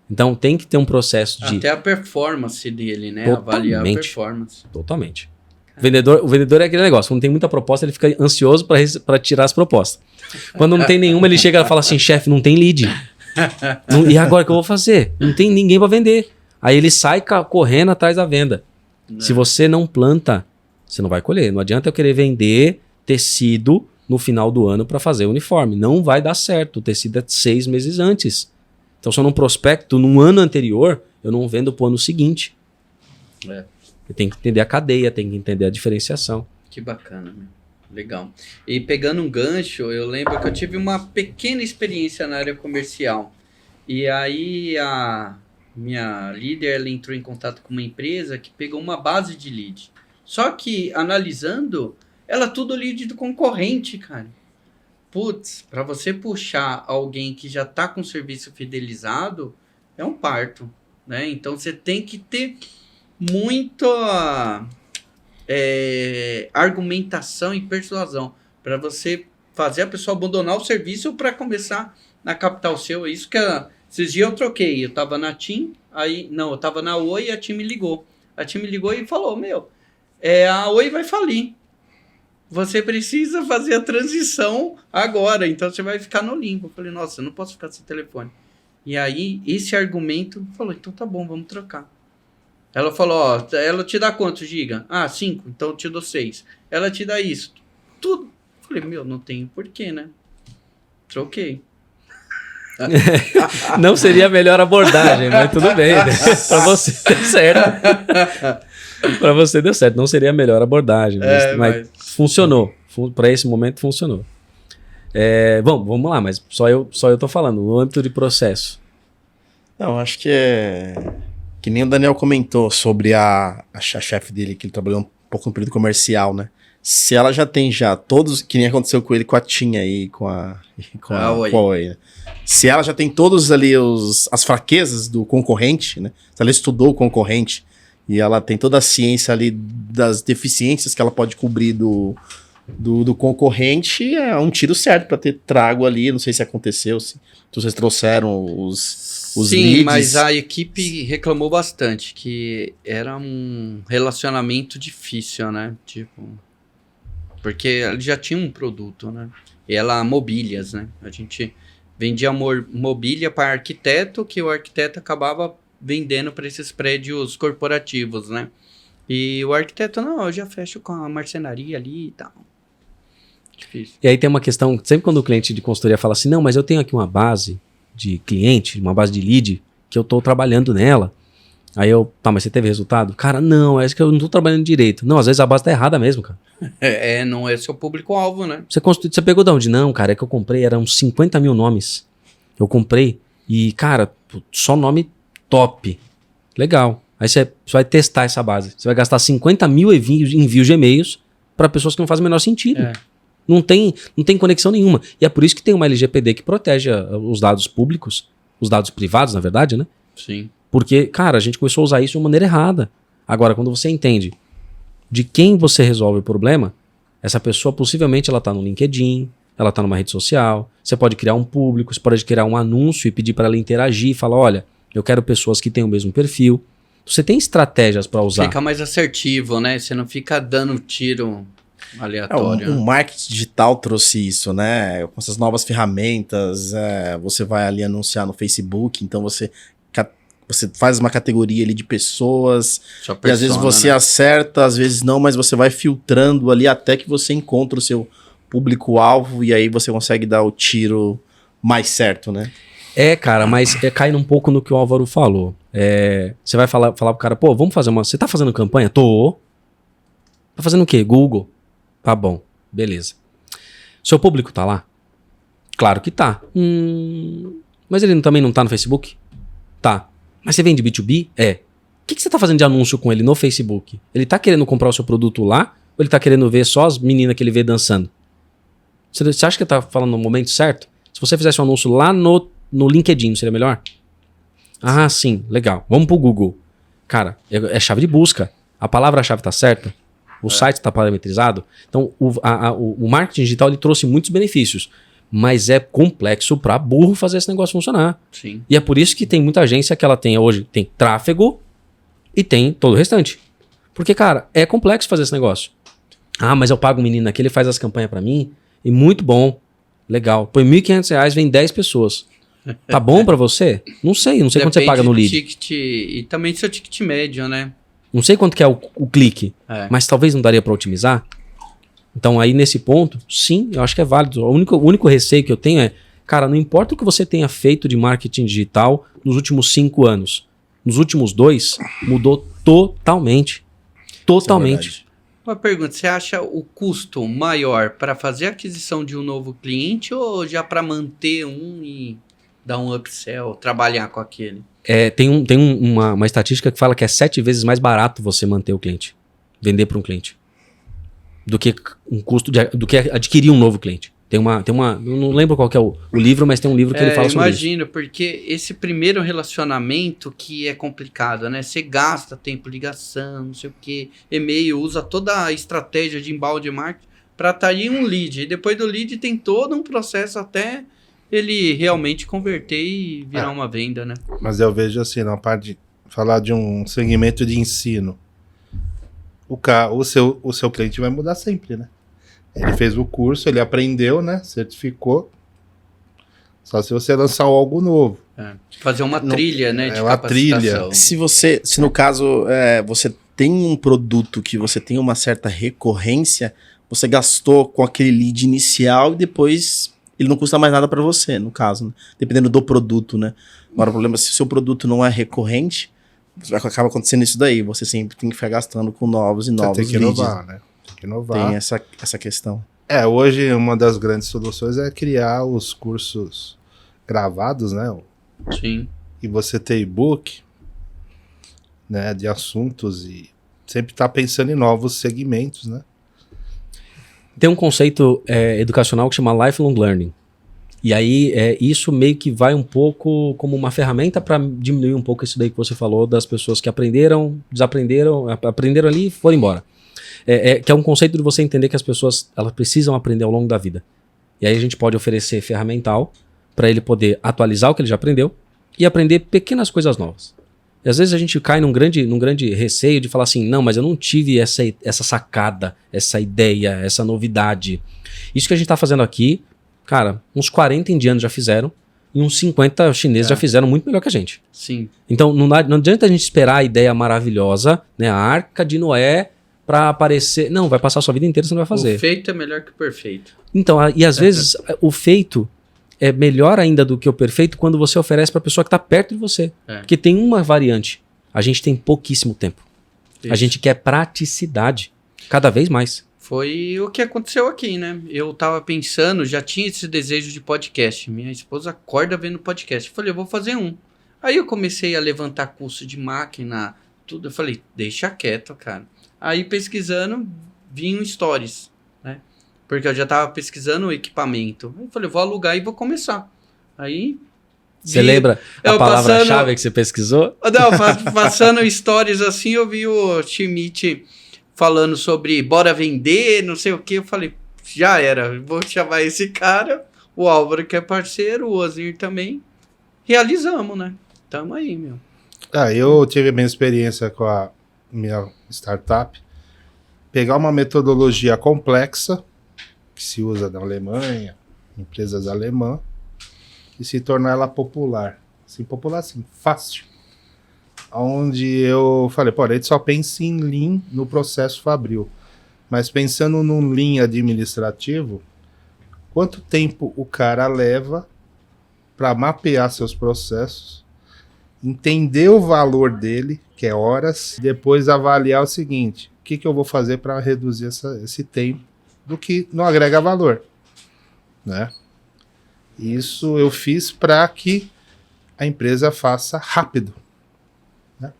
Então tem que ter um processo de... Até a performance dele, né? Totalmente. Avaliar a performance. Totalmente. O vendedor é aquele negócio. Quando tem muita proposta, ele fica ansioso para tirar as propostas. Quando não tem nenhuma, ele chega e fala assim, chefe, não tem lead. E agora o que eu vou fazer? Não tem ninguém para vender. Aí ele sai correndo atrás da venda. Se você não planta, você não vai colher. Não adianta eu querer vender tecido no final do ano para fazer uniforme. Não vai dar certo. O tecido é 6 meses antes. Então, se eu não prospecto no ano anterior, eu não vendo para o ano seguinte. Eu tenho que entender a cadeia, tenho que entender a diferenciação. Que bacana, meu. Legal. E pegando um gancho, eu lembro que eu tive uma pequena experiência na área comercial. E aí a minha líder, ela entrou em contato com uma empresa que pegou uma base de lead. Só que, analisando, ela tudo lead do concorrente, cara. Putz, para você puxar alguém que já tá com o serviço fidelizado, é um parto, né? Então, você tem que ter muita argumentação e persuasão para você fazer a pessoa abandonar o serviço para começar a captar o seu. Isso que esses dias eu troquei. Eu tava na TIM, eu tava na Oi e a TIM me ligou. A TIM me ligou e falou, a Oi vai falir. Você precisa fazer a transição agora, então você vai ficar no limbo. Eu falei, nossa, eu não posso ficar sem telefone. E aí, esse argumento falou, então tá bom, vamos trocar. Ela falou, ela te dá quanto giga? 5, então eu te dou 6. Ela te dá isso, tudo. Eu falei, não tem porquê, né? Troquei. Não seria a melhor abordagem, mas tudo bem. Né? Para você deu certo. Para você deu certo. Não seria a melhor abordagem, mas funcionou. Para esse momento funcionou. Vamos lá, mas só eu tô falando, no âmbito de processo. Não, acho que que nem o Daniel comentou sobre a chefe dele, que ele trabalhou um pouco no período comercial, né? Se ela já tem todos, que nem aconteceu com ele com a TIM aí, com a Oi, né? se ela já tem todos ali as fraquezas do concorrente, né? Se ela estudou o concorrente e ela tem toda a ciência ali das deficiências que ela pode cobrir do concorrente, é um tiro certo para ter trago ali. Não sei se aconteceu, se vocês trouxeram os Sim, leads. mas a equipe reclamou bastante, que era um relacionamento difícil, né? Tipo, porque ele já tinha um produto, né? E ela mobílias, né? A gente vendia mobília para arquiteto, que o arquiteto acabava vendendo para esses prédios corporativos, né? E o arquiteto, não, eu já fecho com a marcenaria ali e tal. Difícil. E aí tem uma questão, sempre quando o cliente de consultoria fala assim, não, mas eu tenho aqui uma base de cliente, uma base de lead, que eu tô trabalhando nela. Aí eu, tá, mas você teve resultado? Cara, não, é que eu não tô trabalhando direito. Não, às vezes a base tá errada mesmo, cara. Não é seu público-alvo, né? Você pegou de onde? Não, cara, é que eu comprei, eram 50 mil nomes. Eu comprei e, cara, só nome top. Legal. Aí você vai testar essa base. Você vai gastar 50 mil envios de e-mails para pessoas que não fazem o menor sentido. Não tem conexão nenhuma. E é por isso que tem uma LGPD que protege os dados públicos, os dados privados, na verdade, né? Sim. Porque, cara, a gente começou a usar isso de uma maneira errada. Agora, quando você entende de quem você resolve o problema, essa pessoa possivelmente ela tá no LinkedIn, ela tá numa rede social, você pode criar um público, você pode criar um anúncio e pedir para ela interagir, falar, olha, eu quero pessoas que tenham o mesmo perfil. Você tem estratégias para usar. Fica mais assertivo, né? Você não fica dando tiro aleatório. O marketing digital trouxe isso, né? Com essas novas ferramentas, você vai ali anunciar no Facebook, então você faz uma categoria ali de pessoas, persona, e às vezes você acerta, às vezes não, mas você vai filtrando ali até que você encontra o seu público-alvo e aí você consegue dar o tiro mais certo, né? Cara, mas cai um pouco no que o Álvaro falou. Você vai falar pro cara, pô, vamos fazer uma... Você tá fazendo campanha? Tô. Tá fazendo o quê? Google? Tá bom, beleza. Seu público tá lá? Claro que tá. Mas ele também não tá no Facebook? Tá. Mas você vende B2B? O que você tá fazendo de anúncio com ele no Facebook? Ele tá querendo comprar o seu produto lá? Ou ele tá querendo ver só as meninas que ele vê dançando? Você acha que ele tá falando no momento certo? Se você fizesse um anúncio lá no LinkedIn, não seria melhor? Ah, sim, legal. Vamos pro Google. Cara, é chave de busca. A palavra-chave tá certa? O site tá parametrizado? Então, o marketing digital ele trouxe muitos benefícios. Mas é complexo pra burro fazer esse negócio funcionar. Sim. E é por isso que tem muita agência que ela tem hoje, tem tráfego e tem todo o restante. Porque, cara, é complexo fazer esse negócio. Ah, mas eu pago um menino aqui, ele faz as campanhas pra mim, e muito bom, legal. Põe R$1.500, vem 10 pessoas. Tá bom pra você? Não sei quanto você paga no lead. Ticket, e também seu ticket médio, né? Não sei quanto que é o clique, mas talvez não daria pra otimizar. Então aí nesse ponto, sim, eu acho que é válido. O único receio que eu tenho é, cara, não importa o que você tenha feito de marketing digital nos últimos 5 anos. Nos últimos 2, mudou totalmente. Totalmente. Uma pergunta, você acha o custo maior para fazer a aquisição de um novo cliente ou já para manter um e dar um upsell, trabalhar com aquele? Tem uma estatística que fala que é 7 vezes mais barato você manter o cliente, vender para um cliente, do que um custo do que adquirir um novo cliente. Tem uma, eu não lembro qual que é o livro, mas tem um livro que ele fala sobre isso. Imagino, porque esse primeiro relacionamento que é complicado, né? Você gasta tempo, ligação, não sei o quê, e-mail, usa toda a estratégia de inbound marketing para atrair um lead. E depois do lead tem todo um processo até ele realmente converter e virar uma venda, né? Mas eu vejo assim, na parte de falar de um segmento de ensino, o seu cliente vai mudar sempre, né? Ele fez o curso, ele aprendeu, né? Certificou. Só se você lançar algo novo. Fazer uma trilha, né? De uma trilha. Se no caso você tem um produto que você tem uma certa recorrência, você gastou com aquele lead inicial e depois ele não custa mais nada para você, no caso, né? Dependendo do produto, né? Agora o problema é se o seu produto não é recorrente, acaba acontecendo isso daí. Você sempre tem que ficar gastando com novos e novos leads. Tem que inovar, né? Inovar. Tem essa questão. Hoje uma das grandes soluções é criar os cursos gravados, né? Sim. E você ter e-book, né, de assuntos e sempre tá pensando em novos segmentos, né? Tem um conceito educacional que chama lifelong learning. E aí, isso meio que vai um pouco como uma ferramenta para diminuir um pouco isso daí que você falou, das pessoas que aprenderam, desaprenderam, aprenderam ali e foram embora. Que é um conceito de você entender que as pessoas elas precisam aprender ao longo da vida. E aí a gente pode oferecer ferramental para ele poder atualizar o que ele já aprendeu e aprender pequenas coisas novas. E às vezes a gente cai num grande receio de falar assim, não, mas eu não tive essa sacada, essa ideia, essa novidade. Isso que a gente está fazendo aqui, cara, uns 40 indianos já fizeram e uns 50 chineses já fizeram muito melhor que a gente. Sim. Então não adianta a gente esperar a ideia maravilhosa, né, a Arca de Noé para aparecer. Não, vai passar a sua vida inteira, você não vai fazer. O feito é melhor que o perfeito. Então, e às vezes o feito é melhor ainda do que o perfeito quando você oferece para a pessoa que está perto de você. Porque tem uma variante. A gente tem pouquíssimo tempo. Isso. A gente quer praticidade. Cada vez mais. Foi o que aconteceu aqui, né? Eu tava pensando, já tinha esse desejo de podcast. Minha esposa acorda vendo podcast. Eu falei, eu vou fazer um. Aí eu comecei a levantar curso de máquina, tudo. Eu falei, deixa quieto, cara. Aí pesquisando, vi um stories, né? Porque eu já tava pesquisando o equipamento. Eu falei, vou alugar e vou começar. Aí... Você lembra a palavra-chave que você pesquisou? Não, passando stories assim, eu vi o Schmidt falando sobre bora vender, não sei o que. Eu falei, já era, vou chamar esse cara, o Álvaro que é parceiro, o Ozir também. Realizamos, né? Tamo aí, meu. Eu tive a minha experiência com a minha startup. Pegar uma metodologia complexa, que se usa na Alemanha, empresas alemãs, e se tornar ela popular. Assim, popular assim, fácil. Onde eu falei, pô, a gente só pensa em Lean no processo fabril. Mas pensando num Lean administrativo, quanto tempo o cara leva para mapear seus processos, entender o valor dele, que é horas, e depois avaliar o seguinte, o que eu vou fazer para reduzir esse tempo do que não agrega valor, né? Isso eu fiz para que a empresa faça rápido, né?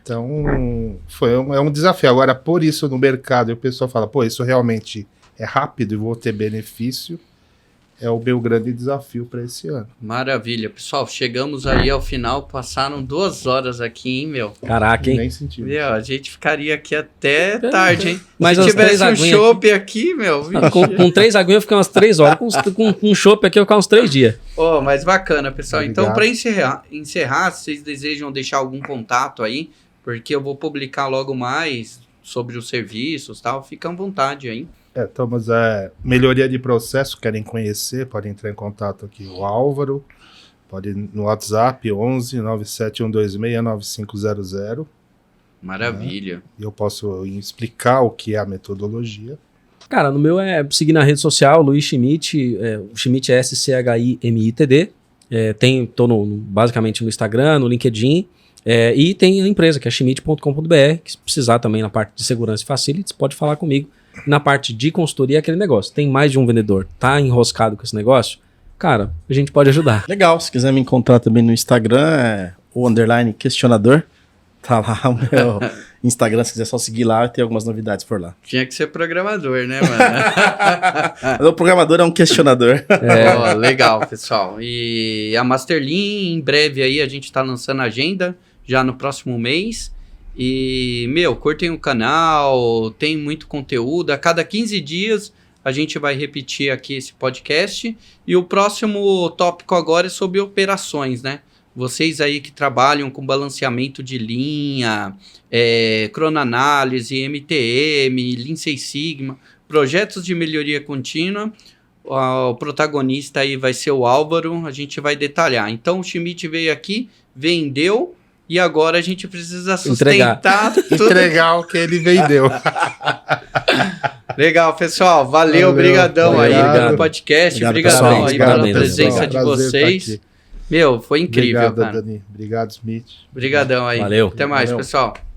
Então, é um desafio. Agora, por isso no mercado, o pessoal fala, pô, isso realmente é rápido e vou ter benefício, é o meu grande desafio para esse ano. Maravilha. Pessoal, chegamos aí ao final, passaram 2 horas aqui, hein, meu? Caraca, hein? Nem senti. Meu, a gente ficaria aqui até tarde, hein? Mas se tivesse um aguinhas chopp aqui, meu... Com 3 aguinhas eu fiquei umas 3 horas. Com um chopp aqui eu ficar uns 3 dias. Oh, mas bacana, pessoal. Obrigado. Então, para encerrar, se vocês desejam deixar algum contato aí, porque eu vou publicar logo mais sobre os serviços e tal, fica à vontade aí. Estamos melhoria de processo, querem conhecer, podem entrar em contato aqui, o Álvaro, pode no WhatsApp 11 97126 9500. Maravilha. Né? Eu posso explicar o que é a metodologia. Cara, no meu é seguir na rede social, Luiz Schmidt, o Schmidt é SCHIMITD, tô basicamente no Instagram, no LinkedIn, e tem a empresa que é schmidt.com.br, que se precisar também na parte de segurança e facilities, pode falar comigo. Na parte de consultoria é aquele negócio. Tem mais de um vendedor, tá enroscado com esse negócio? Cara, a gente pode ajudar. Legal, se quiser me encontrar também no Instagram, o _questionador. Tá lá o meu Instagram, se quiser só seguir lá, tem algumas novidades por lá. Tinha que ser programador, né, mano? Mas o programador é um questionador. Oh, legal, pessoal. E a Masterlean, em breve aí, a gente tá lançando a agenda, já no próximo mês. E, curtem o canal, tem muito conteúdo. A cada 15 dias a gente vai repetir aqui esse podcast. E o próximo tópico agora é sobre operações, né? Vocês aí que trabalham com balanceamento de linha, cronoanálise, MTM, Lean Six Sigma, projetos de melhoria contínua. O protagonista aí vai ser o Álvaro, a gente vai detalhar. Então o Schmidt veio aqui, vendeu... E agora a gente precisa sustentar tudo. Entregar o que ele vendeu. Legal, pessoal. Valeu, obrigadão aí pelo podcast. Obrigadão aí pela presença de vocês. Foi incrível, obrigado, cara. Dani. Obrigado, Smith. Obrigadão aí. Valeu. Até mais, pessoal.